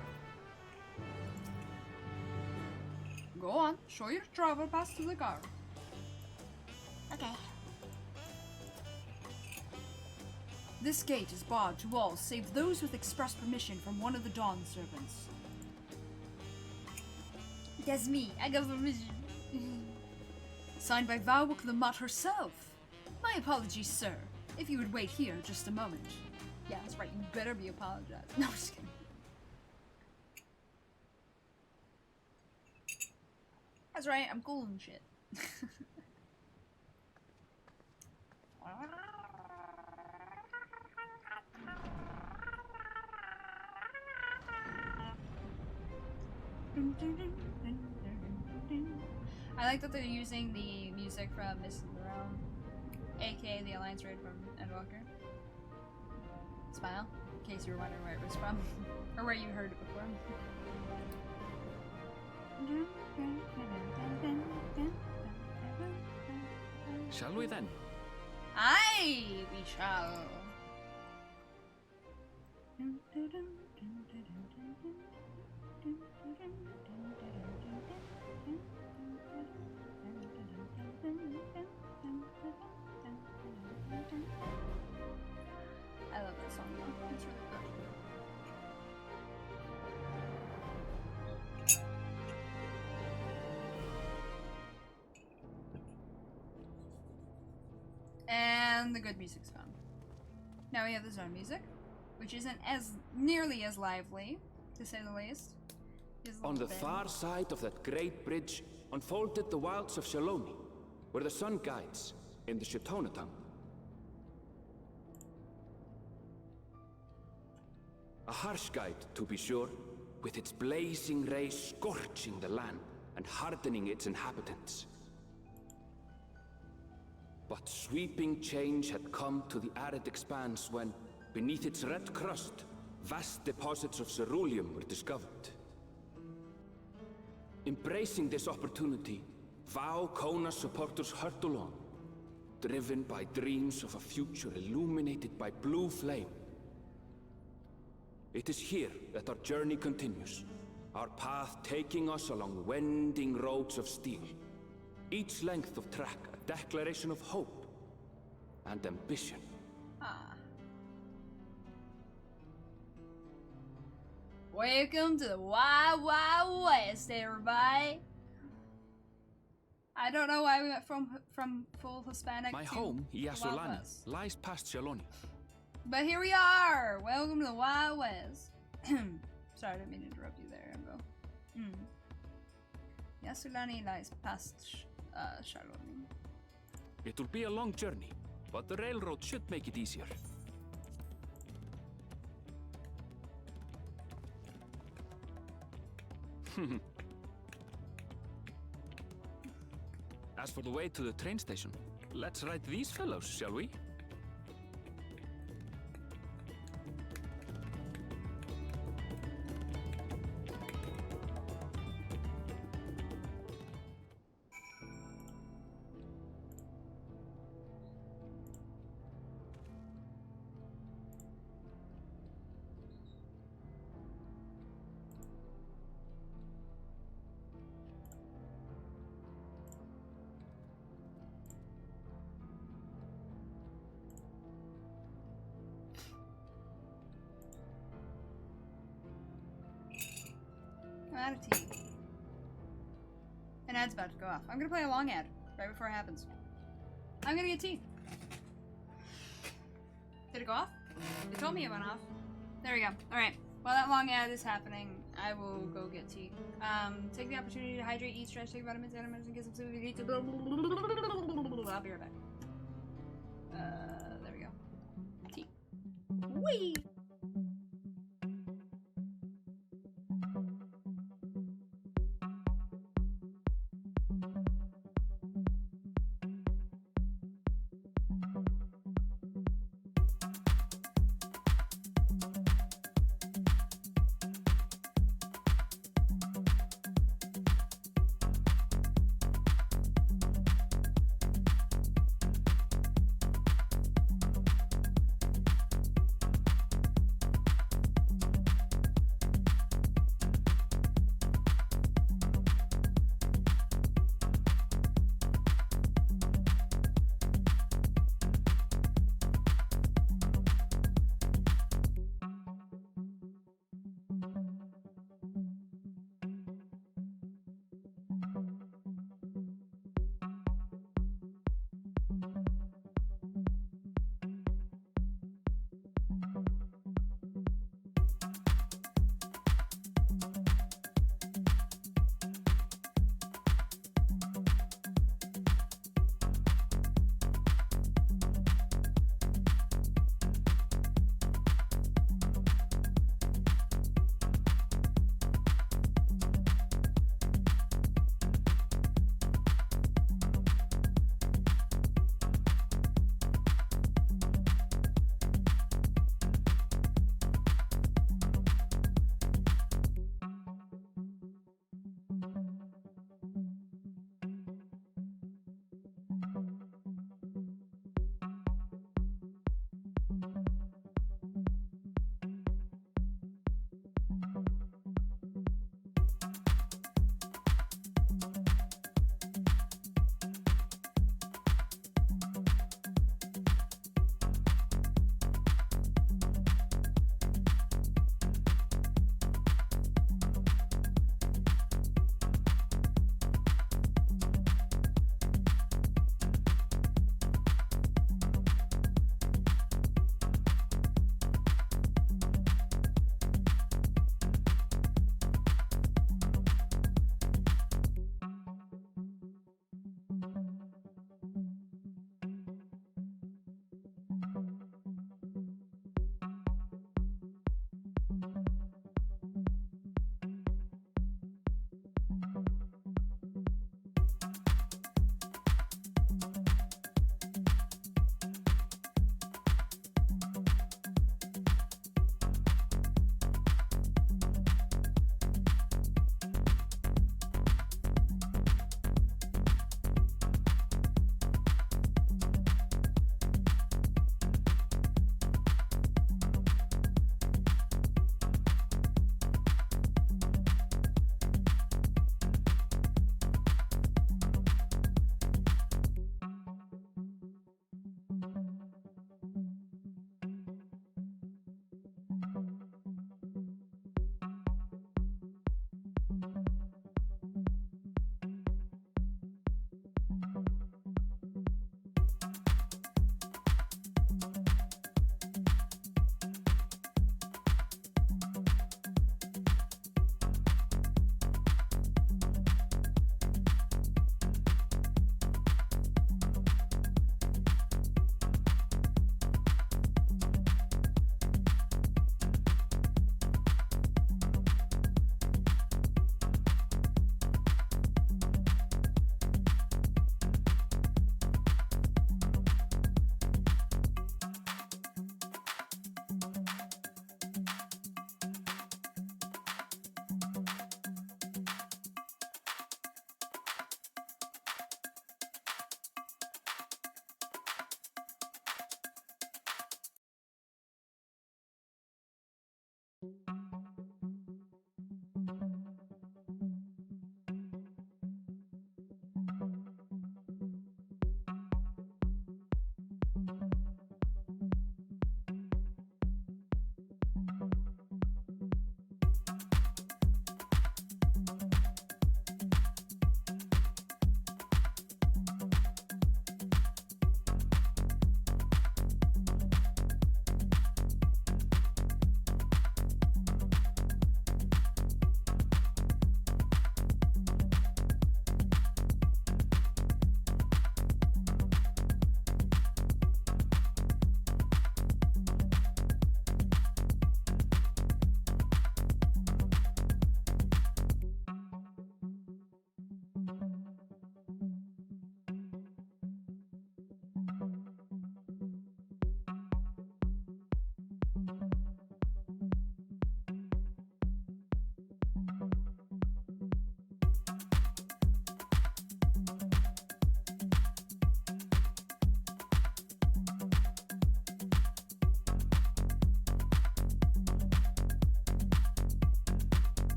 Go on, show your travel pass to the guard. Okay. This gate is barred to all save those with express permission from one of the Dawn servants. That's me, I got permission. Signed by Vowuk the Mutt herself. My apologies, sir. If you would wait here just a moment. Yeah, that's right, you better be apologized. No, I'm just kidding. That's right, I'm cool and shit. I like that they're using the music from Miss Brown, aka the Alliance Raid from Endwalker. Smile, in case you were wondering where it was from, or where you heard it before. Shall we then? Aye, we shall. I love that song though. It's really good. And the good music's found. Now we have the zone music, which isn't as nearly as lively, to say the least. On the far side of that great bridge unfolded the wilds of Shalomi, where the sun guides in the Shitonatam. A harsh guide, to be sure, with its blazing rays scorching the land and hardening its inhabitants. But sweeping change had come to the arid expanse when, beneath its red crust, vast deposits of ceruleum were discovered. Embracing this opportunity, Vau Kona supporters hurtle on, driven by dreams of a future illuminated by blue flame. It is here that our journey continues, our path taking us along winding roads of steel. Each length of track a declaration of hope and ambition. Welcome to the Wild Wild West, everybody. I don't know why we went from full Hispanic My to home, the Wild Yasulani, West. lies past Shaloni. But here we are! Welcome to the Wild West. Sorry, I didn't mean to interrupt you there, Embo. Yasulani lies past Shaloni. It will be a long journey, but the railroad should make it easier. As for the way to the train station, let's ride these fellows, shall we? I'm out of tea. An ad's about to go off. I'm gonna play a long ad right before it happens. I'm gonna get tea. Did it go off? It told me it went off. There we go. Alright. While that long ad is happening, I will go get tea. Take the opportunity to hydrate, eat, stretch, take vitamins, and get some sleep. I'll be right back. There we go. Tea. Whee!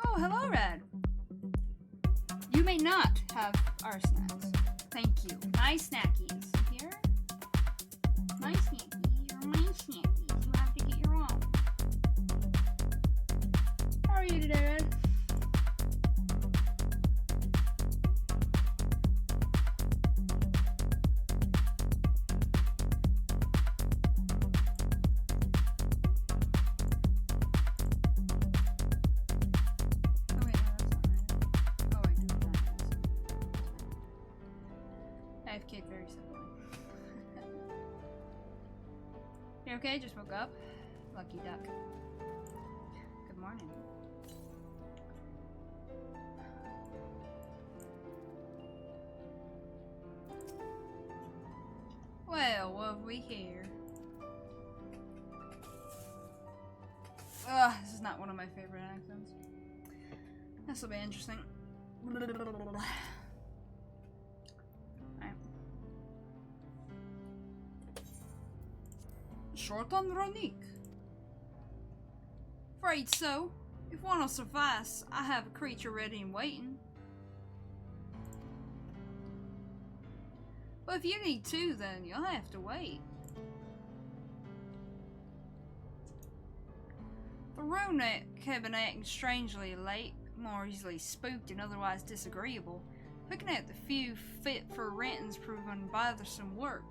Oh, hello, Red. You may not have our snacks. Thank you. My snackies. Here? My snackies are my snackies. You have to get your own. How are you today, Red? You okay? Just woke up? Lucky duck. Good morning. Well, what have we here? Ugh, this is not one of my favorite accents. This will be interesting. Short on Ronique. Afraid so. If one will suffice, I have a creature ready and waiting. But if you need two, then you'll have to wait. The Ronique have been acting strangely late, more easily spooked and otherwise disagreeable. Picking out the few fit for renting's proven bothersome work.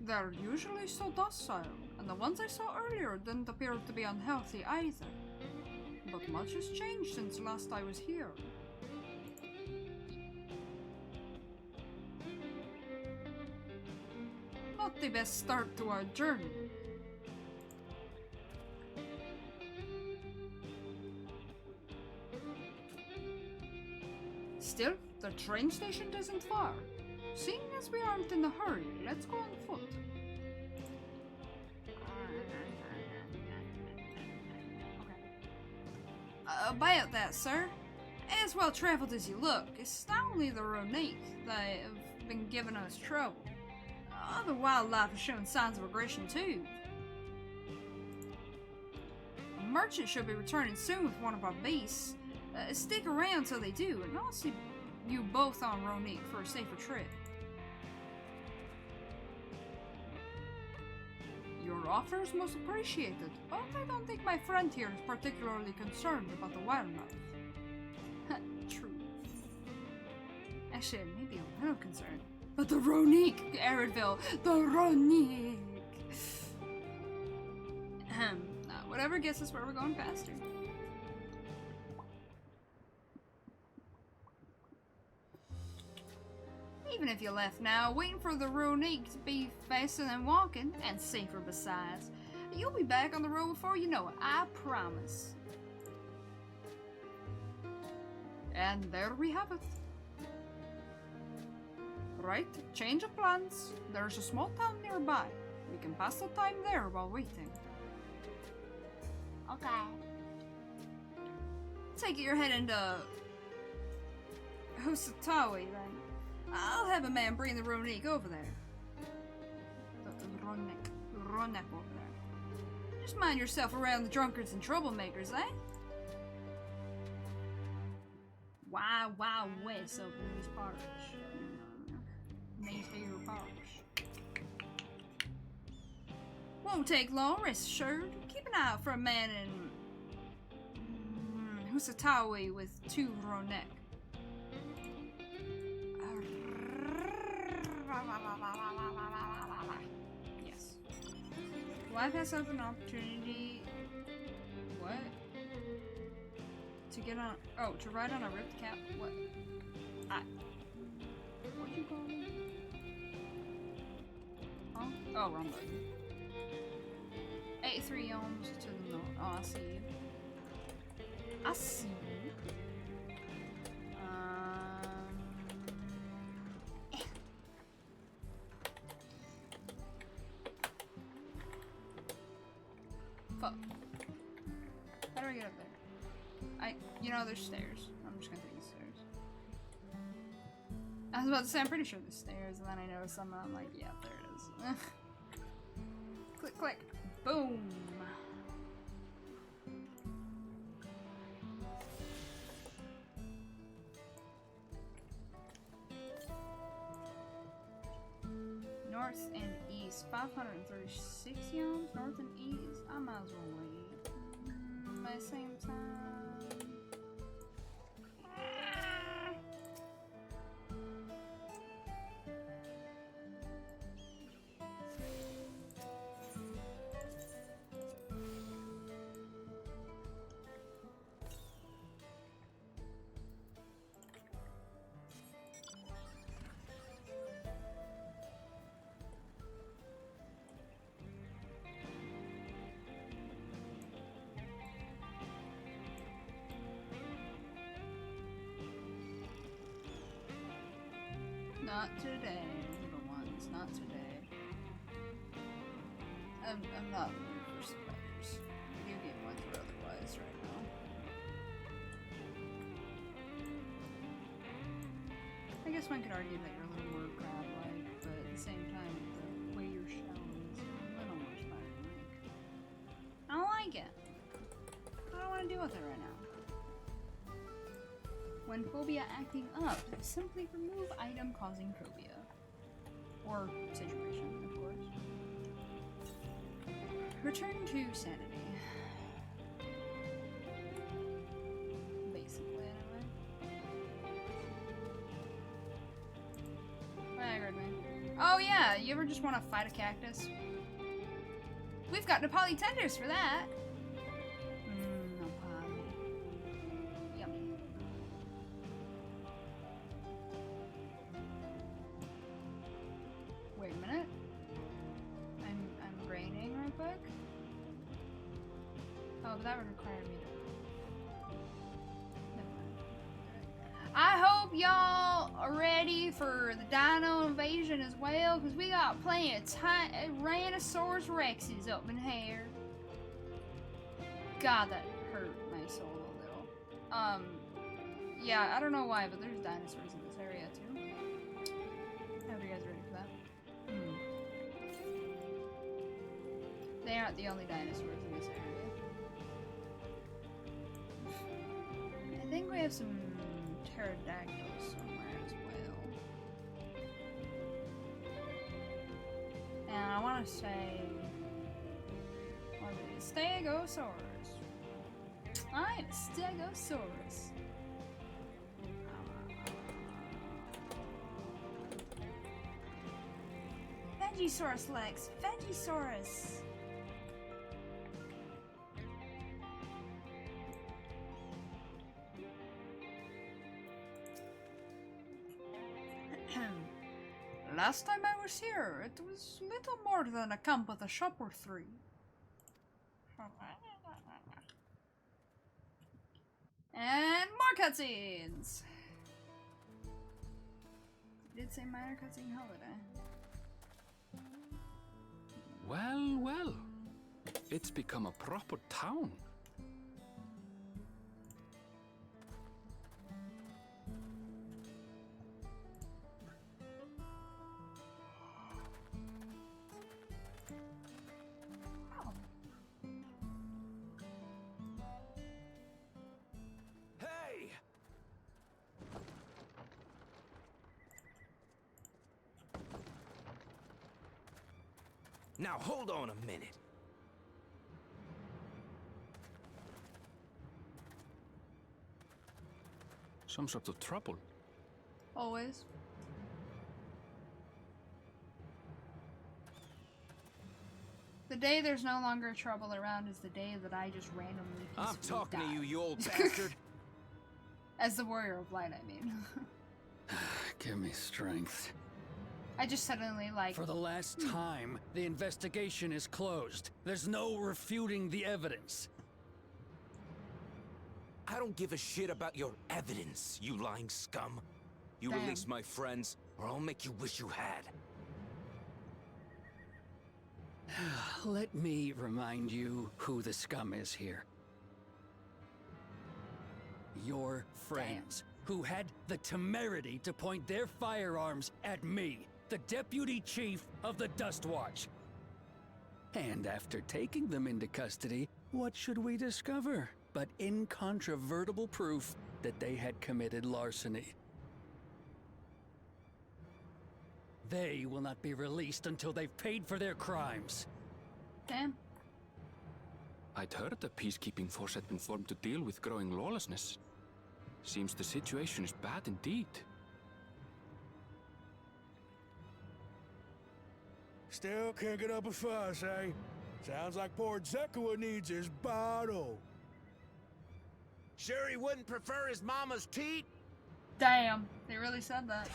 They're usually so docile, and the ones I saw earlier didn't appear to be unhealthy either. But much has changed since last I was here. Not the best start to our journey. Still, the train station isn't far. Seeing as we aren't in a hurry, let's go on foot. About that, sir. As well traveled as you look, it's not only the Ronique that have been giving us trouble. Other wildlife has shown signs of aggression too. A merchant should be returning soon with one of our beasts. Stick around till they do, and I'll see you both on Ronique for a safer trip. Your offer is most appreciated, but I don't think my friend here is particularly concerned about the wildlife. True. Actually, maybe a little concerned. But the Ronique, Aridville, the Ronique! Whatever gets us where we're going faster. Even if you left now, waiting for the Ronique to be faster than walking, and safer besides, you'll be back on the road before you know it, I promise. And there we have it. Right, change of plans. There's a small town nearby. We can pass the time there while waiting. Okay. Take it you're heading to Husatawi then. I'll have a man bring the Ronique over there. The Ronique over there. Just mind yourself around the drunkards and troublemakers, eh? Wild west of these parts. These here parts. Won't take long, rest assured. Keep an eye out for a man in Husatawi with two Ronique. Yes. Why pass up an opportunity? What? To get on? Oh, to ride on a ripped cap? What? What'd you call me? Huh? Oh, wrong button. 83 ohms to the north. Oh, I see you. I see you. Fuck. How do I get up there? You know, there's stairs. I'm just gonna take the stairs. I was about to say, I'm pretty sure there's stairs, and then I noticed something, I'm like, yeah, there it is. Click, click. Boom. North and east, 536 yams, north and east. I might as well wait. At the same time. Not today, little ones, not today. I'm not in the mood for spiders. Video game went through otherwise right now. I guess one could argue that you're a little more crab-like, but at the same time, the way you're shallow is a little more spider-like. I don't like it. I don't want to deal with it right now. When phobia acting up, simply remove item causing phobia. Or situation, of course. Return to sanity. Basically, anyway. Oh yeah, you ever just want to fight a cactus? We've got Nepali tenders for that! That would require me to... Never mind. I hope y'all are ready for the dino invasion as well, because we got plenty of Tyrannosaurus Rexes up in here. God, that hurt my soul a little. Yeah, I don't know why, but there's dinosaurs in this area too. I hope you guys are ready for that. They aren't the only dinosaurs in this area. I think we have some pterodactyls somewhere as well. And I want to say... what is it? Stegosaurus. I'm a Stegosaurus. Vegisaurus Lex. Vegisaurus. Last time I was here, it was little more than a camp with a shop or three. And more cutscenes! I did say minor cutscene holiday. Well, well. It's become a proper town. Now hold on a minute. Some sort of trouble. Always. The day there's no longer trouble around is the day that I just randomly I'm talking die. to you, you old bastard. As the warrior of light, I mean. Give me strength. I just suddenly, like... For the last time, the investigation is closed. There's no refuting the evidence. I don't give a shit about your evidence, you lying scum. You Damn. release my friends, or I'll make you wish you had. Let me remind you who the scum is here. your friends, who had the temerity to point their firearms at me, the deputy chief of the Dust Watch. And after taking them into custody, what should we discover but incontrovertible proof that they had committed larceny? They will not be released until they've paid for their crimes. Damn. I'd heard the peacekeeping force had been formed to deal with growing lawlessness. Seems the situation is bad indeed. Still can't get up a fuss, eh? Sounds like poor Zekua needs his bottle. Sure he wouldn't prefer his mama's teat? Damn, they really said that.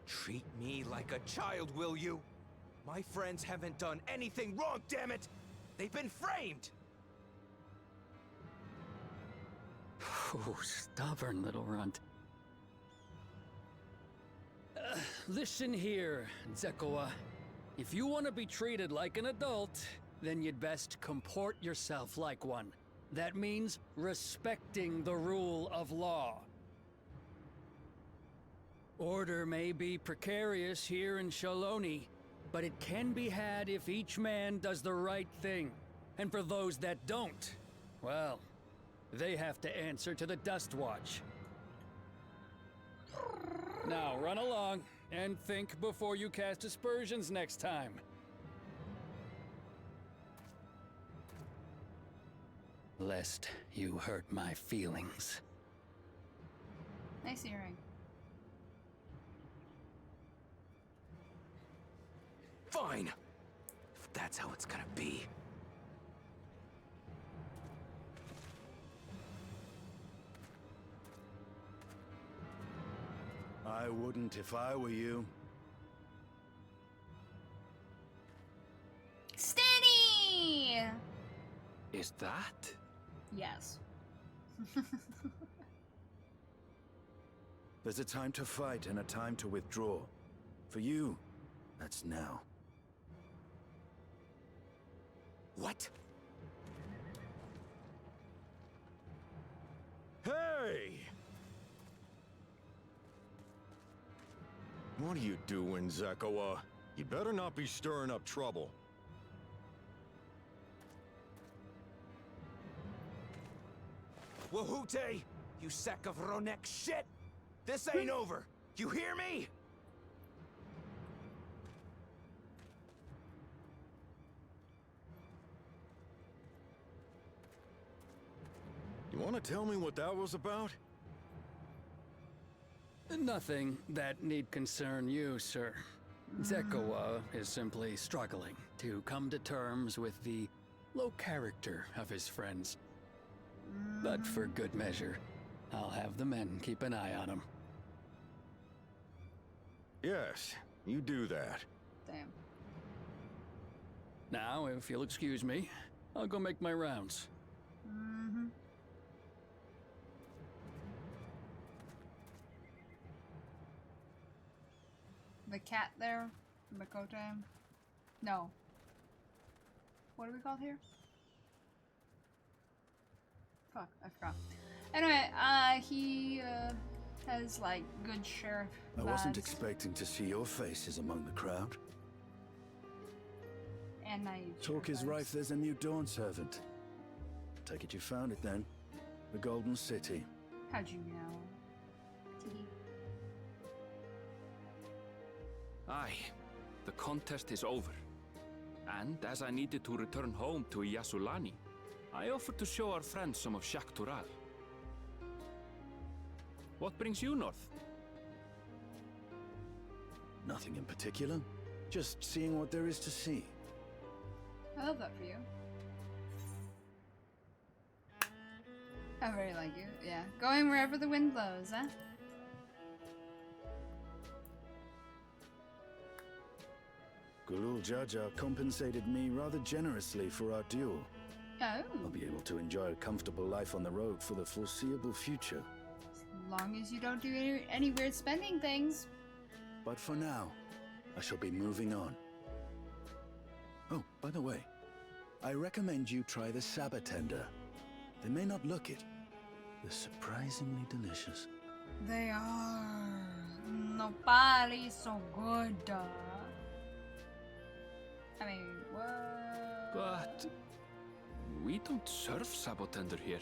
Treat me like a child, will you? My friends haven't done anything wrong, damn it! They've been framed! Oh, stubborn little runt. Listen here, Zekua. If you want to be treated like an adult, then you'd best comport yourself like one. That means respecting the rule of law. Order may be precarious here in Shaloni, but it can be had if each man does the right thing. And for those that don't, well, they have to answer to the Dust Watch. Now run along and think before you cast aspersions next time. Lest you hurt my feelings. Nice earring. Fine! If that's how it's gonna be. I wouldn't if I were you. Steady! Is that? Yes. There's a time to fight and a time to withdraw. For you, that's now. What? Hey! What are you doing, Zekua? You better not be stirring up trouble. Wahute! You sack of Ronek shit! This ain't over! You hear me? You want to tell me what that was about? Nothing that need concern you, sir. Zekua is simply struggling to come to terms with the low character of his friends. But for good measure, I'll have the men keep an eye on him. Yes, you do that. Damn. Now, if you'll excuse me, I'll go make my rounds. The cat there, Makote. No. What are we called here? Fuck, I forgot. Anyway, he has like good sheriff I wasn't vibes. expecting to see your faces among the crowd. And naive Talk sheriff is vibes. rife, there's a new Dawn servant. Take it you found it then. The Golden City. How'd you know? Tee. Aye, the contest is over. And as I needed to return home to Yasulani, I offered to show our friends some of Shaktural. What brings you north? Nothing in particular. Just seeing what there is to see. I love that for you. I very like you. Yeah, going wherever the wind blows, huh? Gulul Jaja compensated me rather generously for our duel. Oh. I'll be able to enjoy a comfortable life on the road for the foreseeable future. As long as you don't do any weird spending things. But for now, I shall be moving on. Oh, by the way, I recommend you try the Sabatender. They may not look it. They're surprisingly delicious. They are. Nopali so good. I mean, what? But we don't serve Sabatender here.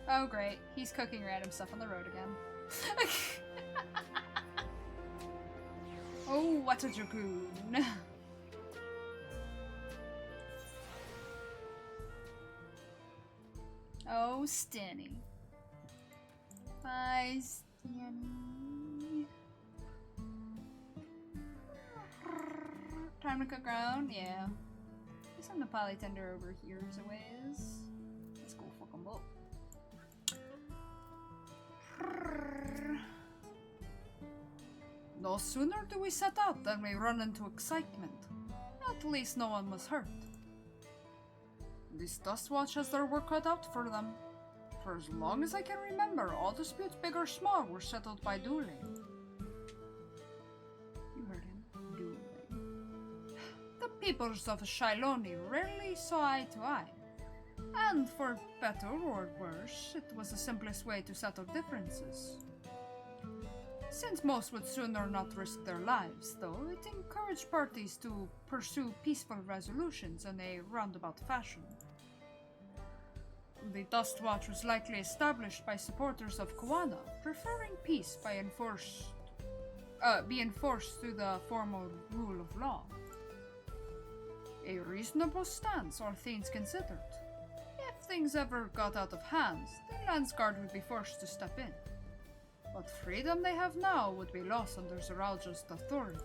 Oh great, he's cooking random stuff on the road again. Oh, what a dragoon. Oh, Stenny. Bye, Stenny. Time to cook around? Yeah. There's some Nepali tender over here as a ways. Let's go fuck 'em up. No sooner do we set out than we run into excitement. At least no one was hurt. This Dustwatch has their work cut out for them. For as long as I can remember, all disputes, big or small, were settled by dueling. You heard him. Dueling. The peoples of Shiloni rarely saw eye to eye. And for better or worse, it was the simplest way to settle differences. Since most would sooner not risk their lives, though, it encouraged parties to pursue peaceful resolutions in a roundabout fashion. The Dustwatch was likely established by supporters of Kuana, preferring peace be enforced through the formal rule of law. A reasonable stance, all things considered. If things ever got out of hand, the Landsguard would be forced to step in. What freedom they have now would be lost under Zeralja's authority.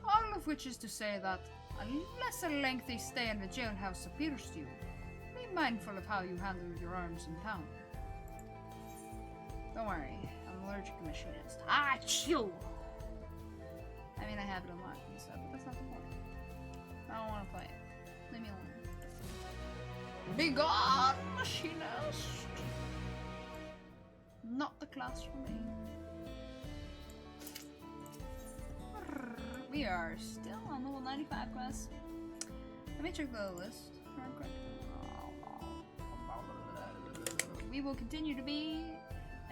All of which is to say that, unless a lengthy stay in the jailhouse appeals to you, be mindful of how you handle your arms in town. Don't worry, I'm allergic to machinist. Achoo! I mean, I have it unlocked and stuff, but that's not the point. I don't want to play it. Leave me alone. Be gone, machinist! Not the class for me. We are still on level 95 quest. Let me check the list real quick. We will continue to be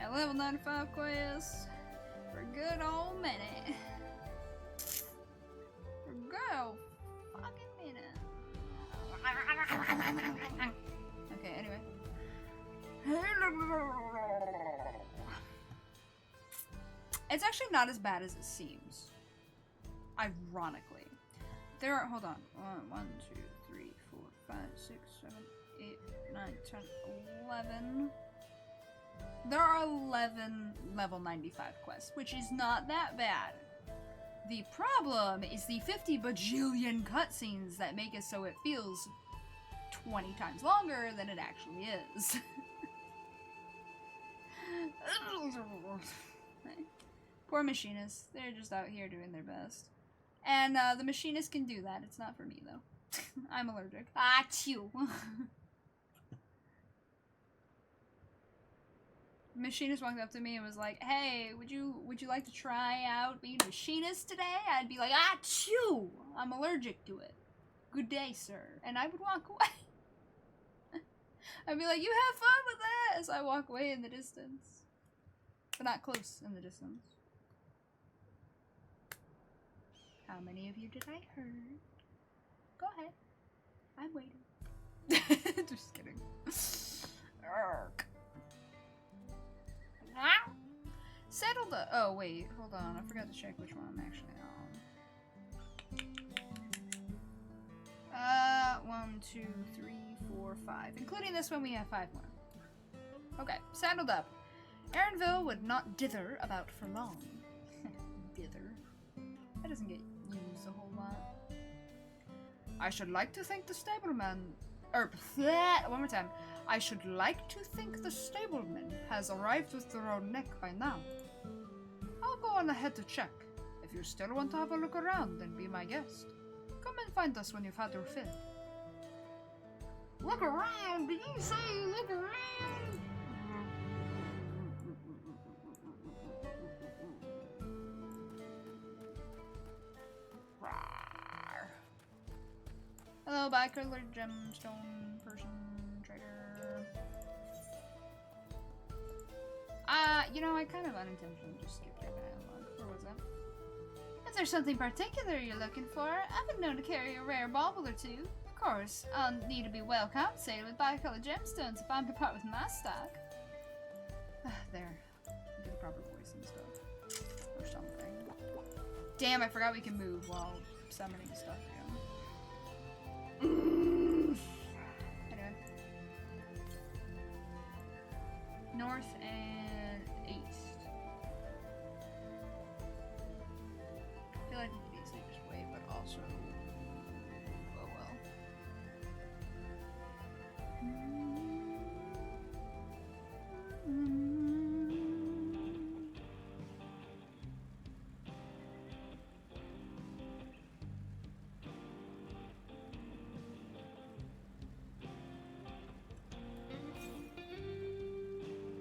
at level 95 quest for a good old minute. For a good old fucking minute. Okay, anyway. It's actually not as bad as it seems. Ironically. There are, hold on. 1, 2, 3, 4, 5, 6, 7, 8, 9, 10, 11. There are 11 level 95 quests, which is not that bad. The problem is the 50 bajillion cutscenes that make it so it feels 20 times longer than it actually is. Poor machinists. They're just out here doing their best. And the machinist can do that. It's not for me, though. I'm allergic. Achoo! The machinist walked up to me and was like, "Hey, would you like to try out being a machinist today?" I'd be like, "Achoo! I'm allergic to it. Good day, sir." And I would walk away. I'd be like, "You have fun with that," as I walk away in the distance. But not close in the distance. How many of you did I hurt? Go ahead. I'm waiting. Just kidding. Arrgh. Settle the. Oh, wait. Hold on. I forgot to check which one I'm actually on. 1, 2, 3, 4, 5. Including this one, we have 5 more. Okay. Saddled up. Erinville would not dither about for long. Dither. That doesn't get used a whole lot. I should like to thank the stableman. One more time. I should like to think the stableman has arrived with their own neck by now. I'll go on ahead to check. If you still want to have a look around, then be my guest. Come and find us when you've had your fill. Look around? Did you say look around? Hello, bicolored gemstone person trader. You know, I kind of unintentionally just skipped your dialogue. Where was it? Is there something particular you're looking for? I've been known to carry a rare bauble or two. Of course, I'll need to be well compensated with bicolored gemstones if I'm to part with my stock. There. Do the proper voice and stuff. Or something. Damn, I forgot we can move while summoning stuff again. Anyway. North and east. I feel like we could easily just wait, but also... oh well.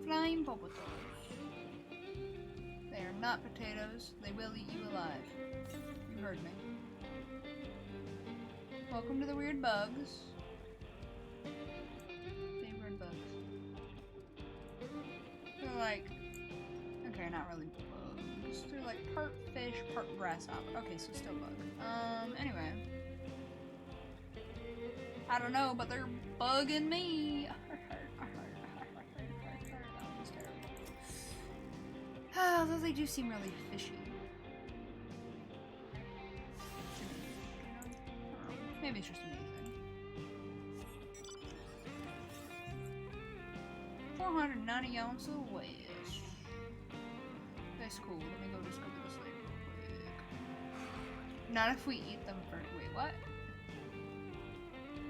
Flying bobotos. They are not potatoes. They will eat you alive. You heard me. Welcome to the weird bugs. Big weird bugs. They're like... okay, not really bugs. They're like part fish, part grasshopper. Okay, so still bug. Anyway. I don't know, but they're bugging me. Although they do seem really fishy. Maybe it's just me. 490 ounces of west. That's cool. Let me go just go to this lake real quick. Not if we eat them first. Wait, what?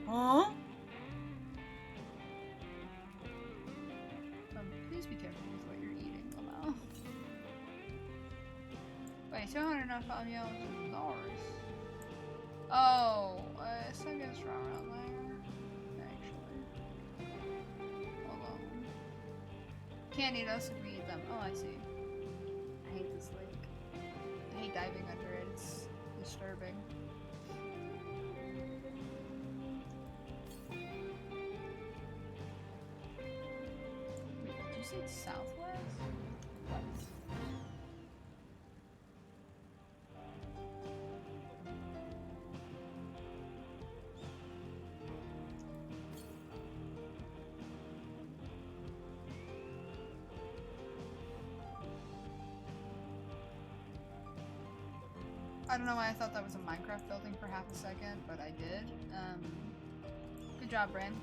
Huh? Please be careful with what you're eating, Lamau. Wait, 200 ounces of North. Oh, I think it's around there. Actually. Hold on. Can't eat us if we eat them. Oh, I see. I hate this lake. I hate diving under it. It's disturbing. Wait, did you say southwest? What? I don't know why I thought that was a Minecraft building for half a second, but I did. Good job, Bran.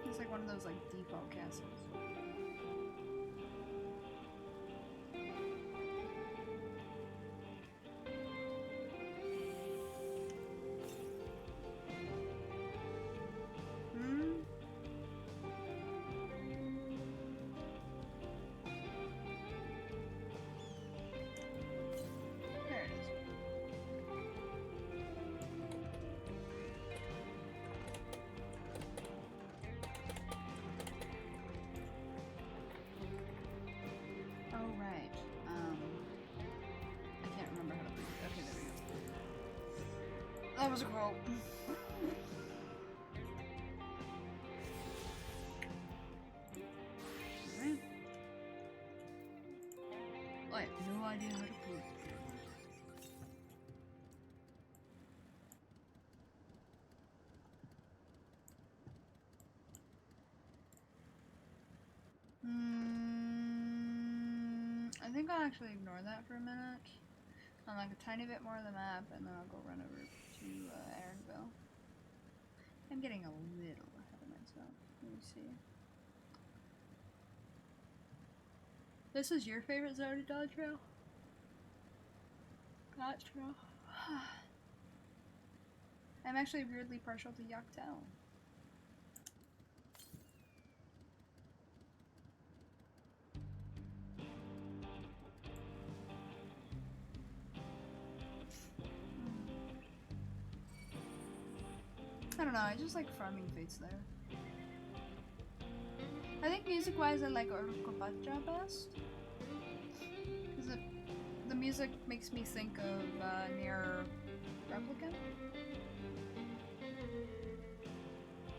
It's like one of those like default castles. That was a quote. I have no idea how to prove it. I think I'll actually ignore that for a minute. On like a tiny bit more of the map, and then I'll go run over to Aaronville. I'm getting a little ahead of myself. Let me see. This is your favorite zone of Dawntrail? Dawntrail? I'm actually weirdly partial to Yaktel. I don't know, I just like farming fates there. I think music-wise I like Orkopacha best. Because the music music makes me think of Near Replicant.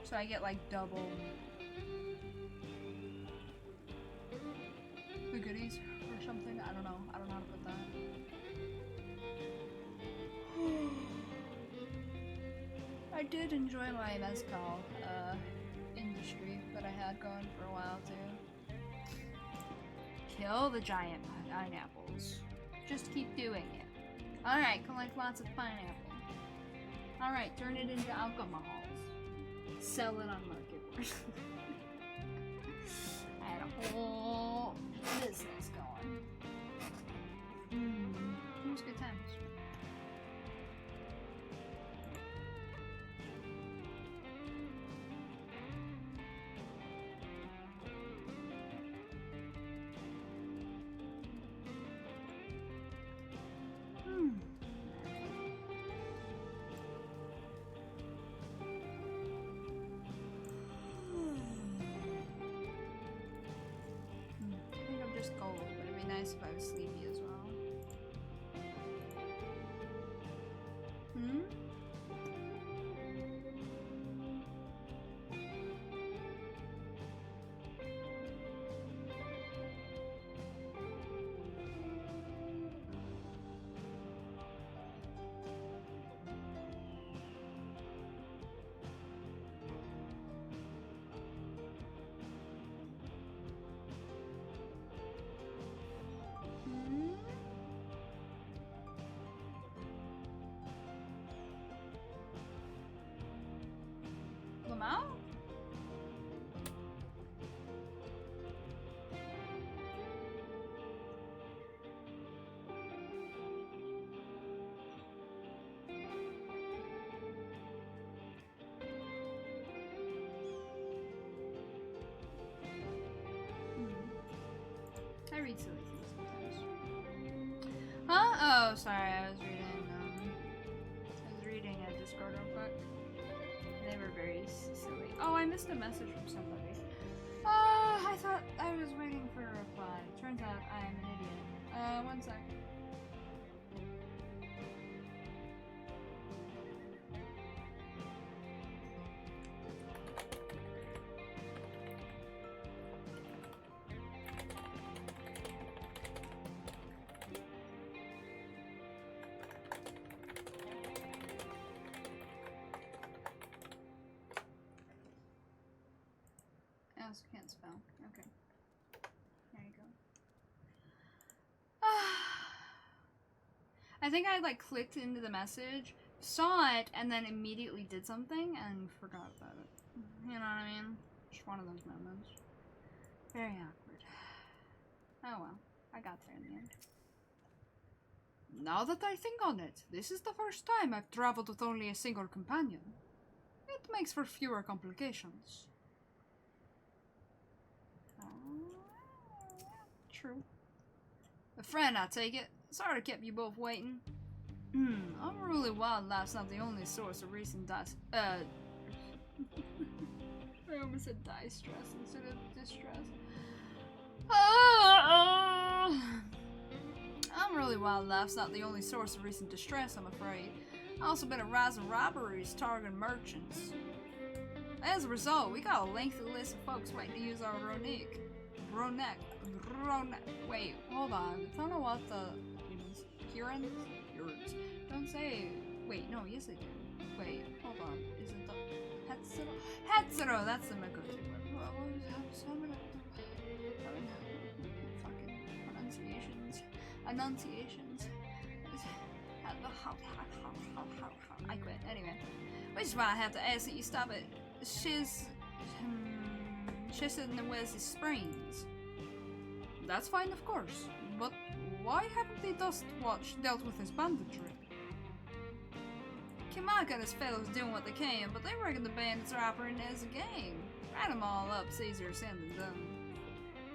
So I get like double the goodies or something. I don't know. I don't know how to put that. I did enjoy my mezcal industry that I had going for a while too. Kill the giant pineapples. Just keep doing it. Alright, collect lots of pineapple. Alright, turn it into alcohols. Sell it on market. I had a whole business going. It was good times. Cold, but it'd be nice if I was sleepy as well. Out? I read silly things sometimes. Huh? Oh, sorry, I was reading a Discord real quick. They were very silly. Oh, I missed a message from somebody. I thought I was waiting for a reply. Turns out I am an idiot. One sec. Can't spell. Okay. There you go. I think I like clicked into the message, saw it, and then immediately did something and forgot about it. You know what I mean? Just one of those moments. Very awkward. Oh well. I got there in the end. Now that I think on it, this is the first time I've traveled with only a single companion. It makes for fewer complications. True. A friend, I take it. Sorry to keep you both waiting. Unruly wildlife's not the only source of recent I almost said distress instead of distress. Unruly wildlife's not the only source of recent distress, I'm afraid. Also been a rise of robberies targeting merchants. As a result, we got a lengthy list of folks waiting to use our Ronek. Wait, hold on. I don't know what the Hurons? Don't say. Wait, no, yes I do. Wait, hold on. Is it the Hetsuro? Hetsuro, that's the Mako. Fucking enunciations. I quit. Anyway, which is why I have to ask that you stop at Shiz in the Wesley Springs. That's fine, of course, but why haven't the Dustwatch dealt with his banditry? Kimaka and his fellows doing what they can, but they reckon the bandits are operating as a game. Write them all up, it's easier said than done.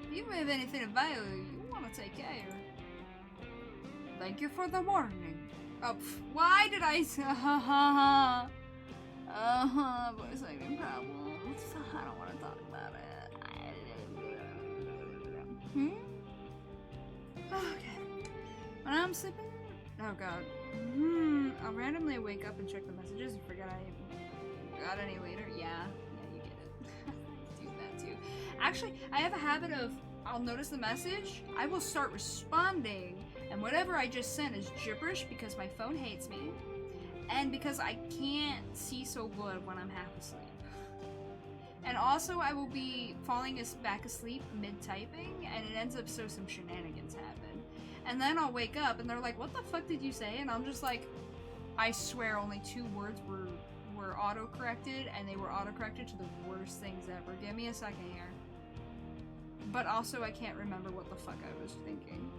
If you have anything of value, you want to take care. Thank you for the warning. Why did I say voice acting problems? I don't want to talk about it. Okay. When I'm sleeping, oh god. I'll randomly wake up and check the messages and forget I even got any later. Yeah, you get it. I do that too. Actually, I have a habit of, I'll notice the message, I will start responding, and whatever I just sent is gibberish because my phone hates me, and because I can't see so good when I'm half asleep. And also, I will be falling back asleep mid-typing, and it ends up so some shenanigans happen. And then I'll wake up, and they're like, what the fuck did you say? And I'm just like, I swear only 2 words were auto-corrected, and they were auto-corrected to the worst things ever. Give me a second here. But also, I can't remember what the fuck I was thinking.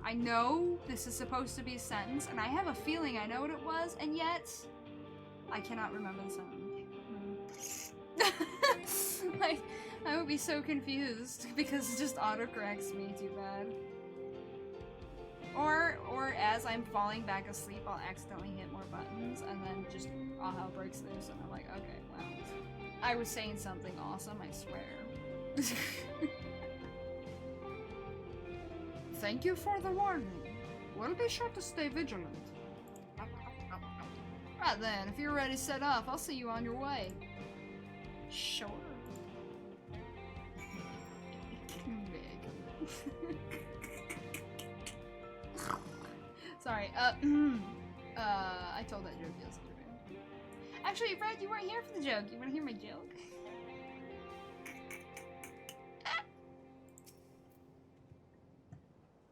I know this is supposed to be a sentence, and I have a feeling I know what it was, and yet I cannot remember the sentence. Like, I would be so confused because it just autocorrects me too bad. Or as I'm falling back asleep, I'll accidentally hit more buttons, and then just all hell breaks loose, and I'm like, okay, well, I was saying something awesome, I swear. Thank you for the warning. We'll be sure to stay vigilant. Right then, if you're ready to set off, I'll see you on your way. Sure. Big. Sorry, I told that joke yesterday. Actually, Fred, you weren't here for the joke. You wanna hear my joke?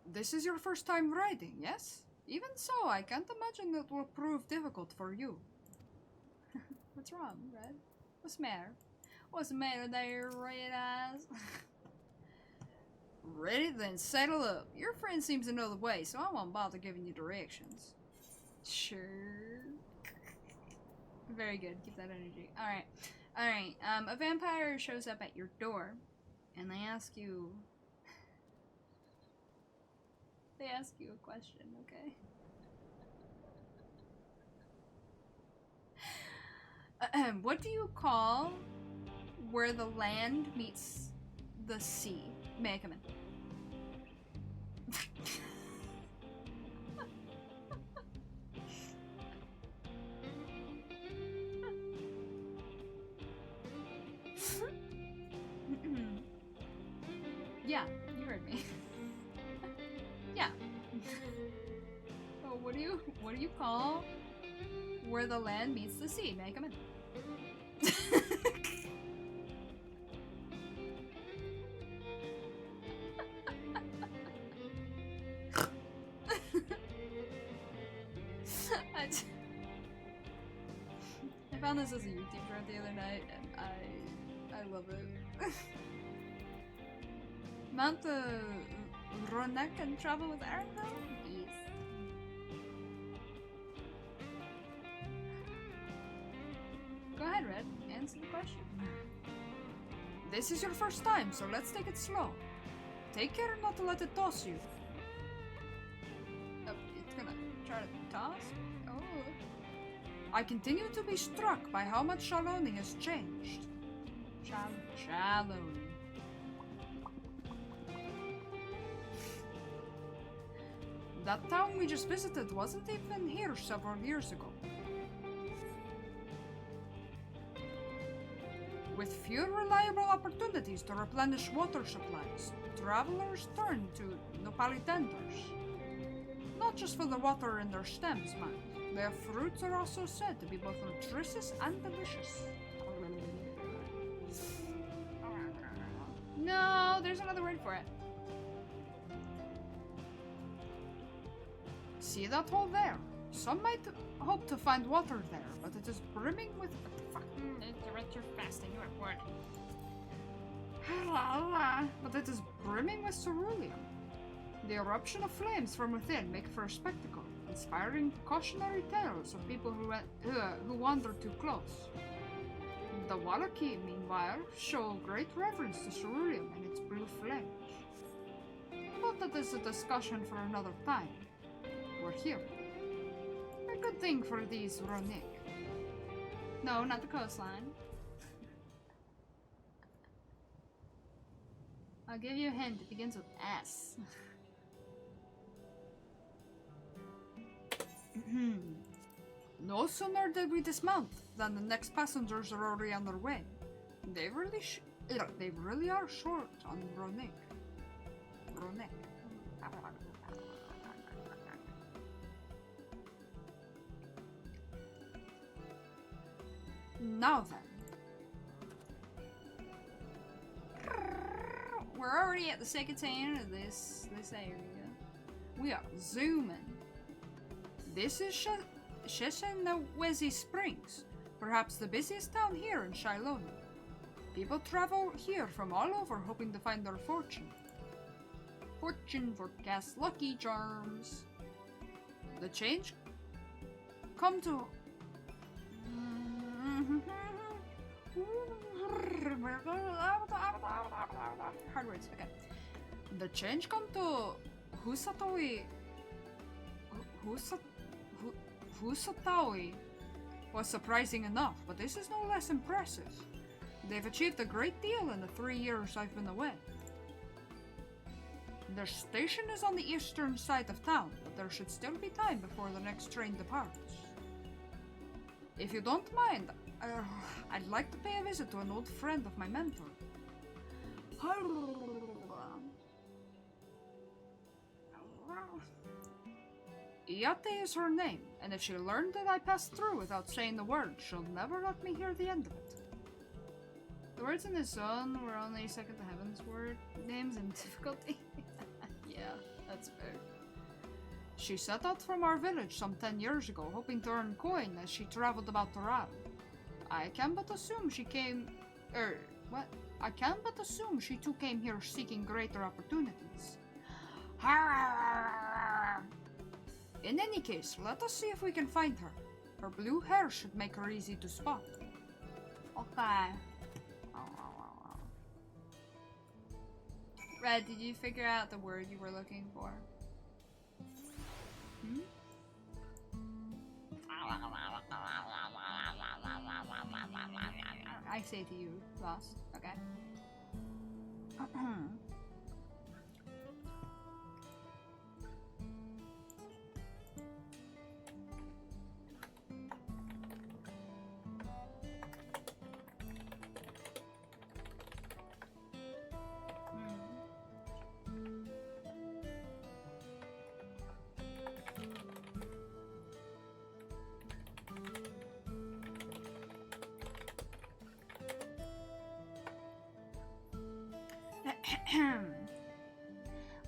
This is your first time riding, yes? Even so, I can't imagine it will prove difficult for you. What's wrong, Red? What's the matter? What's the matter there, red eyes? Ready? Then settle up. Your friend seems to know the way, so I won't bother giving you directions. Sure. Very good. Keep that energy. Alright. Alright. A vampire shows up at your door, and they ask you... They ask you a question, okay? What do you call where the land meets the sea? May I come in? Yeah, you heard me. Yeah. Oh, what do you call where the land meets the sea? May I come in? I found this as a YouTube thread the other night, and I love it. Mount Ronek and travel with Arendelle? Yes. Go ahead, Red. Answer the question. This is your first time, so let's take it slow. Take care not to let it toss you. Oh, it's gonna try to toss? Oh. I continue to be struck by how much Shaloni has changed. Shaloni. That town we just visited wasn't even here several years ago. With few reliable opportunities to replenish water supplies, travelers turn to Nopalitenders. Not just for the water in their stems, mind. Their fruits are also said to be both nutritious and delicious. No, there's another word for it. See that hole there? Some might hope to find water there, but it is brimming with... You're fast and you're at work. But it is brimming with ceruleum. The eruption of flames from within make for a spectacle, inspiring cautionary tales of people who wander too close. The Wallaki, meanwhile, show great reverence to ceruleum and its blue flames. But that is a discussion for another time. We're here. A good thing for these Ronik. No, not the coastline. I'll give you a hint. It begins with S. No sooner did we dismount than the next passengers are already on their way. They really are short on Ronek. Now then. We're already at the second end of this area. We are zooming. This is Sheshenawezi Springs, perhaps the busiest town here in Shiloh. People travel here from all over hoping to find their fortune. Fortune forecast, lucky charms. The change come to hard words, okay. The change come to Husatawi was surprising enough, but this is no less impressive. They've achieved a great deal in the 3 years I've been away. Their station is on the eastern side of town, but there should still be time before the next train departs. If you don't mind, I'd like to pay a visit to an old friend of my mentor. Iate is her name, and if she learned that I passed through without saying the word, she'll never let me hear the end of it. The words in this zone were only second to heaven's word names in difficulty. Yeah, that's fair. She set out from our village some 10 years ago, hoping to earn coin as she traveled about Toral. I can but assume she came... I can but assume she too came here seeking greater opportunities. In any case, let us see if we can find her. Her blue hair should make her easy to spot. Okay. Red, did you figure out the word you were looking for? I say to you, lost. Okay.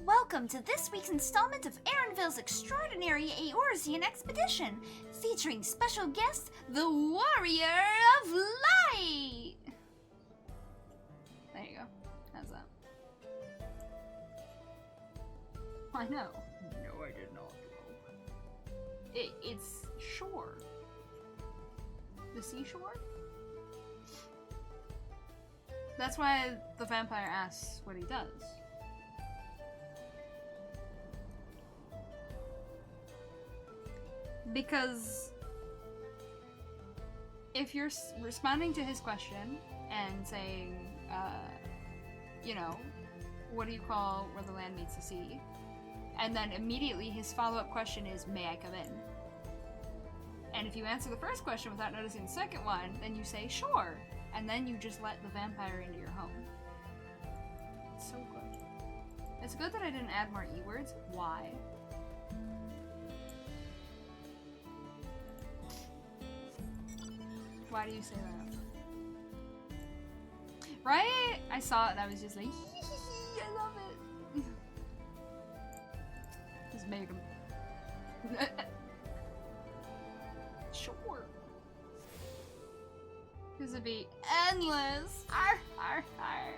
Welcome to this week's installment of Aaronville's extraordinary Eorzean expedition, featuring special guest, the Warrior of Light! There you go. How's that? I know. No, I did not. It's shore. The seashore? That's why the vampire asks what he does. Because if you're responding to his question and saying, you know, what do you call where the land meets the sea? And then immediately his follow-up question is, may I come in? And if you answer the first question without noticing the second one, then you say, sure. And then you just let the vampire into your home. It's so good. It's good that I didn't add more E-words. Why? Why do you say that? Right? I saw it and I was just like, I love it. Just make him. Sure. This would be endless. Arr, arr, arr.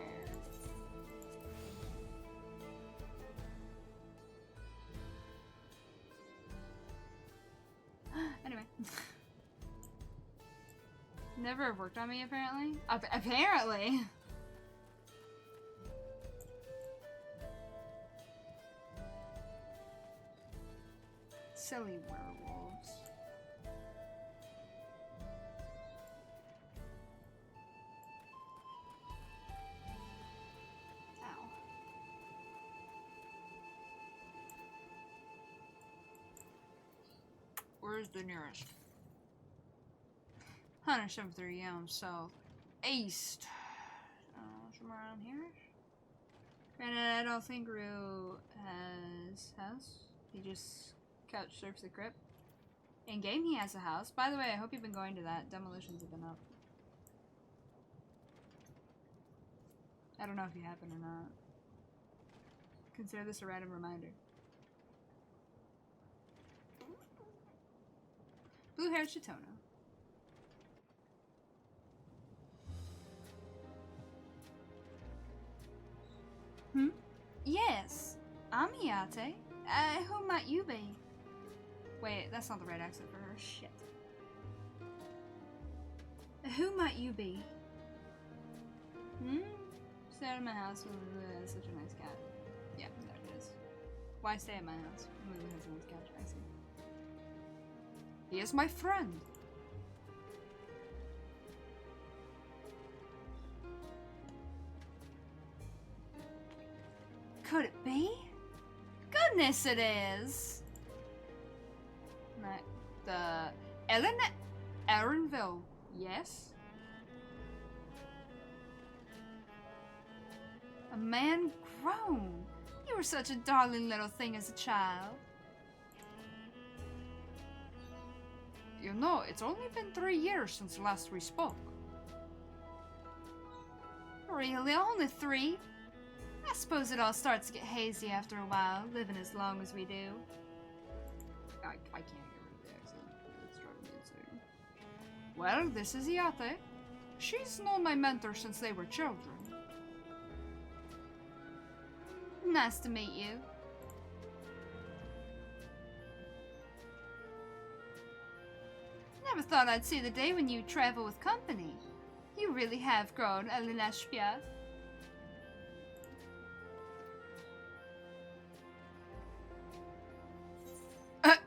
Anyway. Never have worked on me, apparently. Apparently! Silly werewolves. Ow. Where's the nearest? 173 south. East. Somewhere around here? Granted, I don't think Rue has house. He just couch surfs the crypt. In game, he has a house. By the way, I hope you've been going to that. Demolitions have been up. I don't know if you have been or not. Consider this a random reminder. Blue-haired Chitona. Hmm? Yes, I'm Hayate. Who might you be? Wait, that's not the right accent for her. Shit. Who might you be? Hmm? Stay at my house. Lulu has such a nice cat. Yeah, there it is. Why stay at my house? Lulu has a nice cat. I see. He is my friend. Could it be? Goodness, it is. Right. The Erenville. Yes. A man grown. You were such a darling little thing as a child. You know, it's only been 3 years since last we spoke. Really? Only 3? I suppose it all starts to get hazy after a while, living as long as we do. I can't get rid of the accent. It's driving me insane. Well, this is Hayate. She's known my mentor since they were children. Nice to meet you. Never thought I'd see the day when you travel with company. You really have grown, Elinashpia.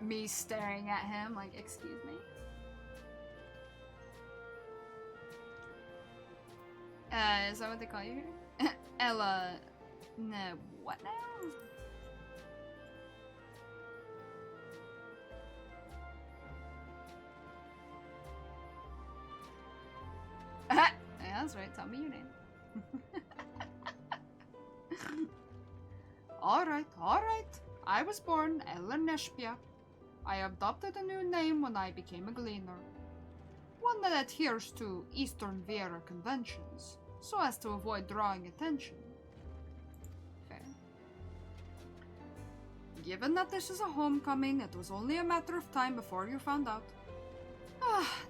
Me staring at him like, excuse me? Is that what they call you here? Ella... No, what now? Yeah, that's right. Tell me your name. Alright. I was born Eleneshpia. I adopted a new name when I became a gleaner. One that adheres to Eastern Viera conventions, so as to avoid drawing attention. Fair. Given that this is a homecoming, it was only a matter of time before you found out.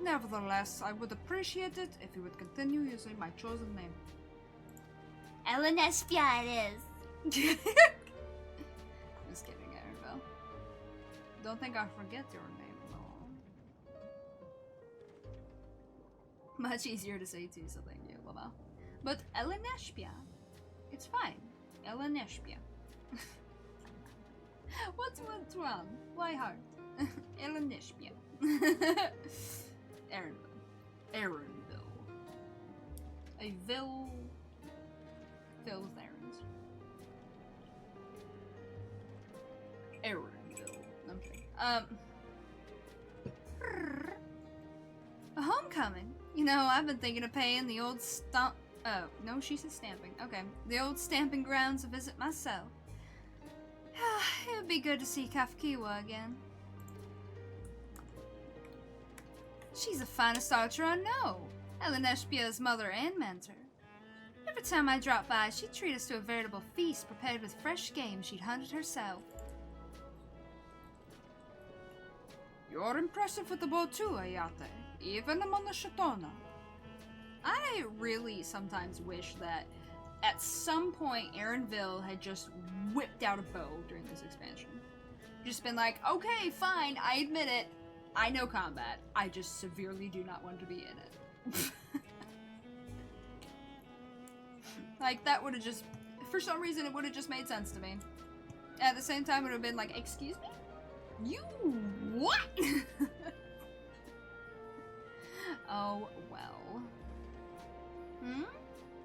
Nevertheless, I would appreciate it if you would continue using my chosen name. Elenespia it is. Just kidding, Erenville. Don't think I'll forget your name, though. Much easier to say too, so thank you, Lama. But Elenespia, it's fine. Elenespia. What's wrong? Why hard? Elenespia. Erenville. A ville filled with errands. Erenville. I'm kidding. A homecoming. You know, I've been thinking of paying the old oh, no, she said stamping. Okay. The old stamping grounds a visit myself. It would be good to see Kafkiwa again. She's the finest archer I know. Elenespia's mother and mentor. Every time I drop by, she'd treat us to a veritable feast prepared with fresh game she'd hunted herself. You're impressive with the bow too, Hayate. Even among the Shatona. I really sometimes wish that at some point Erenville had just whipped out a bow during this expansion. Just been like, okay, fine, I admit it. I know combat. I just severely do not want to be in it. Like, that would have just... For some reason, it would have just made sense to me. At the same time, it would have been like, excuse me? You... what? Oh, well. Hmm?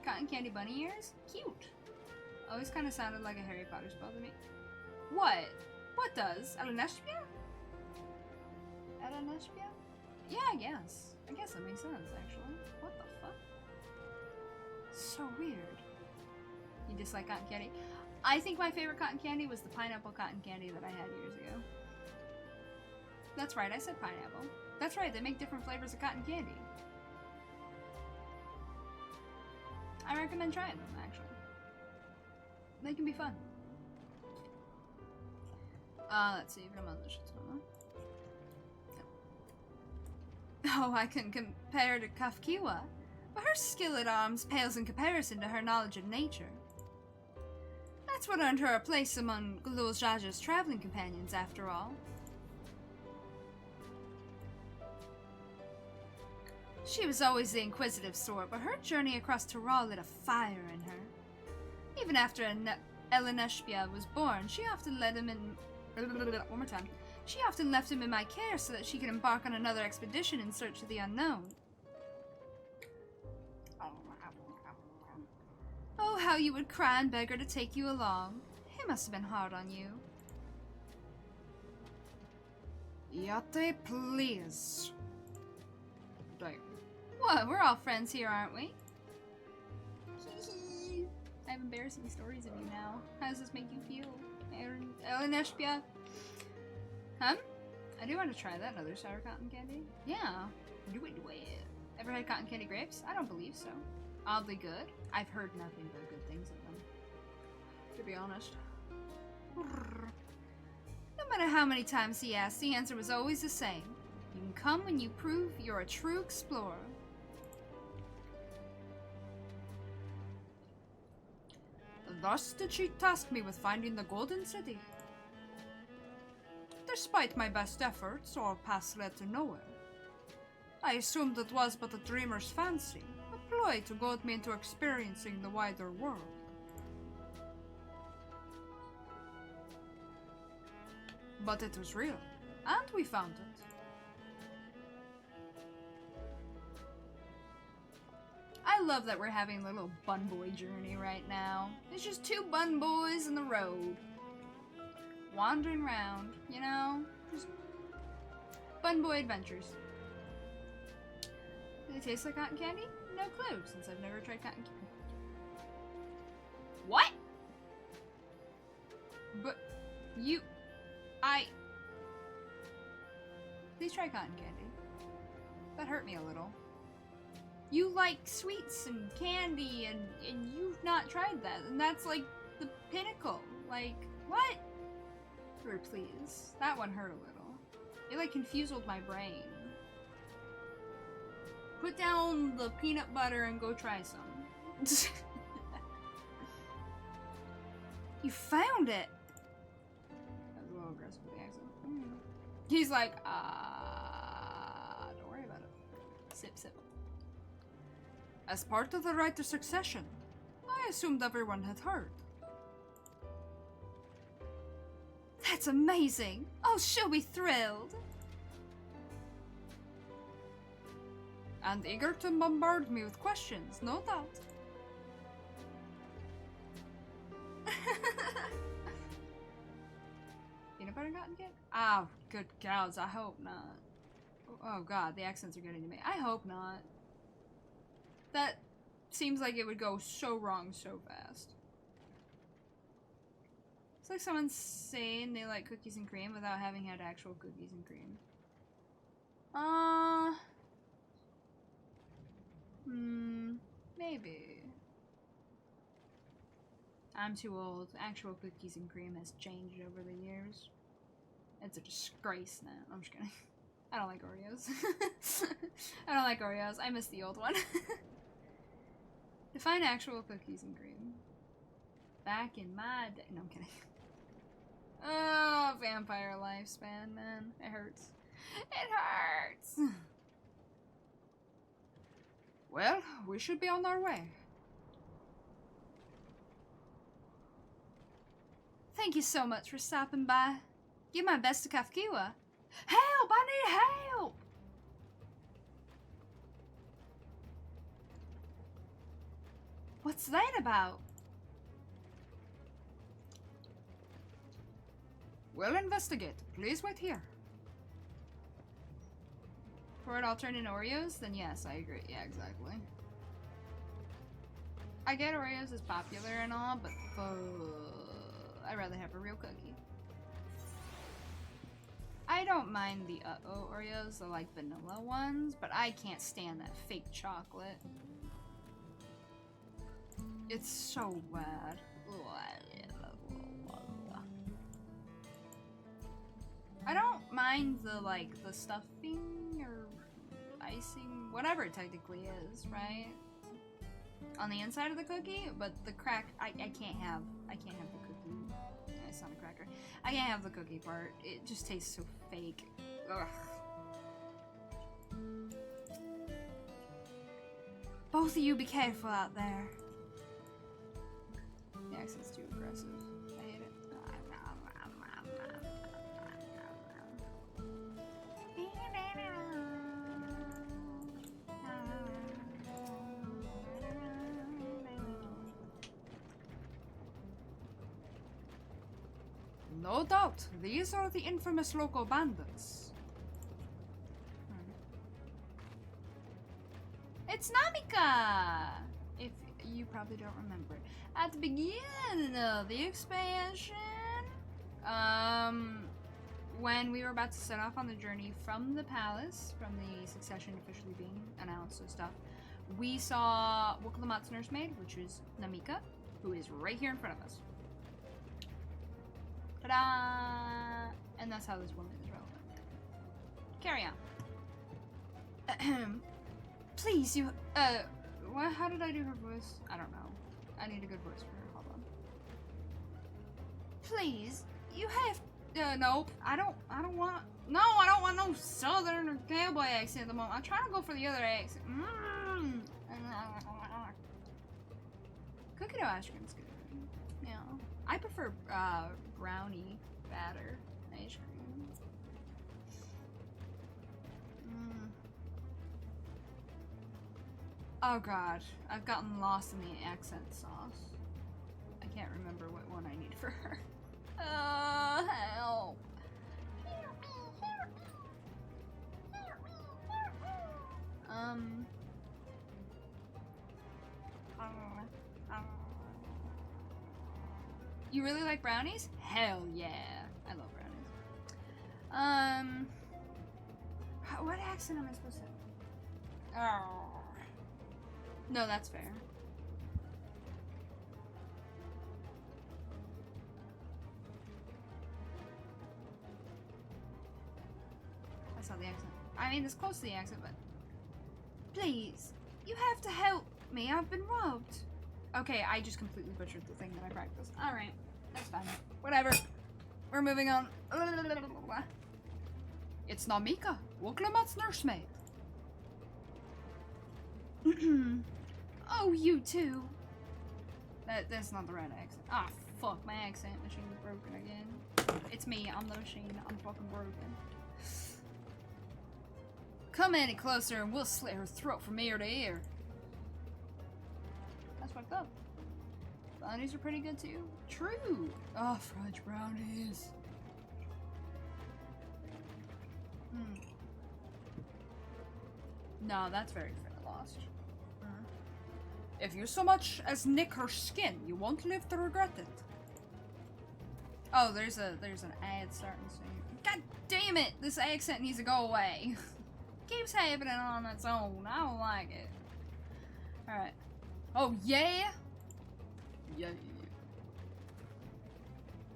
Cotton candy bunny ears? Cute. Always kind of sounded like a Harry Potter spell to me. What? What does? Elenespia? Nespia? Yeah, I guess. I guess that makes sense, actually. What the fuck? So weird. You dislike cotton candy? I think my favorite cotton candy was the pineapple cotton candy that I had years ago. That's right, I said pineapple. That's right, they make different flavors of cotton candy. I recommend trying them, actually. They can be fun. Let's see, oh, I can compare to Kafkiwa, but her skill at arms pales in comparison to her knowledge of nature. That's what earned her a place among Gulul Jaja's traveling companions, after all. She was always the inquisitive sort, but her journey across Tiral lit a fire in her. Even after Eleneshpia was born, she often led him in... One more time. She often left him in my care so that she could embark on another expedition in search of the unknown. Oh, how you would cry and beg her to take you along. It must have been hard on you. Yate, please. Right. What? We're all friends here, aren't we? I have embarrassing stories of you now. How does this make you feel? Eleneshpia? Huh? I do want to try that another sour cotton candy. Yeah. Do it. Ever had cotton candy grapes? I don't believe so. Oddly good. I've heard nothing but good things of them. To be honest. No matter how many times he asked, the answer was always the same. You can come when you prove you're a true explorer. Thus did she task me with finding the Golden City. Despite my best efforts, our paths led to nowhere. I assumed it was but a dreamer's fancy, a ploy to goad me into experiencing the wider world. But it was real, and we found it. I love that we're having a little bun boy journey right now. It's just two bun boys in the road. Wandering around, you know? Just bun boy adventures. Do they taste like cotton candy? No clue, since I've never tried cotton candy. What? But Please try cotton candy. That hurt me a little. You like sweets and candy and you've not tried that, and that's like the pinnacle. Like, what? Please. That one hurt a little. It like confused my brain. Put down the peanut butter and go try some. You found it! That was a little aggressive with the accent. He's like, don't worry about it. Sip, sip. As part of the rite of succession, I assumed everyone had heard. That's amazing! Oh, she'll be thrilled! And eager to bombard me with questions, no doubt. Peanut butter cotton candy? Oh, good cows, I hope not. Oh god, the accents are getting to me. I hope not. That seems like it would go so wrong so fast. It's like someone saying they like cookies and cream without having had actual cookies and cream. Maybe. I'm too old. Actual cookies and cream has changed over the years. It's a disgrace now. I'm just kidding. I don't like Oreos. I don't like Oreos. I miss the old one. Define actual cookies and cream. Back in my day. No, I'm kidding. Oh, vampire lifespan, man. It hurts. It hurts! Well, we should be on our way. Thank you so much for stopping by. Give my best to Kafkiwa. Help! I need help! What's that about? We'll investigate. Please wait here. For it all turned into Oreos? Then yes, I agree. Yeah, exactly. I get Oreos is popular and all, but I'd rather have a real cookie. I don't mind the uh-oh Oreos, the like vanilla ones, but I can't stand that fake chocolate. It's so bad. I don't mind the like the stuffing or icing, whatever it technically is, right? On the inside of the cookie, but the crack I can't have the cookie. Yeah, it's not a cracker. I can't have the cookie part. It just tastes so fake. Ugh. Both of you be careful out there. The accent's too aggressive. I hate it. No doubt, these are the infamous local bandits. It's Namika! If you probably don't remember. At the beginning of the expansion, when we were about to set off on the journey from the palace, from the succession officially being announced and stuff, we saw Wukalamat's nursemaid, which is Namika, who is right here in front of us. Ta-da! And that's how this woman is relevant. Carry on. Please, you, what, how did I do her voice? I don't know. I need a good voice for her. Hold on. Please, you have, nope. I don't want no southern or cowboy accent at the moment. I'm trying to go for the other accent. Cookie dough ice cream's good. Yeah. I prefer, brownie batter ice cream. Oh god, I've gotten lost in the accent sauce. I can't remember what one I need for her. Help. You really like brownies? Hell yeah. I love brownies. What accent am I supposed to? Oh. No, that's fair. That's not the accent. I mean, it's close to the accent, but... Please, you have to help me. I've been robbed. Okay, I just completely butchered the thing that I practiced. Alright, that's fine. Whatever. We're moving on. It's Namika, Wukalamat's nursemaid. Oh, you too. That's not the right accent. Ah, fuck, my accent machine's broken again. It's me, I'm the machine, I'm fucking broken. Come any closer and we'll slit her throat from ear to ear. That's fucked up. Brownies are pretty good too. True. Oh, French brownies. No, that's very fair. Lost. If you so much as nick her skin, you won't live to regret it. Oh, there's an ad starting soon. God damn it! This accent needs to go away. Keeps happening on its own. I don't like it. Alright. Oh, yeah? Yeah.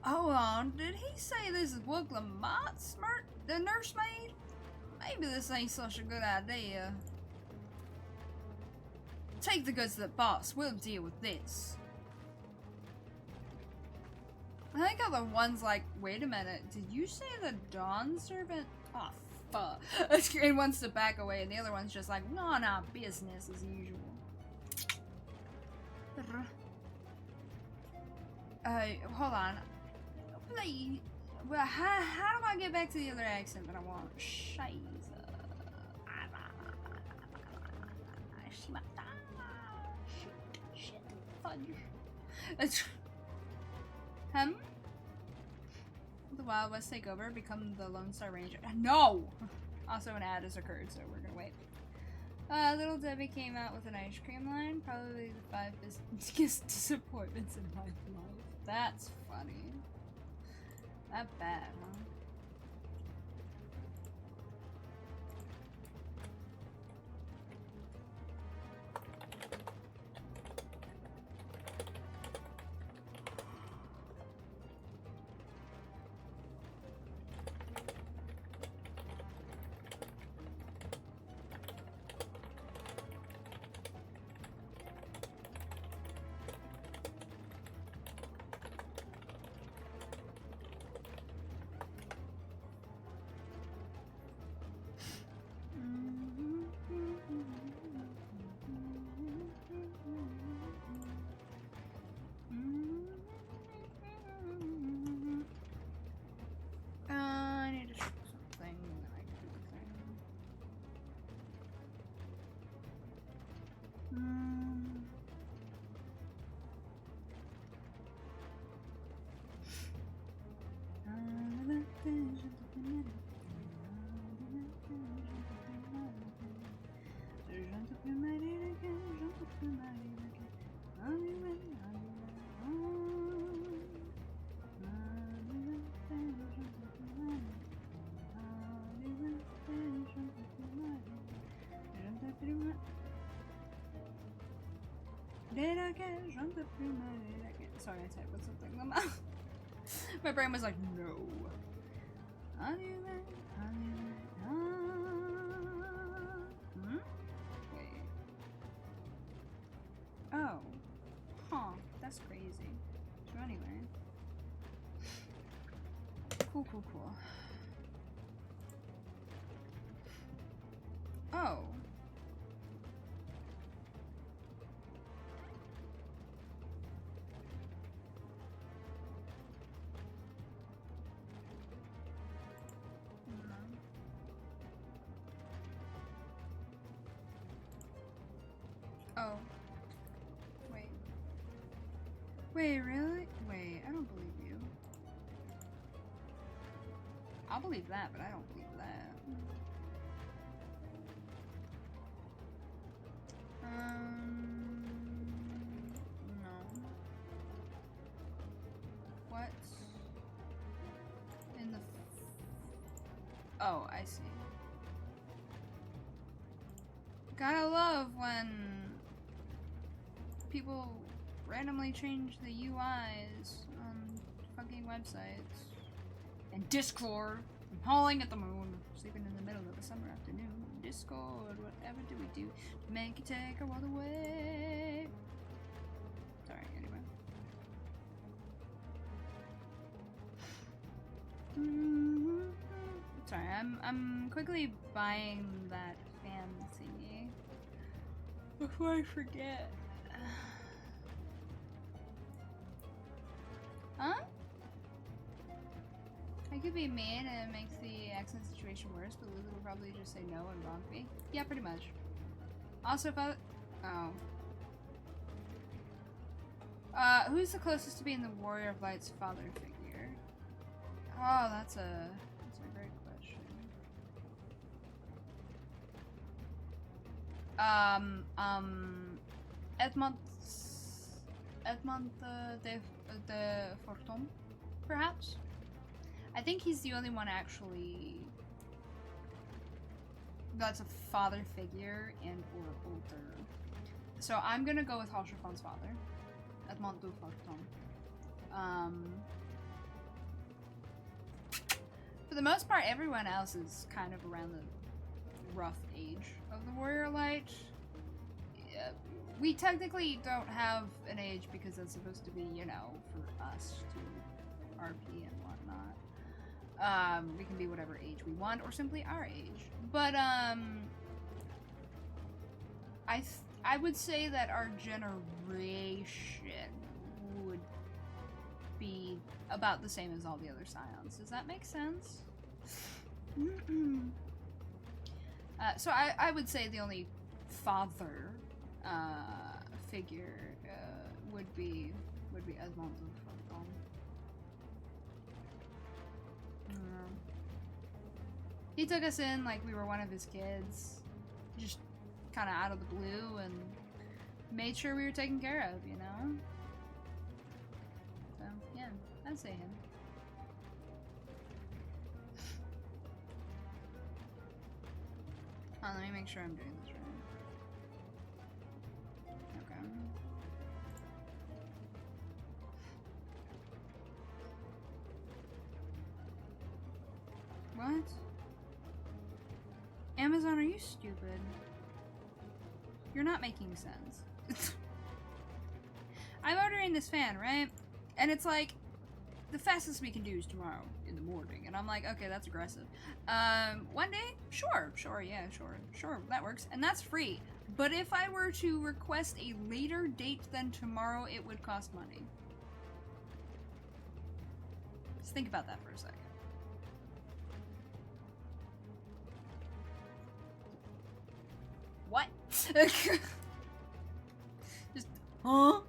Hold on. Did he say this is Wukalamat's the nursemaid? Maybe this ain't such a good idea. Take the goods to the boss. We'll deal with this. I think other one's like, wait a minute. Did you say the Dawn servant? Oh, fuck. And wants to back away, and the other one's just like, no, business as usual. Hold on. Please. Well, how do I get back to the other accent that I want? Shiza. Shit. Fudge. Wild West take over, become the Lone Star Ranger. No! Also, an ad has occurred, so we're gonna wait. Little Debbie came out with an ice cream line. Probably the 5 biggest disappointments in my life. That's funny. Not bad, huh? I need to check something, and then I can do the thing. Sorry, I typed with something. My brain was like, no. Wait. Oh. Huh. That's crazy. So anyway. Cool. Oh. Oh. Wait. Wait, really? Wait, I don't believe you. I'll believe that, but I don't believe that. No. What? In the... Oh, I see. Gotta love when people randomly change the UIs on fucking websites. And Discord. I'm hauling at the moon. Sleeping in the middle of a summer afternoon. Discord. Whatever do we do to make you take our world away? Sorry, anyway. Sorry, I'm quickly buying that fan thingy before I forget. Huh? I could be mean and it makes the accent situation worse, but Lulu will probably just say no and bonk me. Yeah, pretty much. Also, if I... Oh. Who's the closest to being the Warrior of Light's father figure? Oh, that's a great question. Edmond de Forton, perhaps? I think he's the only one actually that's a father figure and or older. So I'm gonna go with Halshafon's father, Edmond de Forton. For the most part, everyone else is kind of around the rough age of the Warrior Light. We technically don't have an age because that's supposed to be, you know, for us to RP and whatnot. We can be whatever age we want, or simply our age. But I would say that our generation would be about the same as all the other Scions. Does that make sense? So I would say the only father figure would be Edmond de Forton. He took us in like we were one of his kids. Just kind of out of the blue and made sure we were taken care of, you know? So, yeah, I'd say him. Oh, let me make sure I'm doing this right. Okay. What? Amazon, are you stupid? You're not making sense. I'm ordering this fan, right? And it's like, the fastest we can do is tomorrow in the morning. And I'm like, okay, that's aggressive. One day? Sure, yeah, sure, that works. And that's free. But if I were to request a later date than tomorrow, it would cost money. Just think about that for a second. What? Just, huh?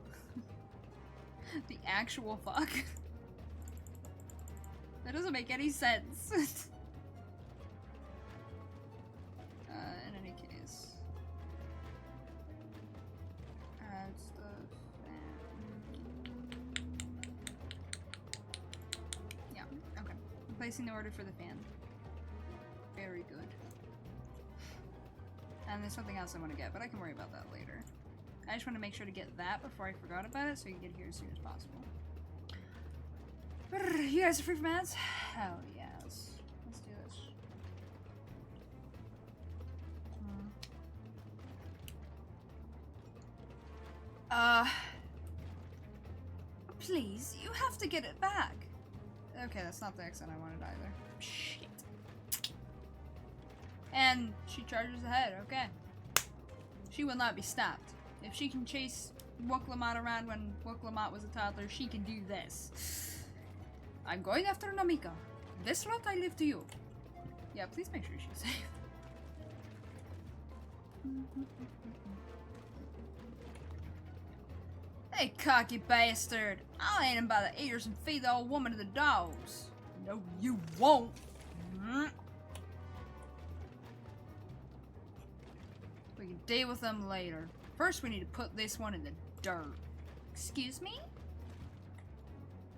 The actual fuck? That doesn't make any sense. In any case. Add stuff and... Yeah, okay. I'm placing the order for the fan. Very good. And there's something else I want to get, but I can worry about that later. I just want to make sure to get that before I forgot about it so you can get here as soon as possible. You guys are free from ads? Hell yes. Let's do this. Please, you have to get it back. Okay, that's not the accent I wanted either. Shit. And she charges ahead, okay. She will not be stopped. If she can chase Woklamat around when Woklamat was a toddler, she can do this. I'm going after Namika. This route I leave to you. Yeah, please make sure she's safe. Hey, cocky bastard. I'll hand him by the ears and feed the old woman to the dogs. No, you won't. We can deal with them later. First, we need to put this one in the dirt. Excuse me?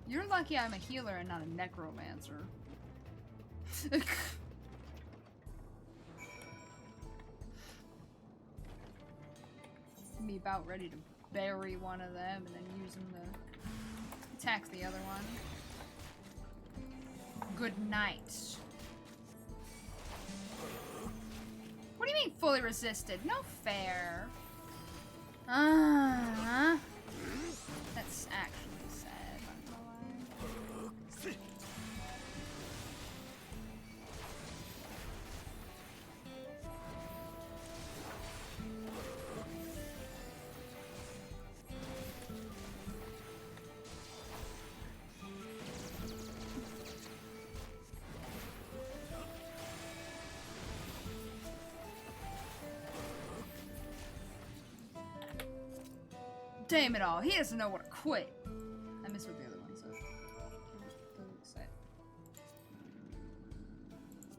You're lucky I'm a healer and not a necromancer. Me about ready to bury one of them and then use them to attack the other one. Good night. What do you mean fully resisted? No fair. That's actually sad. I'm not gonna lie. Damn it all, he doesn't know what to quit. I missed what the other one said. Doesn't say.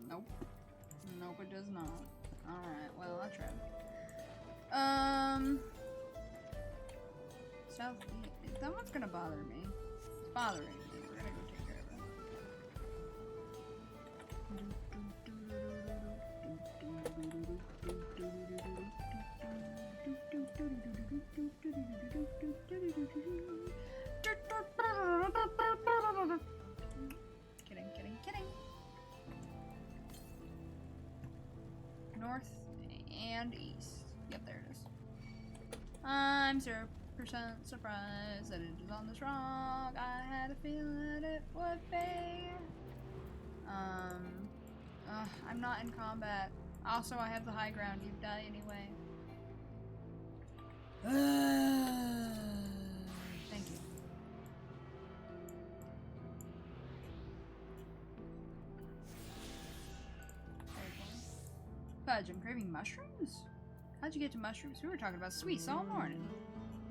Nope. Nope, it does not. Alright, well, I tried. South, that one's gonna bother me. It's bothering me. We're gonna go take care of Kidding. North and east. Yep, there it is. I'm 0% surprised that it is on this rock. I had a feeling that it would be. I'm not in combat. Also, I have the high ground. You'd die anyway. Thank you. Fudge, I'm craving mushrooms? How'd you get to mushrooms? We were talking about sweets all morning.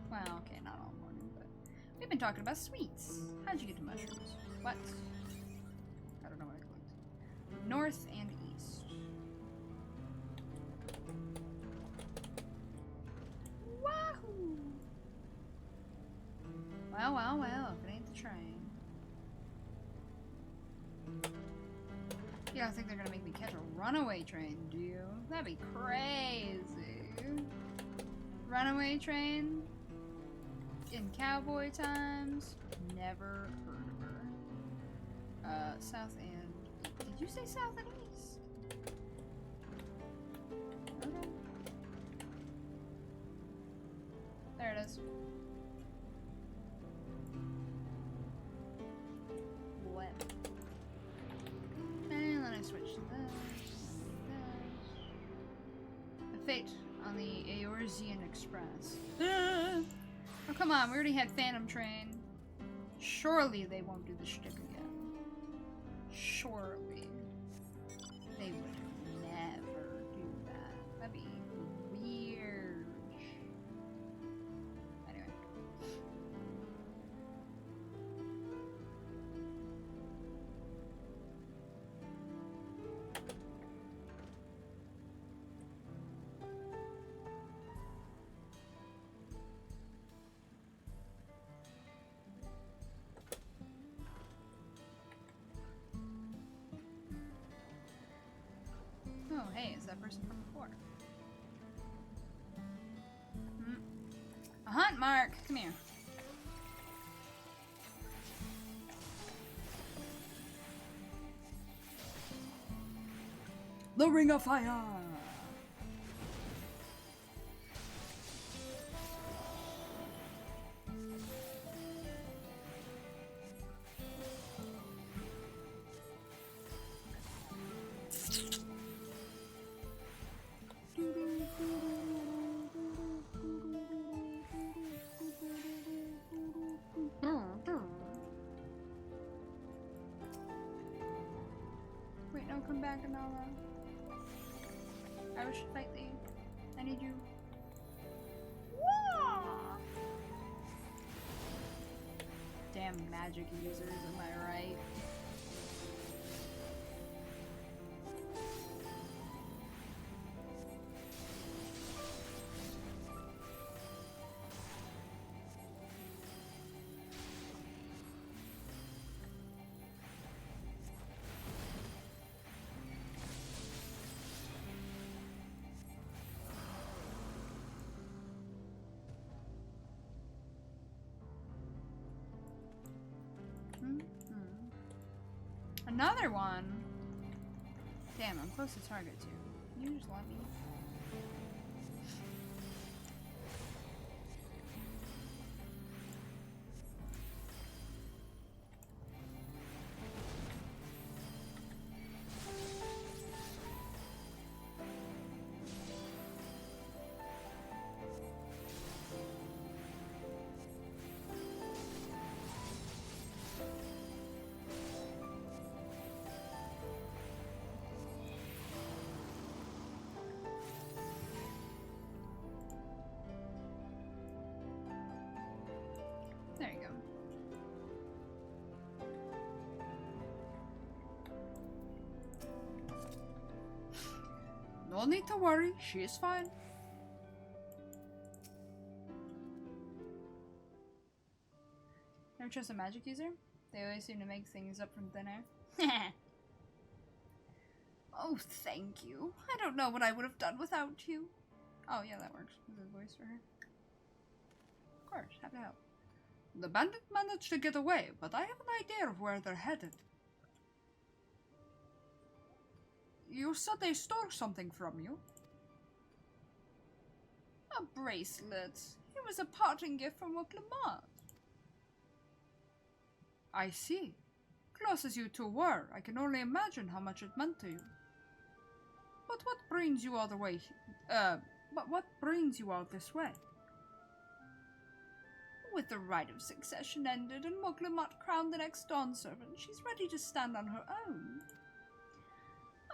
Well, okay, not all morning, but we've been talking about sweets. How'd you get to mushrooms? What? I don't know what north and east. Wahoo! Well, well, well, if it ain't the train. You don't think they're gonna make me catch a runaway train, do you? That'd be crazy. Runaway train? In cowboy times? Never heard of her. South and... Did you say south and east? Okay. There it is. Web. And then I switch to this. The fate on the Eorzean Express. Oh, come on, we already had Phantom Train. Surely they won't do the shtick again. Surely. They would never do that. That'd be weird. Anyway. Oh, hey, is that person from before? A hunt, Mark! Come here. The Ring of Fire! Wait, no, come back and I'll, I wish to fight thee. I need you. Whoa! Damn magic users, am I right? Another one? Damn, I'm close to target too. Can you just let me? There you go. No need to worry, she is fine. Never trust a magic user? They always seem to make things up from thin air. Oh, thank you. I don't know what I would have done without you. Oh, yeah, that works. Is a voice for her? Of course, happy to help. The bandit managed to get away, but I have an idea of where they're headed. You said they stole something from you? A bracelet. It was a parting gift from Oklamat. I see. Close as you two were, I can only imagine how much it meant to you. But what brings you all the way? But what brings you all this way? With the right of succession ended and Muglamat crowned the next Dawn servant, she's ready to stand on her own.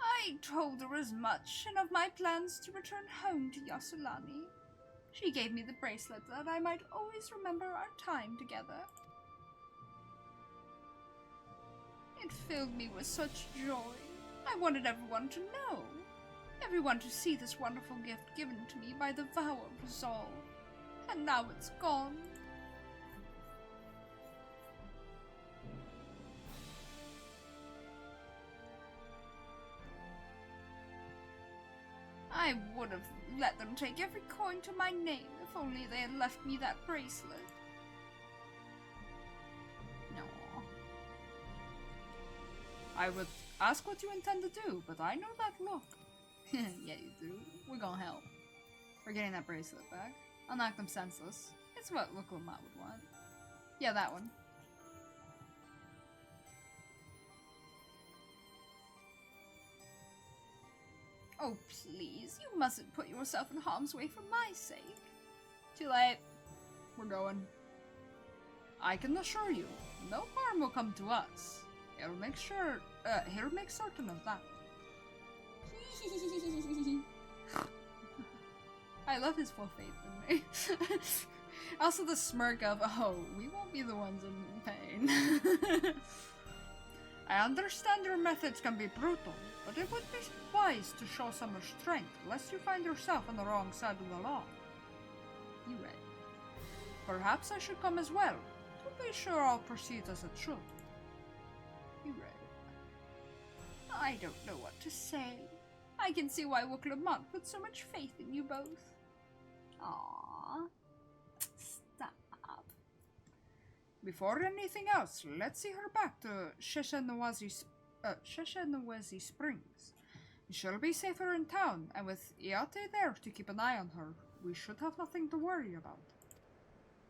I told her as much, and of my plans to return home to Yasulani. She gave me the bracelet that I might always remember our time together. It filled me with such joy. I wanted everyone to know. Everyone to see this wonderful gift given to me by the vow of resolve. And now it's gone. I would have let them take every coin to my name if only they had left me that bracelet. No. I would ask what you intend to do, but I know that look. Yeah, you do. We're gonna help. We're getting that bracelet back. I'll knock them senseless. It's what Lukulamat would want. Yeah, that one. Oh, please. You mustn't put yourself in harm's way for my sake. Too late. We're going. I can assure you, no harm will come to us. He'll make certain of that. I love his full faith in me. Also the smirk of, oh, we won't be the ones in pain. I understand your methods can be brutal, but it would be wise to show some restraint, lest you find yourself on the wrong side of the law. You read. Perhaps I should come as well, to be sure all proceeds as it should. You read. I don't know what to say. I can see why Lukulamat put so much faith in you both. Aww. Stop. Before anything else, let's see her back to Sheshenawazi Springs. She'll be safer in town, and with Iate there to keep an eye on her, we should have nothing to worry about.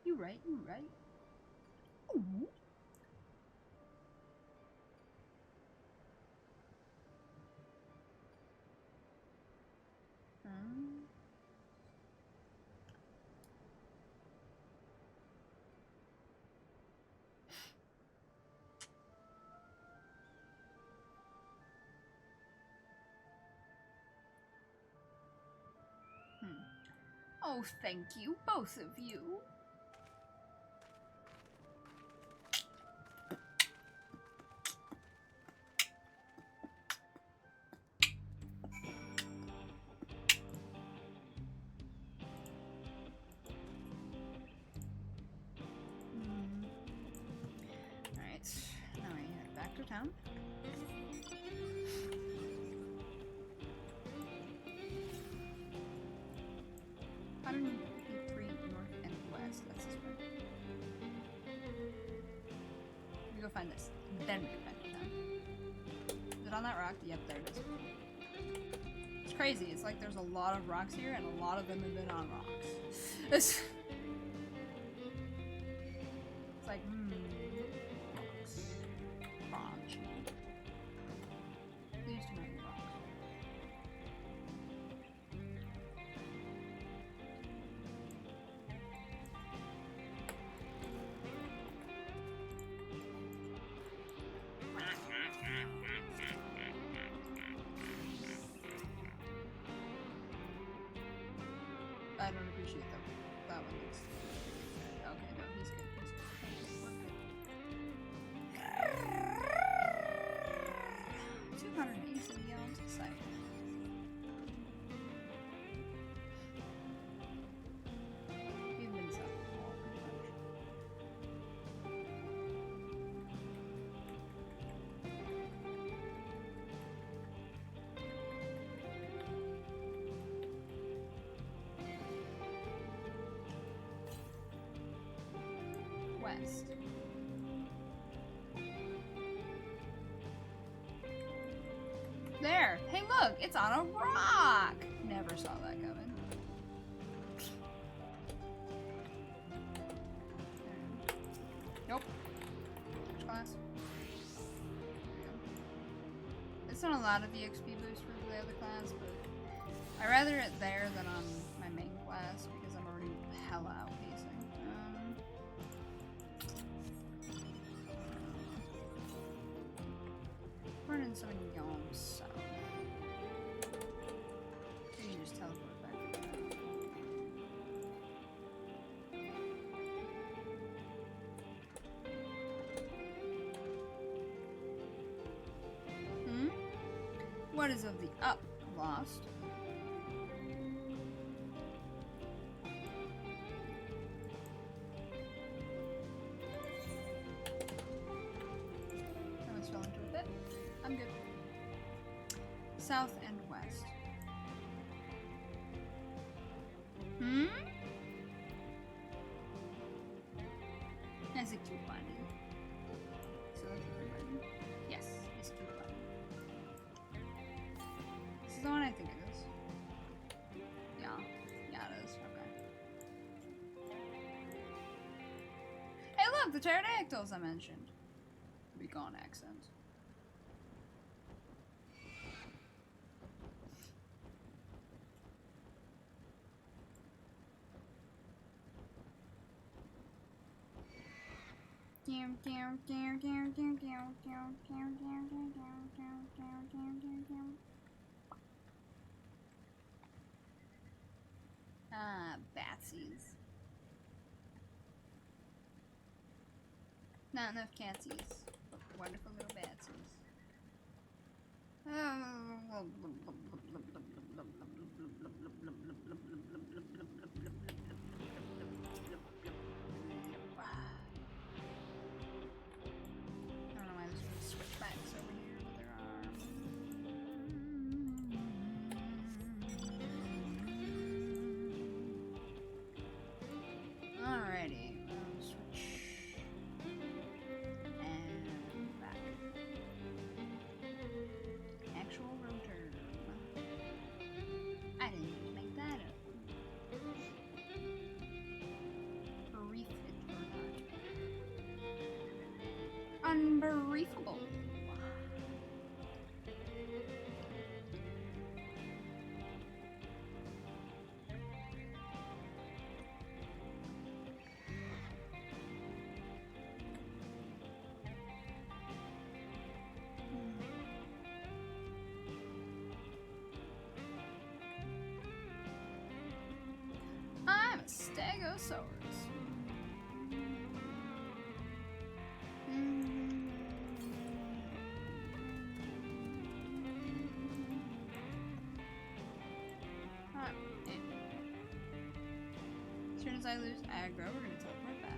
You right, you right. Ooh. Oh, thank you, both of you. Alright, now we head back to town. Find this. Then we get back to town. Is it on that rock? Yep, there it is. It's crazy. It's like there's a lot of rocks here, and a lot of them have been on rocks. It's like, rocks. Rocks. There used to be rocks. I don't appreciate that. That one is. Okay, no, he's good. He's good. 280 gallons of cider. We've been south before, pretty much. West. There! Hey look! It's on a rock! Never saw that coming. Nope. Which class? It's not a lot of EXP boost for the other class, but I'd rather it there than on my main class because I'm already hella outpacing. Running so many yawns, so you can just teleport back to that. What is of the up lost? I almost fell into a bit. I'm good. South and west. That's a cute button. So that's a cute button. Yes, it's a cute button. This is the one I think it is. Yeah. Yeah, it is. Okay. Hey look, the pterodactyls I mentioned. Recon accent. Ah, batsies. Not enough catsies. Wonderful little batsies. Switchbacks over here, but there are. Alrighty, switch and back. Actual rotor. I didn't even make that up. Brief it or not. Unbriefable. I'm a Stegosaurus. As soon as I lose aggro, we're gonna teleport back.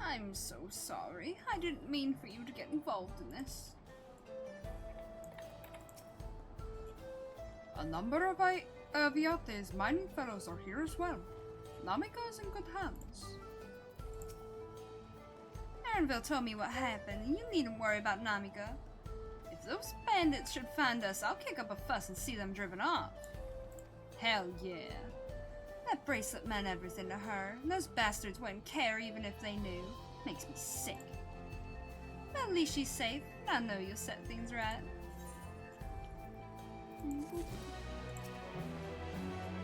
I'm so sorry. I didn't mean for you to get involved in this. A number of Viate's mining fellows are here as well. Namika is in good hands. Aaronville told me what happened, and you needn't worry about Namika. If those bandits should find us, I'll kick up a fuss and see them driven off. Hell yeah. That bracelet meant everything to her, and those bastards wouldn't care even if they knew. Makes me sick. But at least she's safe, and I know you'll set things right.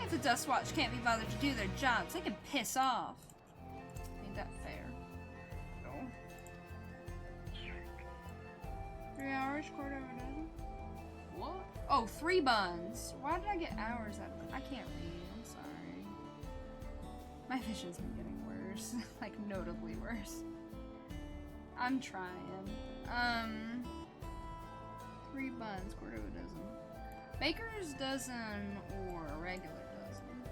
If the Dust Watch can't be bothered to do their jobs, they can piss off. Ain't that fair? No. 3 hours, quarter of a dozen? What? Oh, 3 buns. Why did I get hours out of it? I can't read. I'm sorry. My vision's been getting worse. Like, notably worse. I'm trying. 3 buns, quarter of a dozen. Baker's dozen or a regular dozen?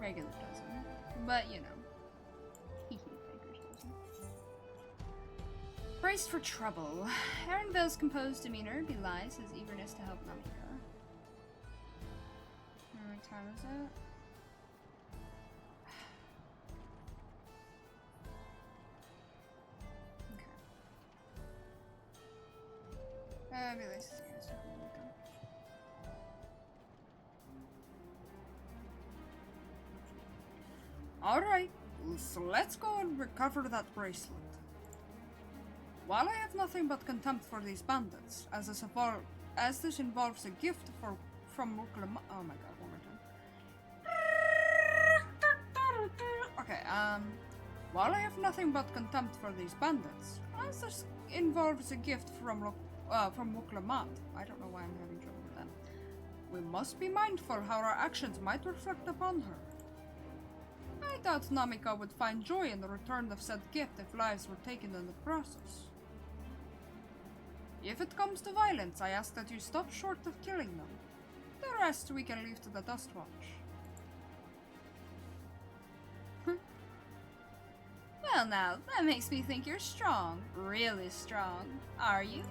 Regular doesn't. But, you know. Baker's doesn't. Braced for trouble. Aaronville's composed demeanor belies his eagerness to help Namika. What time is it? Okay. Alright, so let's go and recover that bracelet. While I have nothing but contempt for these bandits, as this involves a gift from Muklama. Oh my god, one more time. Okay, while I have nothing but contempt for these bandits, as this involves a gift from Muklamat. I don't know why I'm having trouble with that. We must be mindful how our actions might reflect upon her. I doubt Namika would find joy in the return of said gift if lives were taken in the process. If it comes to violence, I ask that you stop short of killing them. The rest we can leave to the Dustwatch. Well now, that makes me think you're strong. Really strong. Are you?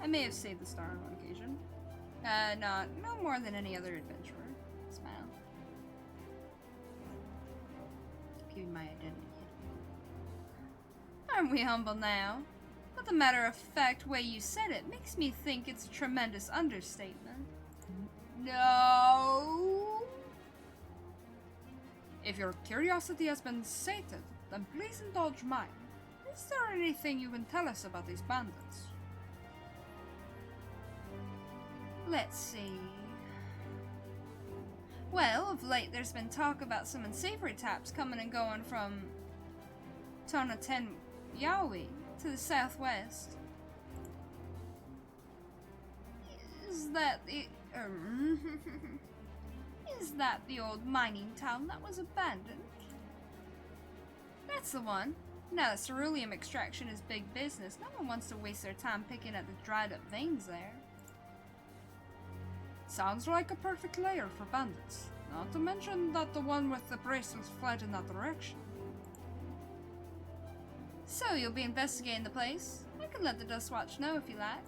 I may have saved the star on one occasion. No more than any other adventurer. Smile. Keeping my identity hidden. Aren't we humble now? But the matter-of-fact way you said it makes me think it's a tremendous understatement. No! If your curiosity has been sated, then please indulge mine. Is there anything you can tell us about these bandits? Let's see. Well, of late there's been talk about some unsavory taps coming and going from Tonaten Yaoi to the southwest. Is that the is that the old mining town that was abandoned? That's the one. Now that ceruleum extraction is big business, no one wants to waste their time picking at the dried up veins there. Sounds like a perfect lair for bandits. Not to mention that the one with the bracelets fled in that direction. So you'll be investigating the place? I can let the Dustwatch know if you like.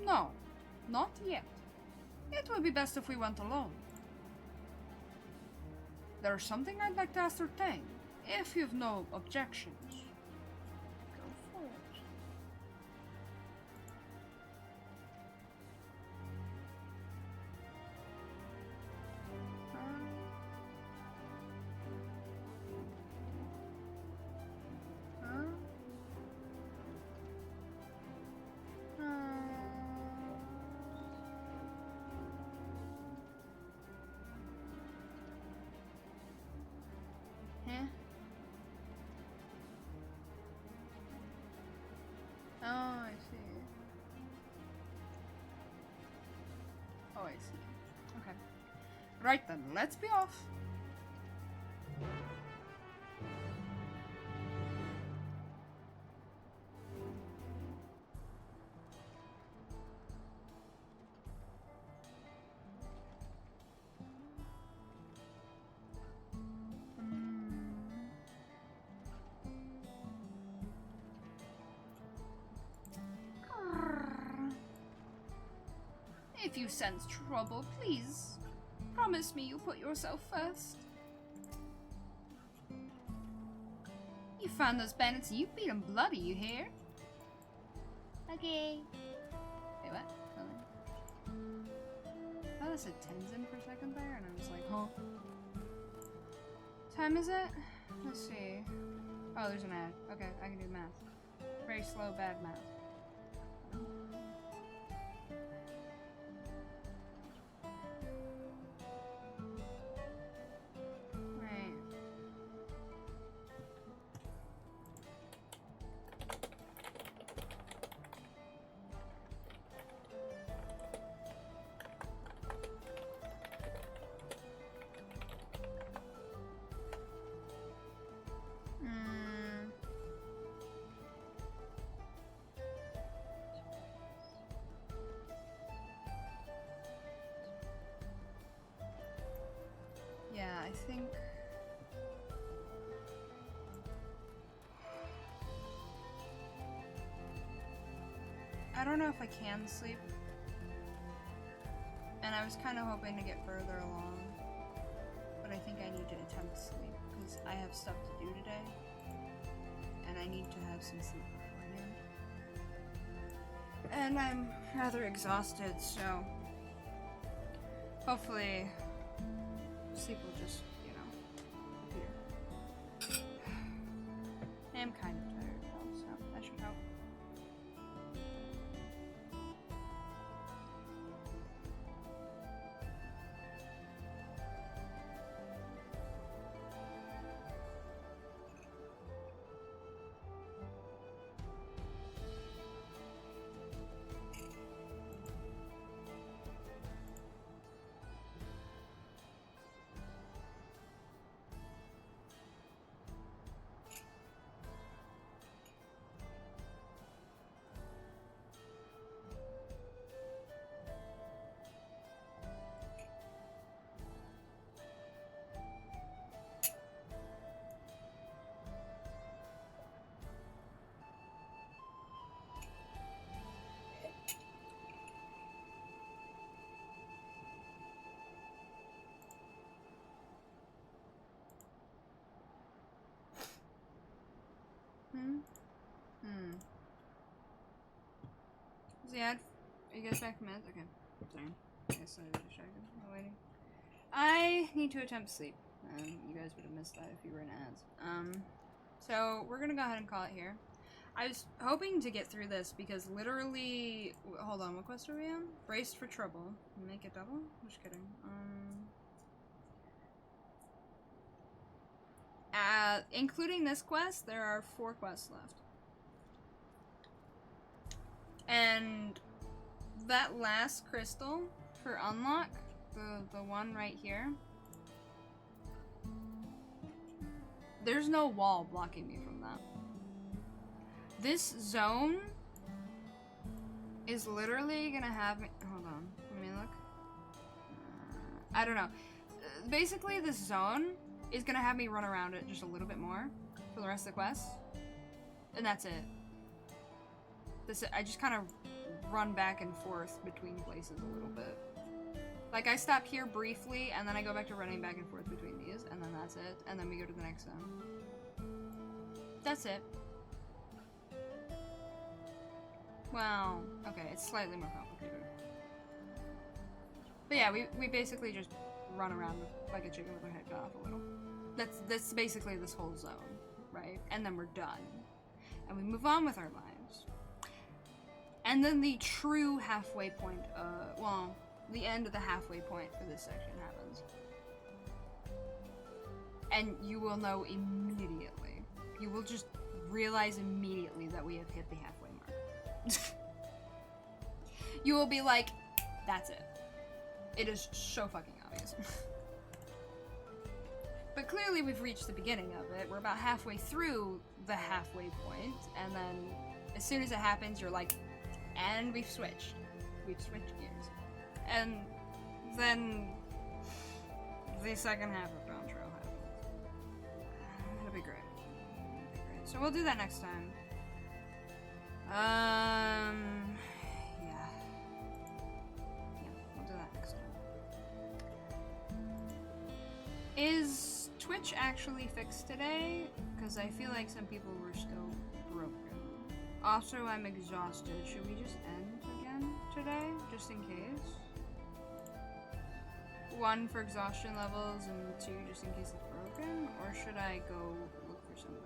No, not yet. It would be best if we went alone. There's something I'd like to ascertain, if you've no objections. Go for it. Oh, I see. Oh, I see. Okay. Right then, let's be off. If you sense trouble, please promise me you'll put yourself first. You found those bandits and you beat them bloody, you hear? Okay. Wait, what? I thought I said Tenzin for a second there, and I was like, huh? Time is it? Let's see. Oh, there's an ad. Okay, I can do math. Very slow, bad math. I think... I don't know if I can sleep. And I was kind of hoping to get further along. But I think I need to attempt sleep because I have stuff to do today. And I need to have some sleep beforehand. And I'm rather exhausted, so hopefully sleep will just, you know, appear. I am kind of tired though, so that should help. Is the ad? Are you guys back from ads? Okay. Sorry. I guess I was distracted while waiting. I need to attempt sleep. You guys would have missed that if you were in ads. So we're gonna go ahead and call it here. I was hoping to get through this because literally, hold on, what quest are we on? Braced for trouble. Make it double? Just kidding. Including this quest, there are 4 quests left. And that last crystal for unlock, the one right here, there's no wall blocking me from that. This zone is literally gonna have me, hold on, let me look. I don't know. Basically, this zone is gonna have me run around it just a little bit more for the rest of the quest. And that's it. I just kind of run back and forth between places a little bit. Like, I stop here briefly, and then I go back to running back and forth between these, and then that's it. And then we go to the next zone. That's it. Well, okay, it's slightly more complicated. But yeah, we basically just run around like a chicken with our head cut off a little. That's basically this whole zone, right? And then we're done. And we move on with our lives. And then the true halfway point, well, the end of the halfway point for this section happens. And you will know immediately. You will just realize immediately that we have hit the halfway mark. You will be like, that's it. It is so fucking obvious. But clearly we've reached the beginning of it. We're about halfway through the halfway point, and then as soon as it happens, you're like, and we've switched. We've switched gears. And then the second half of Dawntrail happens. It'll be great. It'll be great. So we'll do that next time. Yeah. We'll do that next time. Is Twitch actually fixed today? Because I feel like some people were still broken. Also, I'm exhausted. Should we just end again today? Just in case? 1 for exhaustion levels and 2 just in case it's broken? Or should I go look for somebody?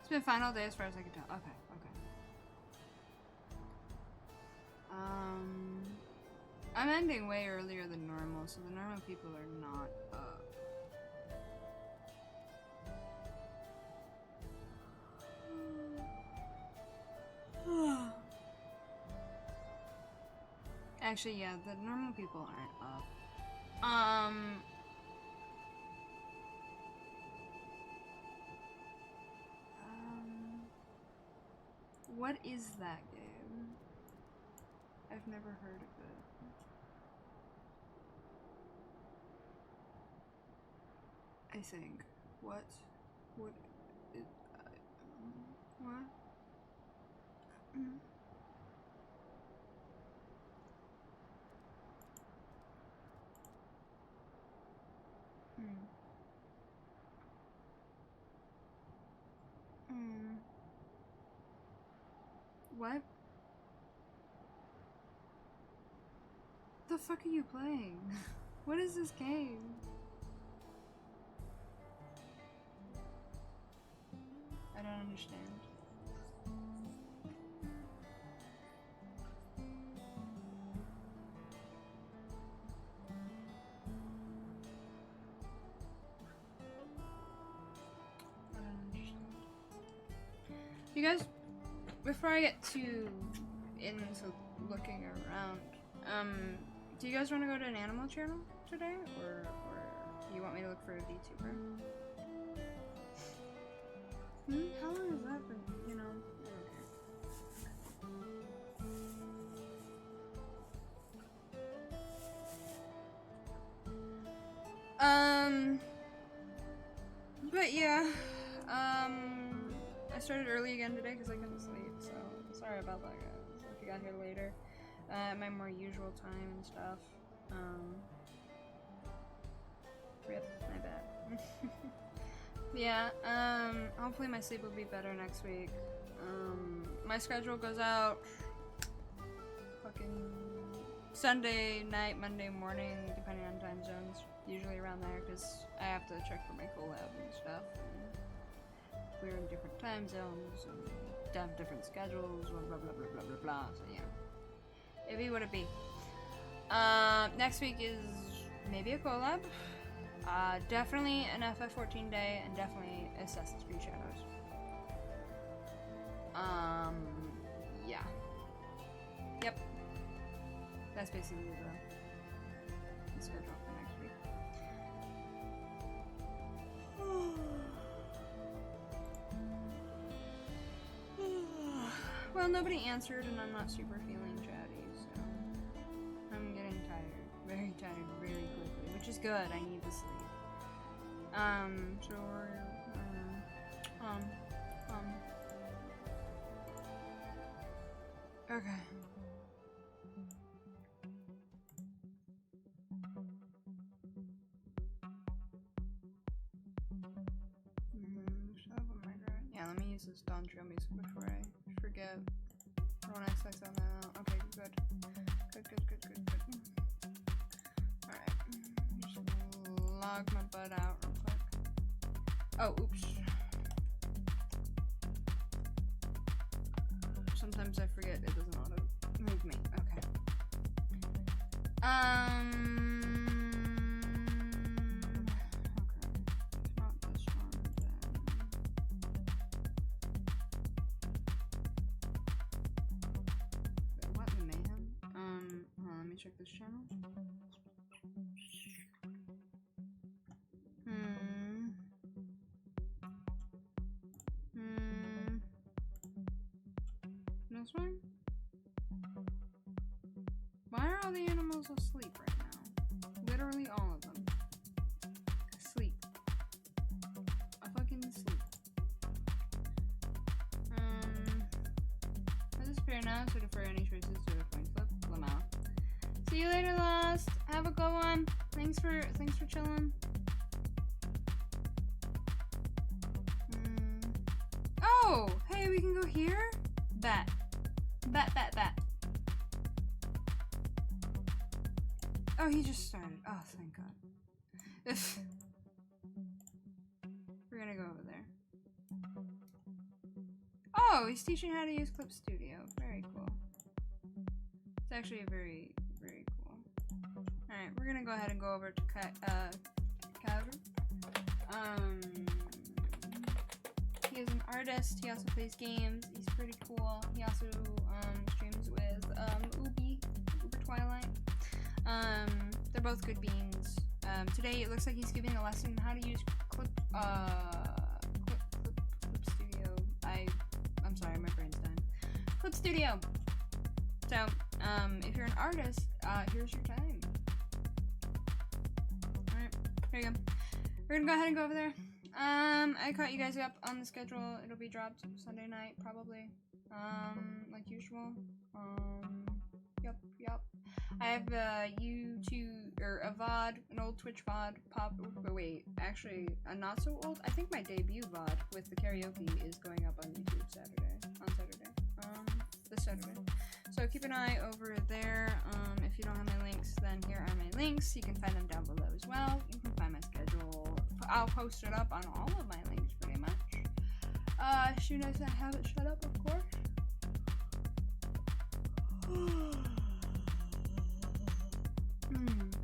It's been fine all day as far as I can tell. Okay, okay. I'm ending way earlier than normal, so the normal people are not up. Actually, yeah, the normal people aren't up. What is that game? I've never heard of it. I think. What? What? What? What? The fuck are you playing? What is this game? I don't understand. You guys, before I get too into looking around, do you guys want to go to an animal channel today, or do you want me to look for a VTuber? How long has that been? You know, I don't care. But yeah, I started early again today because I couldn't sleep, so sorry about that, guys. If you got here later, at my more usual time and stuff. Rip, my bad. Yeah, hopefully my sleep will be better next week. My schedule goes out fucking Sunday night, Monday morning, depending on time zones. Usually around there, because I have to check for my collab and stuff. And we're in different time zones, and have different schedules, blah blah blah blah blah blah blah. So yeah, it be what it be. Next week is maybe a collab. Definitely an FF14 day, and definitely Assassin's Creed Shadows. Yeah. Yep. That's basically the schedule for next week. Well, nobody answered, and I'm not super feeling chatty, so I'm getting tired. Very tired very quickly, which is good. I need to sleep. So we're, okay. Yeah, let me use this Dawntrail music before I forget. I don't want to access on that. Okay, good. Good. Alright. Just log my butt out real quick. Oh, oops. Sometimes I forget it doesn't auto move me. Okay. Not this one, then. Wait, what in mayhem? Hold on, let me check this channel. This one? Why are all the animals asleep right now? Literally all of them. Asleep. I fucking sleep. I disappear now, so defer any choices to a coin flip. Lamau. See you later, Lost. Have a good one. Thanks for chilling. Oh, hey, we can go here? Bet. Oh, he just started. Oh, thank God. We're gonna go over there. Oh, he's teaching how to use Clip Studio. Very cool. It's actually very, very cool. Alright, we're gonna go ahead and go over to Caver. He is an artist. He also plays games. He's pretty cool. He also streams with Uber Twilight. They're both good beans. Today it looks like he's giving a lesson on how to use Clip Studio. I'm sorry, my brain's dying. Clip Studio. So, if you're an artist, here's your time. Alright, here you go. We're gonna go ahead and go over there. I caught you guys up on the schedule. It'll be dropped Sunday night, probably. Like usual. Yup. I have a YouTube, or a VOD, an old Twitch VOD actually, a not so old, I think my debut VOD with the karaoke is going up on YouTube this Saturday. So keep an eye over there. If you don't have my links, then here are my links. You can find them down below as well. You can find my schedule. I'll post it up on all of my links pretty much. Soon as I have it shut up, of course.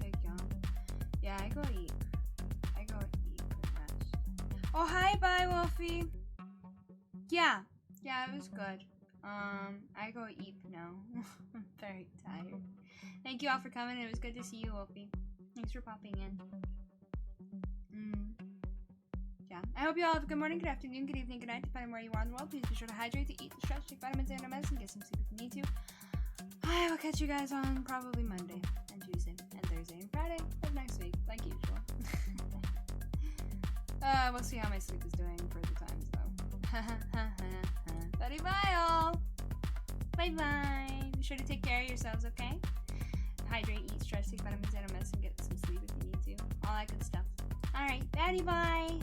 Big yawn. Yeah, I go eat pretty much. Oh, hi, bye, Wolfie. Yeah, it was good. I go eat now. I'm very tired. Thank you all for coming. It was good to see you, Wolfie. Thanks for popping in. Yeah, I hope you all have a good morning, good afternoon, good evening, good night, depending where you are in the world. Please be sure to hydrate, to eat, to stretch, take vitamins and medicine, get some sleep if you need to. I will catch you guys on probably Monday and Tuesday and Thursday and Friday of next week, like usual. We'll see how my sleep is doing for the times though. Buddy, bye all. Bye. Be sure to take care of yourselves, okay? Hydrate, eat, stretch, take vitamins and medicine, get some sleep if you need to. All that good stuff. Alright, Daddy, bye.